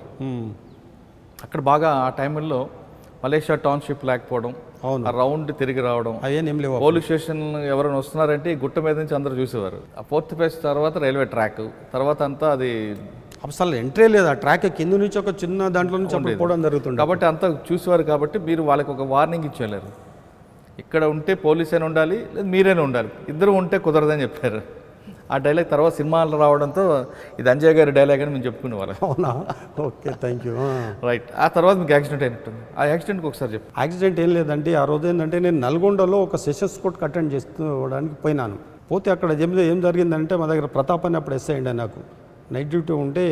అక్కడ బాగా ఆ టైంలో మలేషియా టౌన్షిప్ లేకపోవడం, రౌండ్ తిరిగి రావడం, పోలీస్ స్టేషన్ ఎవరైనా వస్తున్నారంటే గుట్ట మీద నుంచి అందరూ చూసేవారు. ఆ 4th phase తర్వాత రైల్వే ట్రాక్ తర్వాత అంతా అది అసలు ఎంట్రీ లేదు. ఆ ట్రాక్ కింద నుంచి ఒక చిన్న దాంట్లో నుంచి పోవడం జరుగుతుంది కాబట్టి అంతా చూసేవారు. కాబట్టి మీరు వాళ్ళకి ఒక వార్నింగ్ ఇచ్చేయలేరు, ఇక్కడ ఉంటే పోలీస్ అయినా ఉండాలి లేదా మీరైనా ఉండాలి, ఇద్దరు ఉంటే కుదరదని చెప్పారు. ఆ డైలాగ్ తర్వాత సినిమాలు రావడంతో ఇది అంజయ్ గారి డైలాగ్ అని మేము చెప్పుకునేవాళ్ళం. అవునా? Okay, thank you. రైట్. ఆ తర్వాత మీకు యాక్సిడెంట్ అయినట్టుంది. ఆ యాక్సిడెంట్కి ఒకసారి చెప్పు. యాక్సిడెంట్ ఏం లేదండి. ఆ రోజు ఏంటంటే నేను నల్గొండలో ఒక సెషన్స్ కోర్టుకి అటెండ్ చేసుకోవడానికి పోయినాను. పోతే అక్కడ ఏం జరిగిందంటే మా దగ్గర ప్రతాప్ అని అప్పుడు ఎస్ఐ అండి, నాకు నైట్ డ్యూటీ ఉంటే,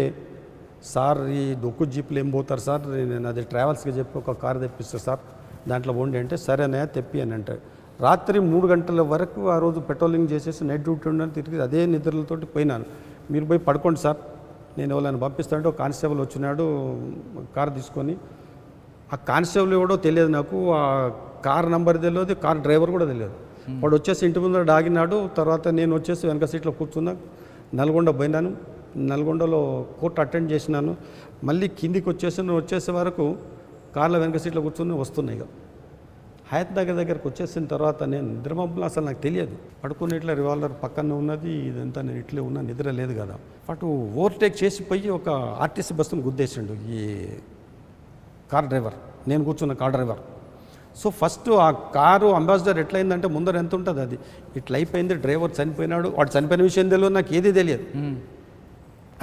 సార్ ఈ దొక్కు జీప్లు ఏం పోతారు సార్, నేను అది ట్రావెల్స్కి చెప్పి ఒక కారు తెప్పిస్తాను సార్, దాంట్లో పోండి అంటే సరేనే తెప్పి అని అంటే రాత్రి 3 గంటల వరకు ఆ రోజు పెట్రోలింగ్ చేసేసి నైట్ డ్యూటీ ఉండని తిరిగి అదే నిద్రలతోటి పోయినాను. మీరు పోయి పడుకోండి సార్, నేను ఎవరైనా పంపిస్తానంటే ఒక కానిస్టేబుల్ వచ్చినాడు కారు తీసుకొని. ఆ కానిస్టేబుల్ ఎవడో తెలియదు నాకు, ఆ కార్ నెంబర్ తెలియదు, కార్ డ్రైవర్ కూడా తెలియదు. వాడు వచ్చేసి ఇంటి ముందర ఆగినాడు. తర్వాత నేను వచ్చేసి వెనక సీట్లో కూర్చున్నా, నల్గొండ పోయినాను. నల్గొండలో కోర్టు అటెండ్ చేసినాను. మళ్ళీ కిందికి వచ్చేసే వరకు కార్లో వెనక సీట్లో కూర్చొని వస్తున్నాయి. ఇక హయత్ దగ్గరికి వచ్చేసిన తర్వాత నేను నిద్రమబ్బులు అసలు నాకు తెలియదు. పడుకుని ఇట్లా రివాల్వర్ పక్కన ఉన్నది, ఇదంతా నేను ఇట్లే ఉన్నా, నిద్ర లేదు కదా. అటు ఓవర్టేక్ చేసి పోయి ఒక ఆర్టీసీ బస్సును గుద్దేసిండు ఈ కార్ డ్రైవర్, నేను కూర్చున్న కార్ డ్రైవర్. సో ఫస్ట్ ఆ కారు అంబాసిడర్ ఎట్లయిందంటే ముందర ఎంత ఉంటుంది అది ఇట్లా అయిపోయింది. డ్రైవర్ చనిపోయినాడు, వాడు చనిపోయిన విషయం తెలియదు, నాకు ఏది తెలియదు.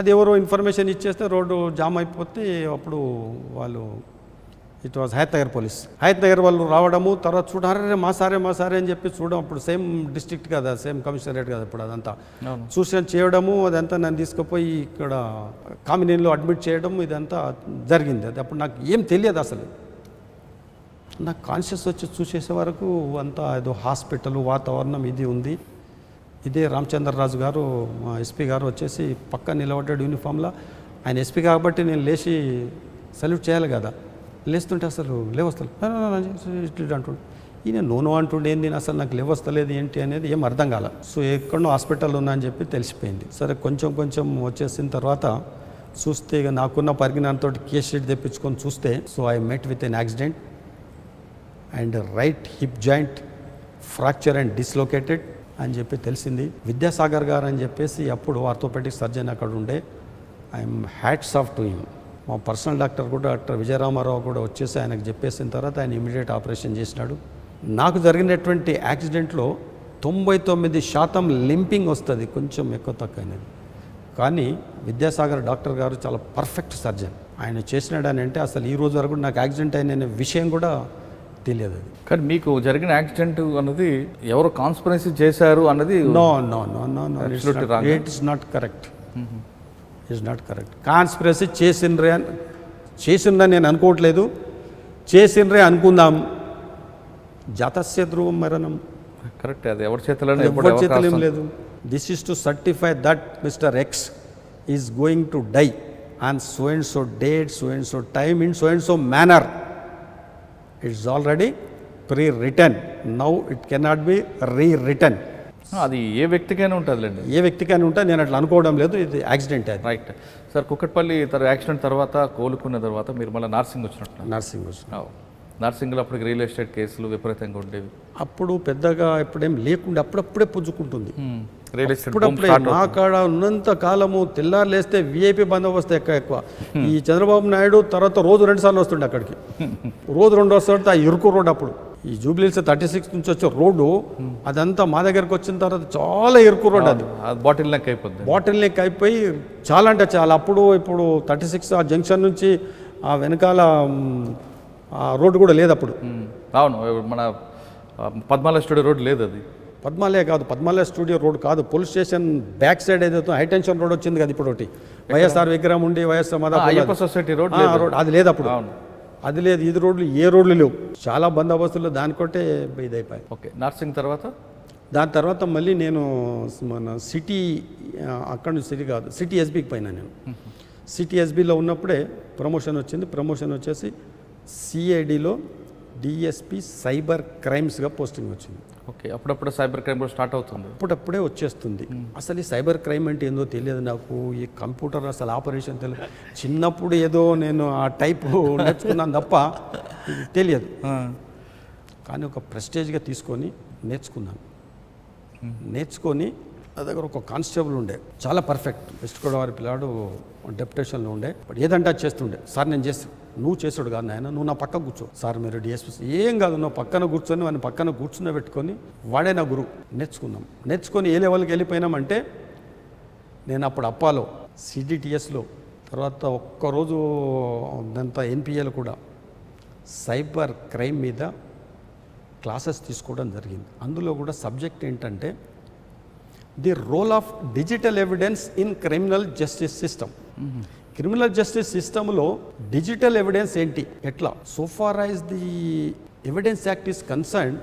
అది ఎవరో ఇన్ఫర్మేషన్ ఇచ్చేస్తే రోడ్డు జామ్ అయిపోతే అప్పుడు వాళ్ళు it was Hayat Nagar police, Hayat Nagar వాళ్ళు రావడము. తర్వాత చూడారే మా సారే అని చెప్పి చూడడం. అప్పుడు సేమ్ డిస్ట్రిక్ట్ కదా, సేమ్ కమిషనరేట్ కదా ఇప్పుడు అదంతా చూసి చేయడము. అదంతా నన్ను తీసుకుపోయి ఇక్కడ కామినీలో అడ్మిట్ చేయడం, ఇదంతా జరిగింది. అది అప్పుడు నాకు ఏం తెలియదు అసలు. నాకు కాన్షియస్ వచ్చి చూసేసే వరకు అంతా ఏదో హాస్పిటల్ వాతావరణం ఇది ఉంది. ఇదే రామచంద్రరాజు గారు మా ఎస్పీ గారు వచ్చేసి పక్క నిలబడ్డాడు యూనిఫామ్లో. ఆయన ఎస్పీ కాబట్టి నేను లేచి సల్యూట్ చేయాలి కదా. లేస్తుంటే అసలు లేవస్తలు అంటుండే. ఈయన నోను అంటుండే ఏంది, అసలు నాకు లేవస్తలేదు ఏంటి అనేది ఏం అర్థం కాల. సో ఎక్కడో హాస్పిటల్లో ఉన్నా అని చెప్పి తెలిసిపోయింది. సరే కొంచెం కొంచెం వచ్చేసిన తర్వాత చూస్తే ఇక నాకున్న పరిజ్ఞానంతో కేస్ షీట్ తెప్పించుకొని చూస్తే, so I met with an accident and right hip joint fracture and dislocated అని చెప్పి తెలిసింది. విద్యాసాగర్ గారు అని చెప్పేసి అప్పుడు ఆర్థోపెడిక్ సర్జన్ అక్కడ ఉండే. I'm hats off to him. మా పర్సనల్ డాక్టర్ కూడా డాక్టర్ విజయరామారావు కూడా వచ్చేసి ఆయనకు చెప్పేసిన తర్వాత ఆయన ఇమీడియట్ ఆపరేషన్ చేసినాడు. నాకు జరిగినటువంటి యాక్సిడెంట్లో 99% లింపింగ్ వస్తుంది, కొంచెం ఎక్కువ తక్కువ అయినది. కానీ విద్యాసాగర్ డాక్టర్ గారు చాలా పర్ఫెక్ట్ సర్జన్. ఆయన చేసినాడని అంటే అసలు ఈ రోజు వరకు నాకు యాక్సిడెంట్ అయిన విషయం కూడా తెలియదు. అది కానీ మీకు జరిగిన యాక్సిడెంట్ అన్నది ఎవరు కాన్స్పిరసీ చేశారు అన్నది no no no no no it is not correct. It's not correct. Conspiracy చేసిండ్రని నేను అనుకోవట్లేదు. చేసిండ్రే అనుకుందాం. జాతస్య ధ్రువం మరణం. కరెక్ట్, అది ఎవరి చేతిలో ఏం లేదు. This is to certify that mister X is going to die on so and so date, so and so time, in so and so manner. It's already pre return. Now it cannot be rereturn. అది ఏ వ్యక్తికైనా ఉంటుందిలేండి. ఏ వ్యక్తికైనా ఉంటుంది. నేను అట్లా అనుకోవడం లేదు. ఇది accident. అది right sir. Kukatpally accident తర్వాత కోలుకున్న తర్వాత మీరు మళ్ళీ నార్సింగ్ వచ్చినట్టు. నర్సింగ్ వచ్చిన నార్సింగ్లో అప్పటికి రియల్ ఎస్టేట్ కేసులు విపరీతంగా ఉండేవి. అప్పుడు పెద్దగా ఎప్పుడేం లేకుండా అప్పుడప్పుడే పుంజుకుంటుంది. రియల్ ఎస్టేట్ అప్పుడప్పుడే మా కాడ ఉన్నంత కాలము తెల్లారు లేస్తే విఐపి బందోబస్తు ఎక్కువ. ఈ చంద్రబాబు నాయుడు తర్వాత రోజు 2 సార్లు వస్తుండే అక్కడికి. రోజు 2 వస్తుంటే ఆ ఇరుకు రోడ్. అప్పుడు ఈ జూబ్లీహిల్స్ 36 నుంచి వచ్చే రోడ్డు అదంతా మా దగ్గరకు వచ్చిన తర్వాత చాలా ఇరుకు రోడ్. అది బాటిల్ నెక్ అయిపోతుంది. బాటిల్ నెక్ అయిపోయి చాలా అంటే చాలా. అప్పుడు ఇప్పుడు 36 ఆ జంక్షన్ నుంచి ఆ వెనకాల ఆ రోడ్డు కూడా లేదు అప్పుడు. అవును, మన పద్మాలయ స్టూడియో రోడ్ లేదు. అది పద్మాలయ కాదు, పద్మాలయ స్టూడియో రోడ్ కాదు. పోలీస్ స్టేషన్ బ్యాక్ సైడ్ ఏదైతే హైటెన్షన్ రోడ్ వచ్చింది కదా ఇప్పుడు. ఒకటి వైఎస్ఆర్ విగ్రహం ఉండి YSR Ayyappa society road road అది లేదు అప్పుడు. అది లేదు. ఇది రోడ్లు ఏ రోడ్లు లేవు. చాలా బందోబస్తులు దానికొట్టే ఇది అయిపోయాయి. ఓకే. నర్సింగ్ తర్వాత దాని తర్వాత మళ్ళీ నేను మన సిటీ, అక్కడ నుంచి సిటీ కాదు, సిటీ ఎస్బీకి పోయినా నేను. సిటీ ఎస్బీలో ఉన్నప్పుడే ప్రమోషన్ వచ్చింది. ప్రమోషన్ వచ్చేసి సిఐడిలో డిఎస్పి సైబర్ క్రైమ్స్గా పోస్టింగ్ వచ్చింది. ఓకే. అప్పుడప్పుడు సైబర్ క్రైమ్ కూడా స్టార్ట్ అవుతుంది. అప్పుడప్పుడే వచ్చేస్తుంది. అసలు ఈ సైబర్ క్రైమ్ అంటే ఏందో తెలియదు నాకు. ఈ కంప్యూటర్ అసలు ఆపరేషన్ తెలియదు. చిన్నప్పుడు ఏదో నేను ఆ టైపు నేర్చుకున్నాను తప్ప ఇది తెలియదు. కానీ ఒక ప్రెస్టేజ్గా తీసుకొని నేర్చుకున్నాను. నేర్చుకొని నా దగ్గర ఒక కానిస్టేబుల్ ఉండే, చాలా పర్ఫెక్ట్. వెస్ట్ గోదావరి పిల్లాడు డెప్యుటేషన్లో ఉండే. బట్ ఏదంటే అది చేస్తుండే. సార్ నేను చేస్తాను. నువ్వు చేసాడు కాదు నాయన, నువ్వు నా పక్క కూర్చో. సార్ మీరు డిఎస్పీ ఏం కాదు, నువ్వు పక్కన కూర్చొని వాడిని పక్కన కూర్చుని పెట్టుకొని వాడే నా గురువు. నేర్చుకొని ఏ లెవెల్కి వెళ్ళిపోయినామంటే, నేను అప్పుడు అప్పాలో సిడిటిఎస్లో, తర్వాత ఒక్కరోజు అంతా ఎన్పిఏలో కూడా సైబర్ క్రైమ్ మీద క్లాసెస్ తీసుకోవడం జరిగింది. అందులో కూడా సబ్జెక్ట్ ఏంటంటే the role of digital evidence in criminal justice system. Criminal justice సిస్టంలో డిజిటల్ ఎవిడెన్స్ ఏంటి, ఎట్లా. So far as the evidence act is concerned,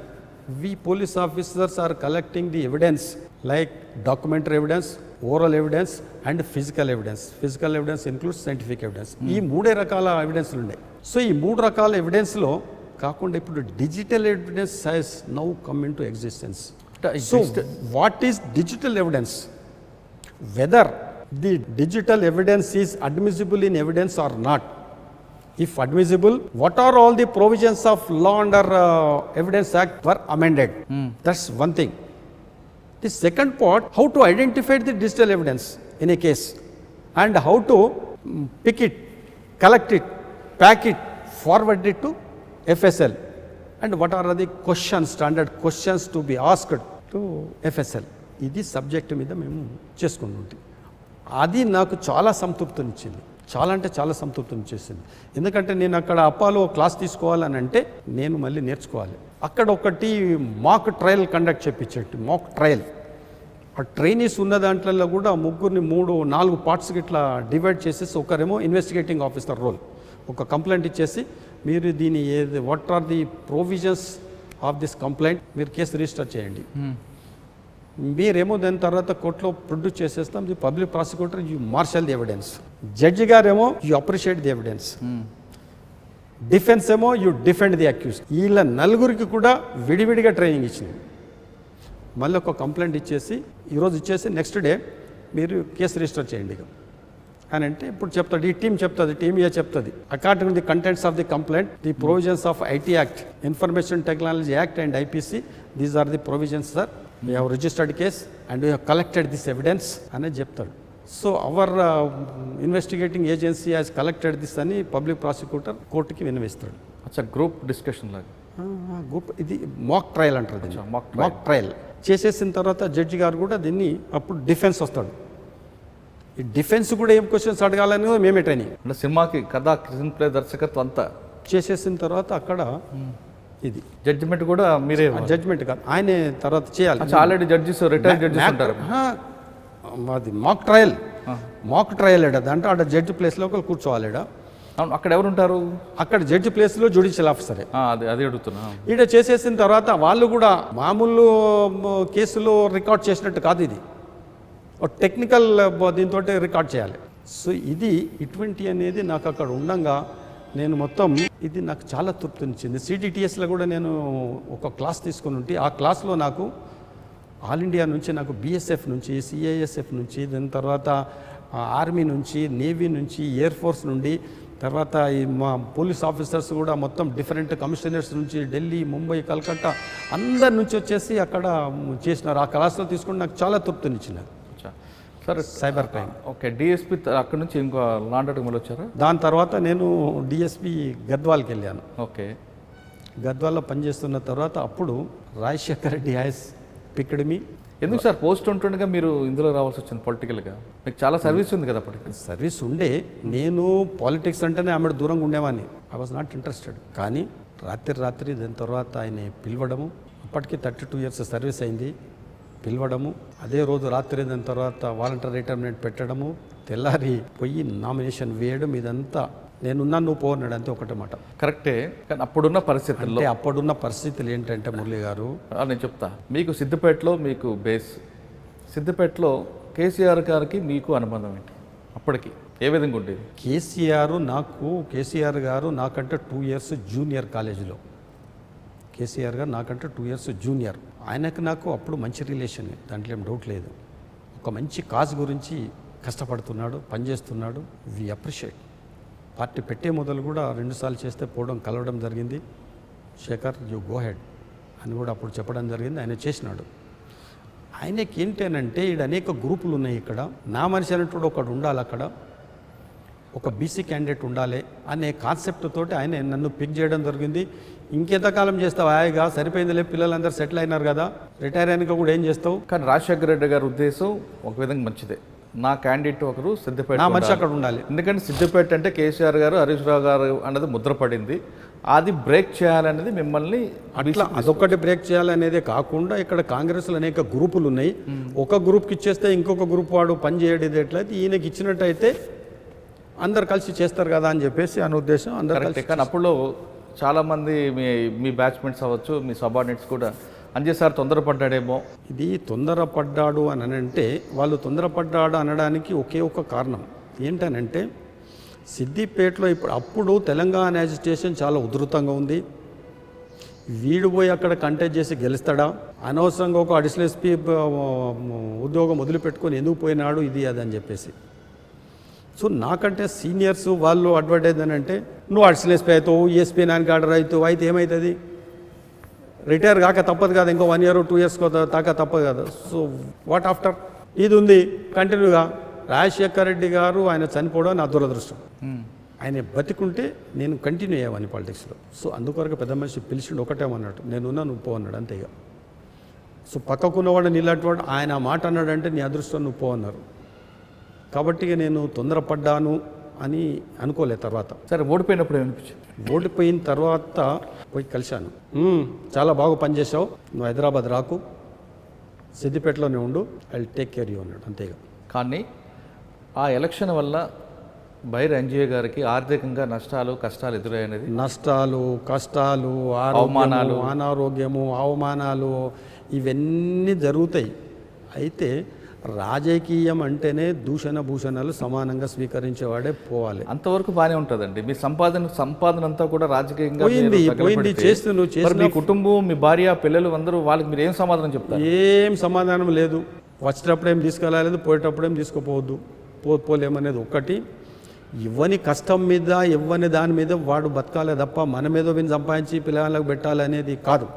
we police officers are collecting the evidence like documentary evidence, oral evidence and physical evidence. Physical evidence includes scientific evidence. ఈ 3 రకాల ఎవిడెన్స్లు ఉన్నాయి. So ఈ 3 రకాల ఎవిడెన్స్లో కాకుండా ఇప్పుడు digital evidence has now come into existence. So what is digital evidence, whether the digital evidence is admissible in evidence or not. If admissible, what are all the provisions of Law and Evidence Act were amended? That's one thing. The second part, how to identify the digital evidence in a case and how to pick it, collect it, pack it, forward it to FSL, and what are the questions, standard questions to be asked to FSL. ఇది subject మీద మేము చేసుకుంటుంటాం. అది నాకు చాలా సంతృప్తినిచ్చింది. చాలా అంటే చాలా సంతృప్తిని చేసింది. ఎందుకంటే నేను అక్కడ అప్పాలో క్లాస్ తీసుకోవాలని అంటే నేను మళ్ళీ నేర్చుకోవాలి. అక్కడ ఒకటి మాక్ ట్రయల్ కండక్ట్ చేయించేట్టు, మాక్ ట్రయల్. ఆ ట్రైనీస్ ఉన్న దాంట్లో కూడా ముగ్గురిని 3-4 పార్ట్స్కి ఇట్లా డివైడ్ చేసేసి, ఒకరేమో ఇన్వెస్టిగేటింగ్ ఆఫీసర్ రోల్, ఒక కంప్లైంట్ ఇచ్చేసి మీరు దీని what are the provisions of this complaint, మీరు కేసు రిజిస్టర్ చేయండి. మీరేమో దాని తర్వాత కోర్టులో ప్రొడ్యూస్ చేసేస్తాం, the public prosecutor you marshal the evidence, judge గారేమో you appreciate the evidence, defence ఏమో యూ డిఫెండ్ ది అక్యూజ్. వీళ్ళ నలుగురికి కూడా విడివిడిగా ట్రైనింగ్ ఇచ్చింది. మళ్ళీ ఒక కంప్లైంట్ ఇచ్చేసి ఈరోజు ఇచ్చేసి నెక్స్ట్ డే మీరు కేసు రిజిస్టర్ చేయండి అని అంటే ఇప్పుడు చెప్తాడు, ఈ టీం చెప్తుంది, టీం ఏ చెప్తుంది, according the contents of the complaint, the provisions of IT act, information technology act and IPC, these are the provisions sir, we have registered case and we have collected this evidence అనేది చెప్తాడు. So our investigating agency has collected this అని public prosecutor కోర్టుకి వినిపిస్తాడు. అచ్చా, group discussion లాగా. Group ఇది మాక్ trial అంటారు దీన్ని. mock మాక్ ట్రయల్ చేసేసిన తర్వాత జడ్జి గారు కూడా దీన్ని అప్పుడు డిఫెన్స్ వస్తాడు. ఈ డిఫెన్స్ కూడా ఏం క్వశ్చన్స్ అడగాలని మేమే ట్రైనింగ్ అంటే సినిమాకి కథ, స్క్రీన్ ప్లే, దర్శకత్వం అంతా చేసేసిన తర్వాత అక్కడ ఇది జడ్జిమెంట్ కూడా మీరే. జడ్జ్మెంట్ కాదు, ఆయనే తర్వాత చేయాలి. ఆల్రెడీ జడ్జిస్, రిటైర్డ్ జడ్జిస్ ఉంటారు. అది మాక్ ట్రయల్, మాక్ ట్రయల్ అంటే ఆడ జడ్జి ప్లేస్లో ఒకరు కూర్చోవాలి. అవును, అక్కడ ఎవరు ఉంటారు? అక్కడ జడ్జి ప్లేస్లో జ్యుడిషియల్ ఆఫీసరే. అది అడుగుతున్నా. ఈడ చేసేసిన తర్వాత వాళ్ళు కూడా మామూలు కేసులో రికార్డ్ చేసినట్టు కాదు, ఇది టెక్నికల్ దీంతో రికార్డ్ చేయాలి. సో ఇది ఇటువంటి అనేది నాకు అక్కడ ఉండంగా నేను మొత్తం ఇది నాకు చాలా తృప్తినిచ్చింది. సిడిటిఎస్లో కూడా నేను ఒక క్లాస్ తీసుకుని ఉంటే ఆ క్లాస్లో నాకు ఆల్ ఇండియా నుంచి, నాకు బిఎస్ఎఫ్ నుంచి, సిఐఎస్ఎఫ్ నుంచి, దాని తర్వాత ఆర్మీ నుంచి, నేవీ నుంచి, ఎయిర్ ఫోర్స్ నుండి, తర్వాత ఈ మా పోలీస్ ఆఫీసర్స్ కూడా మొత్తం డిఫరెంట్ కమిషనర్స్ నుంచి, ఢిల్లీ, ముంబై, కలకత్తా అందరి నుంచి వచ్చేసి అక్కడ చేసినారు. ఆ క్లాస్లో తీసుకుని నాకు చాలా తృప్తినిచ్చినారు. సరే, సైబర్ క్రైమ్. ఓకే, డిఎస్పీ అక్కడ నుంచి ఇంకో లాండర్కి మళ్ళీ వచ్చారా? దాని తర్వాత నేను డిఎస్పీ గద్వాల్కి వెళ్ళాను. ఓకే, గద్వాల్లో పనిచేస్తున్న తర్వాత అప్పుడు Rajasekhar Reddy has picked me. ఎందుకు సార్ పోస్ట్ ఉంటుండగా మీరు ఇందులో రావాల్సి వచ్చింది పొలిటికల్గా? మీకు చాలా సర్వీస్ ఉంది కదా అప్పటికి. సర్వీస్ ఉండే, నేను పాలిటిక్స్ అంటేనే ఆమె దూరంగా ఉండేవాడిని. I was not interested. కానీ రాత్రి దాని తర్వాత ఆయన పిలవడము, అప్పటికి 32 years సర్వీస్ అయింది, పిలవడము, అదే రోజు రాత్రి దాని తర్వాత వాలంటీర్ రిటైర్మెంట్ పెట్టడము, తెల్లారి పోయి నామినేషన్ వేయడం, ఇదంతా నేనున్నా నువ్వు పోన్నాడు అంతే ఒకటే మాట. కరెక్టే, కానీ అప్పుడున్న పరిస్థితుల్లో, అంటే అప్పుడున్న పరిస్థితులు ఏంటంటే మురళి గారు, నేను చెప్తా మీకు. సిద్దిపేటలో మీకు బేస్, సిద్దిపేటలో కేసీఆర్ గారికి మీకు అనుబంధం ఏంటి అప్పటికి, ఏ విధంగా ఉండేది? కేసీఆర్ గారు నాకంటే 2 years జూనియర్ కాలేజీలో. కేసీఆర్ గారు నాకంటే 2 years జూనియర్. ఆయనకు నాకు అప్పుడు మంచి రిలేషన్, దాంట్లో ఏం డౌట్ లేదు. ఒక మంచి కాజ్ గురించి కష్టపడుతున్నాడు, పనిచేస్తున్నాడు, వి అప్రిషియేట్. పార్టీ పెట్టే మొదలు కూడా 2 సార్లు చేస్తే కలవడం జరిగింది. శేఖర్ యూ గో హెడ్ అని కూడా అప్పుడు చెప్పడం జరిగింది. ఆయన చేసినాడు. ఆయనకి ఏంటంటే ఇక్కడ అనేక గ్రూపులు ఉన్నాయి, ఇక్కడ నా మనిషి అనేటువంటి ఒకడు ఉండాలి, అక్కడ ఒక బీసీ క్యాండిడేట్ ఉండాలి అనే కాన్సెప్ట్ తోటి ఆయన నన్ను పిక్ చేయడం జరిగింది. ఇంకెంతకాలం చేస్తావు, హాయిగా సరిపోయిందిలే, పిల్లలందరూ సెటిల్ అయినారు కదా, రిటైర్ అయినాక కూడా ఏం చేస్తావు. కానీ రాజశేఖర రెడ్డి గారి ఉద్దేశం ఒక విధంగా మంచిదే, నా క్యాండిడేట్ ఒకరు సిద్దిపేట, నా మనిషి అక్కడ ఉండాలి. ఎందుకంటే సిద్దిపేట అంటే కేసీఆర్ గారు, హరీష్ రావు గారు అన్నది ముద్రపడింది, అది బ్రేక్ చేయాలనేది మిమ్మల్ని. అట్లా అదొక్కటి బ్రేక్ చేయాలనేదే కాకుండా ఇక్కడ కాంగ్రెస్లో అనేక గ్రూపులు ఉన్నాయి. ఒక గ్రూప్కి ఇచ్చేస్తే ఇంకొక గ్రూప్ వాడు పని చేయడేది ఎట్లయితే ఈయనకి ఇచ్చినట్టయితే అందరు కలిసి చేస్తారు కదా అని చెప్పేసి అని ఉద్దేశం. అందరు కలిసి. కానీ అప్పుడు చాలామంది మీ బ్యాచ్మెంట్స్ అవ్వచ్చు, మీ సబార్డినేట్స్ కూడా అంజయ్ సార్ తొందరపడ్డాడేమో. ఇది తొందరపడ్డాడు అని అంటే, వాళ్ళు తొందరపడ్డాడు అనడానికి ఒకే ఒక కారణం ఏంటనంటే, సిద్దిపేటలో అప్పుడు తెలంగాణ యాజిటేషన్ చాలా ఉధృతంగా ఉంది. వీడు పోయి అక్కడ కంటెస్ట్ చేసి గెలుస్తాడా, అనవసరంగా ఒక అడిషనల్ ఎస్పీ ఉద్యోగం వదిలిపెట్టుకొని ఎందుకు పోయినాడు, ఇది అది అని చెప్పేసి. సో నాకంటే సీనియర్స్ వాళ్ళు అడ్వర్టైజ్ అని అంటే, నువ్వు అడిషనల్ ఎస్పీ అవుతావు, ఈఎస్పీ నానికి ఆర్డర్ అవుతావు, అయితే ఏమవుతుంది, రిటైర్ కాక తప్పదు కదా, ఇంకో 1 year 2 years దాకా తప్పదు కదా. సో వాట్ ఆఫ్టర్, ఇది ఉంది కంటిన్యూగా. రాజశేఖర్ రెడ్డి గారు ఆయన చనిపోవడం నా దురదృష్టం. ఆయన బతికుంటే నేను కంటిన్యూ అయ్యామని పాలిటిక్స్లో. సో అందుకొరకు పెద్ద మనిషి పిలిచిండు, ఒకటేమన్నాడు, నేనున్నా నువ్వు పో అన్నాడు, అంతేగా. సో పక్కకున్నవాడు నీలాంటివాడు ఆయన మాట అన్నాడంటే నీ అదృష్టం నువ్వు పో అన్నారు. కాబట్టి నేను తొందరపడ్డాను అని అనుకోలేదు. తర్వాత సరే, ఓడిపోయినప్పుడు ఏమనిపించింది? ఓడిపోయిన తర్వాత పోయి కలిశాను. చాలా బాగా పనిచేసావు, నువ్వు హైదరాబాద్ రాకు, సిద్దిపేటలోనే ఉండు, I will take care you అన్నాడు, అంతేగా. కానీ ఆ ఎలక్షన్ వల్ల బైరి అంజయ్య గారికి ఆర్థికంగా నష్టాలు కష్టాలు ఎదురయ్యేది. నష్టాలు, కష్టాలు, అవమానాలు. అనారోగ్యము, అవమానాలు ఇవన్నీ జరుగుతాయి. అయితే రాజకీయం అంటేనే దూషణ భూషణాలు సమానంగా స్వీకరించేవాడే పోవాలి. అంతవరకు బాగానే ఉంటుందండి. మీ సంపాదన అంతా కూడా రాజకీయంగా పోయింది చేస్తూ మీ కుటుంబం, మీ భార్య, పిల్లలు అందరూ వాళ్ళకి మీరు ఏం సమాధానం చెప్తారు? ఏం సమాధానం లేదు. వచ్చేటప్పుడు ఏం తీసుకెళ్ళలేదు, పోయేటప్పుడు ఏం తీసుకుపోవద్దు, పోలేమనేది ఒక్కటి. ఇవ్వని కష్టం మీద ఇవ్వని దాని మీద వాడు బతకాలే తప్ప మన మీద విని సంపాదించి పిల్లలకు పెట్టాలి అనేది కాదు.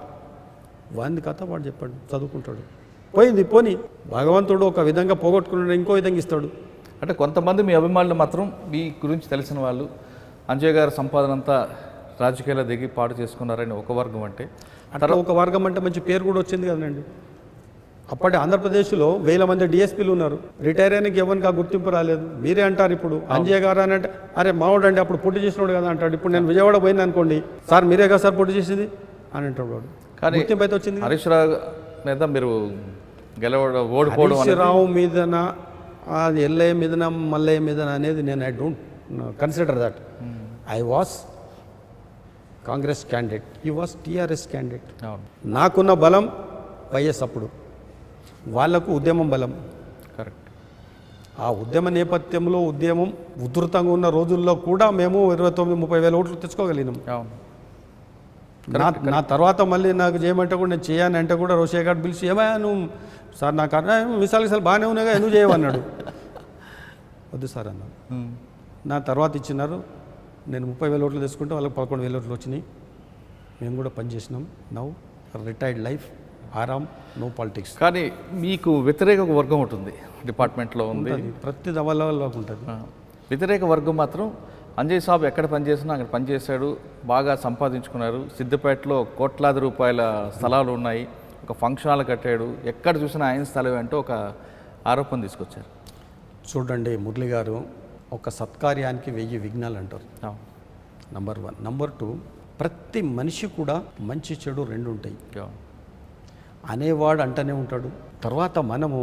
వాడిని కథ వాడు చెప్పాడు, చదువుకుంటాడు, పోయింది పోని. భగవంతుడు ఒక విధంగా పోగొట్టుకున్నాడు, ఇంకో విధంగా ఇస్తాడు. అంటే కొంతమంది మీ అభిమానులు మాత్రం మీ గురించి తెలిసిన వాళ్ళు అంజయ్ గారి సంపాదన అంతా రాజకీయాల్లో దిగి పాటు చేసుకున్నారని ఒక వర్గం. అంటే అట్లా ఒక వర్గం అంటే మంచి పేరు కూడా వచ్చింది కదండి. అప్పటి ఆంధ్రప్రదేశ్లో 1000 మంది డిఎస్పీలు ఉన్నారు. రిటైర్ అయినకి ఎవరికి ఆ గుర్తింపు రాలేదు. మీరే అంటారు ఇప్పుడు అంజయ్ గారు అని అంటే, అరే మావాడు అండి అప్పుడు పొట్టి చేసినాడు కదా అంటాడు. ఇప్పుడు నేను విజయవాడ పోయింది అనుకోండి, సార్ మీరే కదా సార్ పొట్టి చేసింది అని అంటాడు. కానీ గుర్తింపు అయితే వచ్చింది. హరీష్ రావు మీద మీరు ఓడిపోవడం, హరీష్ రావు మీదన, అది ఎల్లయ్య మీదన, మల్లయ్య మీదన అనేది నేను I don't consider that. I was Congress candidate, he was TRS candidate. నాకున్న బలం వైఎస్, అప్పుడు వాళ్లకు ఉద్యమం బలం. కరెక్ట్. ఆ ఉద్యమ నేపథ్యంలో ఉద్యమం ఉధృతంగా ఉన్న రోజుల్లో కూడా మేము 29-30 వేల ఓట్లు తెచ్చుకోగలిగినాం. నా తర్వాత మళ్ళీ నాకు చేయమంటే కూడా నేను చేయని అంటే కూడా రోషయ్య గారు పిలిచి, ఏమయ్యా నువ్వు సార్ నాకు విశాలు బాగానే ఉన్నాగా ఎందుకు చేయమన్నాడు. వద్దు సార్ అన్నాడు. నా తర్వాత ఇచ్చినారు. నేను 30,000 ఓట్లు తెచ్చుకుంటే వాళ్ళకి 11,000 ఓట్లు వచ్చినాయి. మేము కూడా పనిచేసినాం. నౌ రిటైర్డ్ లైఫ్, ఆరామ్, నో పాలిటిక్స్. కానీ మీకు వ్యతిరేక వర్గం ఉంటుంది డిపార్ట్మెంట్లో ఉంది, ప్రతి దవల్లో ఉంటుంది. వ్యతిరేక వర్గం మాత్రం అంజయ్ సాబ్ ఎక్కడ పనిచేసినా అక్కడ పనిచేశాడు, బాగా సంపాదించుకున్నారు. సిద్దిపేటలో కోట్లాది రూపాయల స్థలాలు ఉన్నాయి, ఒక ఫంక్షన్ హాల్ కట్టాడు, ఎక్కడ చూసినా ఆయన స్థలం అంటూ ఒక ఆరోపణ తీసుకొచ్చారు. చూడండి మురళి గారు, ఒక సత్కార్యానికి 1000 విఘ్నాలు అంటారు. నంబర్ 1. నంబర్ 2, ప్రతి మనిషి కూడా మంచి చెడు 2 ఉంటాయి. అనేవాడు అంటనే ఉంటాడు. తర్వాత మనము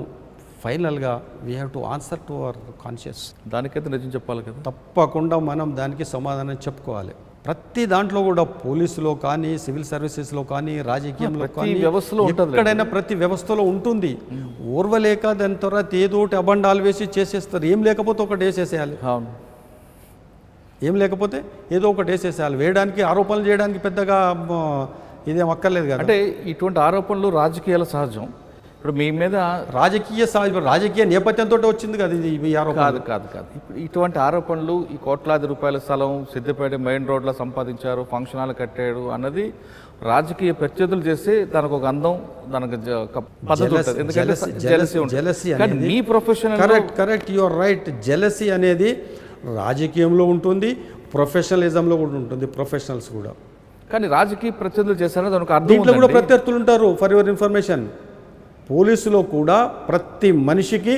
ఫైనల్గా we have to answer to our conscious. దానికైతే నిజం చెప్పాలి కదా, తప్పకుండా మనం దానికి సమాధానం చెప్పుకోవాలి. ప్రతి దాంట్లో కూడా పోలీసులో కానీ, సివిల్ సర్వీసెస్లో కానీ, రాజకీయంలో కానీ, వ్యవస్థలో ఎక్కడైనా ప్రతి వ్యవస్థలో ఉంటుంది. ఓర్వలేక దాని తర్వాత ఏదోటి అబండాలు వేసి చేసేస్తారు. ఏం లేకపోతే ఒకటి వేసేసేయాలి, ఏం లేకపోతే ఏదో ఒకటి వేసేసేయాలి. వేయడానికి, ఆరోపణలు చేయడానికి పెద్దగా ఇదేం అక్కర్లేదు కదా. అంటే ఇటువంటి ఆరోపణలు రాజకీయాల సహజం. ఇప్పుడు మీ మీద రాజకీయ నేపథ్యంతో వచ్చింది కదా ఇది ఈ ఆరోపణ. కాదు. ఇప్పుడు ఇటువంటి ఆరోపణలు, ఈ కోట్లాది రూపాయల స్థలం సిద్దిపేట మెయిన్ రోడ్లో సంపాదించారు, ఫంక్షన్ హాల్ కట్టాడు అన్నది రాజకీయ ప్రత్యర్థులు చేస్తే దానికి ఒక అందం, దానికి పద్ధతి ఉంటుంది. ఎందుకంటే జెలసీ కానీ మీ profession correct you are right. Jealousy అనేది రాజకీయంలో ఉంటుంది, ప్రొఫెషనలిజంలో కూడా ఉంటుంది, ప్రొఫెషనల్స్ కూడా. కానీ రాజకీయ ప్రత్యర్థులు చేస్తారని దానికి అర్థం. దీంట్లో కూడా ప్రత్యర్థులు ఉంటారు. ఫర్ యువర్ ఇన్ఫర్మేషన్, పోలీసులో కూడా ప్రతి మనిషికి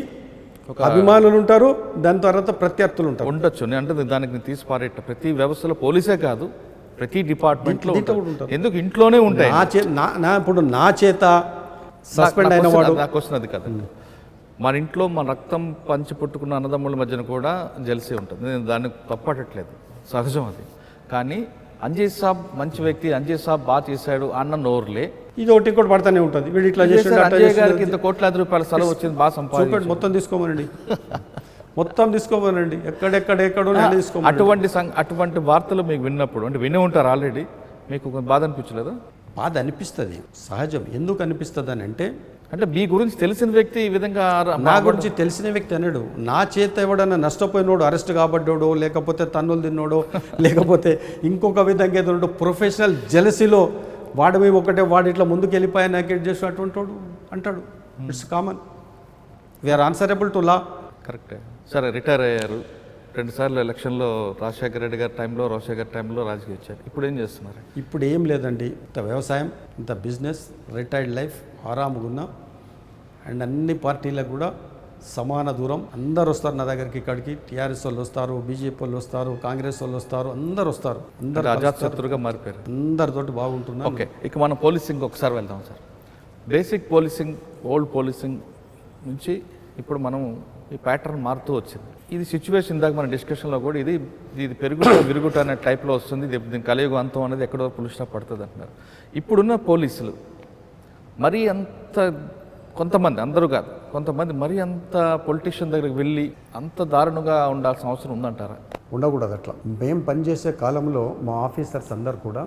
ఒక అభిమానులు ఉంటారు, దాని తర్వాత ప్రత్యర్థులు ఉంటారు. ఉండొచ్చు. నేను అంటే దానికి తీసి పారేట ప్రతి వ్యవస్థలో పోలీసే కాదు, ప్రతి డిపార్ట్మెంట్లో ఉంటారు. ఎందుకు ఇంట్లోనే ఉంటాయి. ఇప్పుడు నా చేత సస్పెండ్ అయిన వాడు, నా క్వశ్చన్ అది కదండి. మన ఇంట్లో మన రక్తం పంచి పుట్టుకున్న అన్నదమ్ముల మధ్యన కూడా జెలసీ ఉంటుంది. నేను దాన్ని తప్పట్టట్లేదు, సహజం అది. కానీ అంజయ్ సాబ్ మంచి వ్యక్తి, అంజయ్ సాబ్ బాగా చేశాడు అన్న నోరులే ఇది ఒకటి కూడా పడతానే ఉంటుంది. వీడు ఇట్లా చేసాడు, అంజయ్ గారికి ఇంత కోట్లాది రూపాయల సెలవు వచ్చింది, బాగా సంపాదించాడు. మొత్తం తీసుకోమనండి, మొత్తం తీసుకోమనండి, ఎక్కడెక్కడో తీసుకోమని. అటువంటి వార్తలు మీకు విన్నప్పుడు, అంటే వినే ఉంటారు ఆల్రెడీ, మీకు బాధ అనిపించలేదా? బాధ అనిపిస్తుంది, సహజం. ఎందుకు అనిపిస్తుంది అని అంటే మీ గురించి తెలిసిన వ్యక్తి ఈ విధంగా, నా గురించి తెలిసిన వ్యక్తి అన్నాడు, నా చేత ఎవడన్నా నష్టపోయినోడు, అరెస్ట్ కాబడ్డాడో, లేకపోతే తన్నులు తిన్నోడో, లేకపోతే ఇంకొక విధంగా ఏదో ప్రొఫెషనల్ జెలసీలో వాడు మేము ఒకటే, వాడు ఇట్లా ముందుకు వెళ్ళిపోయా నాకెట్ చేసి అటువంటి అంటాడు. It's common. We are answerable to law. కరెక్టే. సరే, రిటైర్ అయ్యారు. 2 సార్లు ఎలక్షన్లో రాజశేఖర రెడ్డి గారి టైంలో, రాజశేఖర్ గారి టైంలో రాజకీయ వచ్చారు. ఇప్పుడు ఏం చేస్తున్నారు? ఇప్పుడు ఏం లేదండి, ఇంత వ్యవసాయం, ఇంత బిజినెస్, రిటైర్డ్ లైఫ్, ఆరాముగా ఉన్నా. అండ్ అన్ని పార్టీలకు కూడా సమాన దూరం. అందరు వస్తారు నా దగ్గరికి, ఇక్కడికి. టీఆర్ఎస్ వాళ్ళు వస్తారు, బీజేపీ వాళ్ళు వస్తారు, కాంగ్రెస్ వాళ్ళు వస్తారు, అందరు వస్తారు. అందరు అజాతశత్రుగా మారిపోయారు. అందరితోటి బాగుంటున్నారు. ఓకే, ఇక మనం పోలీసింగ్ ఒకసారి వెళ్దాం sir. Basic policing, old policing నుంచి ఇప్పుడు మనం ఈ ప్యాటర్న్ మారుతూ వచ్చింది. ఇది సిచ్యువేషన్ ఇందాక మన డిస్కషన్లో కూడా ఇది పెరుగుట విరుగుట అనే టైప్లో వస్తుంది. దీని కలియుగ అంతం అనేది ఎక్కడో పులుస్టాప్ పడుతుంది అంటున్నారు. ఇప్పుడున్న పోలీసులు మరీ అంత, కొంతమంది, అందరూ కాదు, కొంతమంది మరీ అంత పొలిటీషియన్ దగ్గరికి వెళ్ళి అంత దారుణంగా ఉండాల్సిన అవసరం ఉందంటారా? ఉండకూడదు అట్లా. మేము పనిచేసే కాలంలో మా ఆఫీసర్స్ అందరు కూడా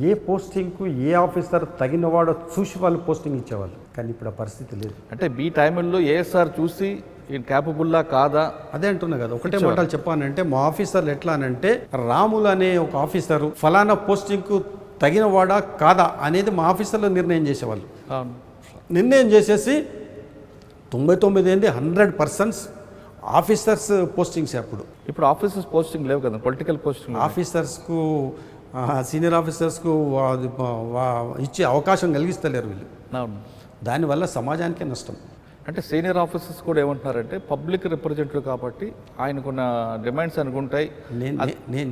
ఏ పోస్టింగ్కు ఏ ఆఫీసర్ తగినవాడో చూసి వాళ్ళు పోస్టింగ్ ఇచ్చేవాళ్ళు. కానీ ఇప్పుడు ఆ పరిస్థితి లేదు. అంటే మీ టైంలో ఏఎస్ఆర్ చూసి ఈయన క్యాపబుల్లా కాదా? అదే అంటున్నా కదా. ఒకటే మాటలు చెప్పానంటే మా ఆఫీసర్లు ఎట్లా అనంటే రాములు అనే ఒక ఆఫీసరు ఫలానా పోస్టింగ్కు తగినవాడా కాదా అనేది మా ఆఫీసర్లు నిర్ణయం చేసేవాళ్ళు. అవును. నిర్ణయం చేసేసి 99% ఆఫీసర్స్ పోస్టింగ్స్. అప్పుడు ఇప్పుడు ఆఫీసర్స్ పోస్టింగ్ లేవు కదా, పొలిటికల్ పోస్టింగ్. ఆఫీసర్స్కు సీనియర్ ఆఫీసర్స్కు ఇచ్చే అవకాశం కలిగిస్తలేరు వీళ్ళు. అవును. దానివల్ల సమాజానికే నష్టం. అంటే సీనియర్ ఆఫీసర్స్ కూడా ఏమంటున్నారంటే పబ్లిక్ రిప్రజెంటేటివ్ కాబట్టి ఆయనకున్న డిమాండ్స్ అనుకుంటాయి.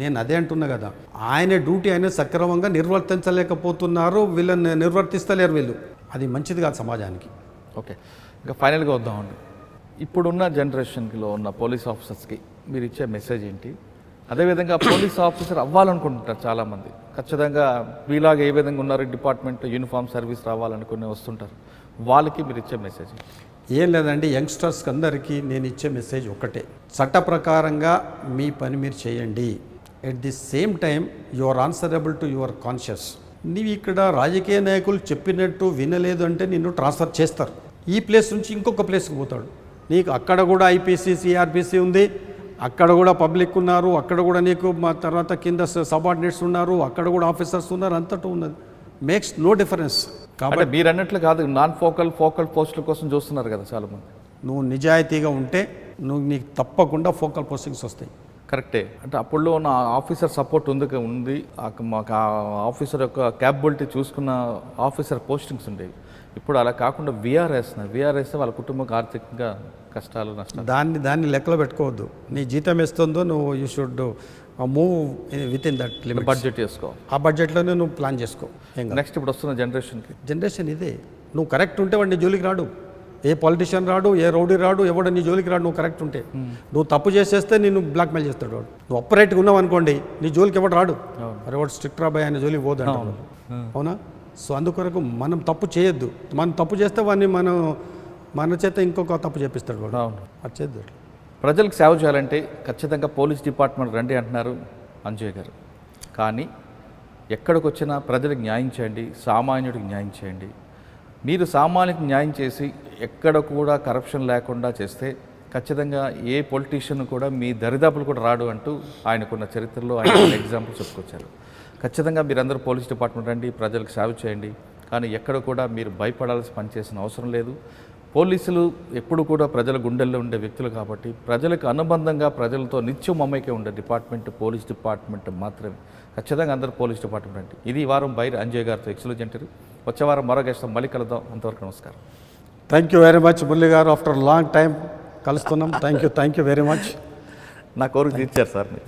నేను అదే అంటున్నా కదా, ఆయన డ్యూటీ ఆయన సక్రమంగా నిర్వర్తించలేకపోతున్నారు, వీళ్ళని నిర్వర్తిస్తలేరు వీళ్ళు. అది మంచిది కాదు సమాజానికి. ఓకే, ఇంకా ఫైనల్గా వద్దామండి. ఇప్పుడున్న జనరేషన్లో ఉన్న పోలీస్ ఆఫీసర్స్కి మీరు ఇచ్చే మెసేజ్ ఏంటి? అదేవిధంగా పోలీస్ ఆఫీసర్ అవ్వాలనుకుంటుంటారు చాలామంది, ఖచ్చితంగా వీలాగా ఏ విధంగా ఉన్నారు డిపార్ట్మెంట్లో యూనిఫామ్ సర్వీస్ రావాలనుకుని వస్తుంటారు, వాళ్ళకి మీరు ఇచ్చే మెసేజ్? ఏం లేదండి, యంగ్స్టర్స్కి అందరికీ నేను ఇచ్చే మెసేజ్ ఒకటే, చట్ట ప్రకారంగా మీ పని మీరు చేయండి. At the same time you are answerable to your conscious. నీవు ఇక్కడ రాజకీయ నాయకులు చెప్పినట్టు వినలేదు అంటే నిన్ను ట్రాన్స్ఫర్ చేస్తారు. ఈ ప్లేస్ నుంచి ఇంకొక ప్లేస్కి పోతాడు. నీకు అక్కడ కూడా ఐపీసీ సిఆర్పిసి ఉంది, అక్కడ కూడా పబ్లిక్ ఉన్నారు, అక్కడ కూడా నీకు మా తర్వాత కింద సబార్డినేట్స్ ఉన్నారు, అక్కడ కూడా ఆఫీసర్స్ ఉన్నారు, అంతటా ఉన్నది. Makes no difference. కాబట్టి మీరు అన్నట్లు కాదు, నాన్ ఫోకల్ పోస్టుల కోసం చూస్తున్నారు కదా చాలామంది. నువ్వు నిజాయితీగా ఉంటే నీకు తప్పకుండా ఫోకల్ పోస్టింగ్స్ వస్తాయి. కరెక్టే. అంటే అప్పుడులో ఉన్న ఆఫీసర్ సపోర్ట్ ఉంది, మాకు ఆ ఆఫీసర్ యొక్క క్యాపబిలిటీ చూసుకున్న ఆఫీసర్ పోస్టింగ్స్ ఉండేవి. ఇప్పుడు అలా కాకుండా వీఆర్ వేస్తే వాళ్ళ కుటుంబం ఆర్థికంగా కష్టాలు, నష్టాలు. దాన్ని లెక్కలో పెట్టుకోవద్దు. నీ జీతం వేస్తుందో నువ్వు you should move with in that limit. Budget చేసుకో, ఆ బడ్జెట్లోనే నువ్వు ప్లాన్ చేసుకో. నెక్స్ట్ ఇప్పుడు వస్తున్న జనరేషన్ ఇదే. నువ్వు కరెక్ట్ ఉంటే వాడు నీ జోలికి రాడు, ఏ పొలిటీషియన్ రాడు, ఏ రౌడీ రాడు, ఎవడు నీ జోలికి రాడు. నువ్వు కరెక్ట్ ఉంటే. నువ్వు తప్పు చేసేస్తే నేను బ్లాక్మెయిల్ చేస్తాడు వాడు. నువ్వు అప్పరైట్గా ఉన్నావు అనుకోండి, నీ జోలికి ఎవడు రాడు. అరే వాడు స్ట్రిక్ట్ రాబాయ్ ఆయన జోలికి పోదు, అవునా? సో అందుకొరకు మనం తప్పు చేయొద్దు. మనం తప్పు చేస్తే వాడిని మన చేత ఇంకొక తప్పు చేపిస్తాడు వాడు. అది చేద్దు. ప్రజలకు సేవ చేయాలంటే ఖచ్చితంగా పోలీస్ డిపార్ట్మెంట్ రండి అంటున్నారు అంజయ్ గారు. కానీ ఎక్కడికి వచ్చినా ప్రజలకు న్యాయం చేయండి, సామాన్యుడికి న్యాయం చేయండి. మీరు సామాన్యుడికి న్యాయం చేసి ఎక్కడ కూడా కరప్షన్ లేకుండా చేస్తే ఖచ్చితంగా ఏ పొలిటీషియన్ కూడా మీ దరిదాపులు కూడా రాడు అంటూ ఆయనకున్న చరిత్రలో ఆయన ఎగ్జాంపుల్ చెప్పుకొచ్చారు. ఖచ్చితంగా మీరందరూ పోలీస్ డిపార్ట్మెంట్ రండి, ప్రజలకు సేవ చేయండి. కానీ ఎక్కడ కూడా మీరు భయపడాల్సి పనిచేసిన అవసరం లేదు. పోలీసులు ఎప్పుడు కూడా ప్రజల గుండెల్లో ఉండే వ్యక్తులు కాబట్టి ప్రజలకు అనుబంధంగా ప్రజలతో నిత్యం మమ్మకే ఉండే డిపార్ట్మెంట్ పోలీస్ డిపార్ట్మెంట్ మాత్రమే. ఖచ్చితంగా అందరూ పోలీస్ డిపార్ట్మెంట్ అంటే. ఇది ఈ వారం బైరి అంజయ్ గారితో ఎక్స్క్లూజివ్ ఇంటర్వ్యూ. వచ్చే వారం మరో గెస్ట్తో మళ్ళీ కలుద్దాం. అంతవరకు నమస్కారం. Thank you very much Murali గారు. ఆఫ్టర్ లాంగ్ టైం కలుస్తున్నాం. Thank you very much. నా కోరిక తీర్చారు సార్ మీరు.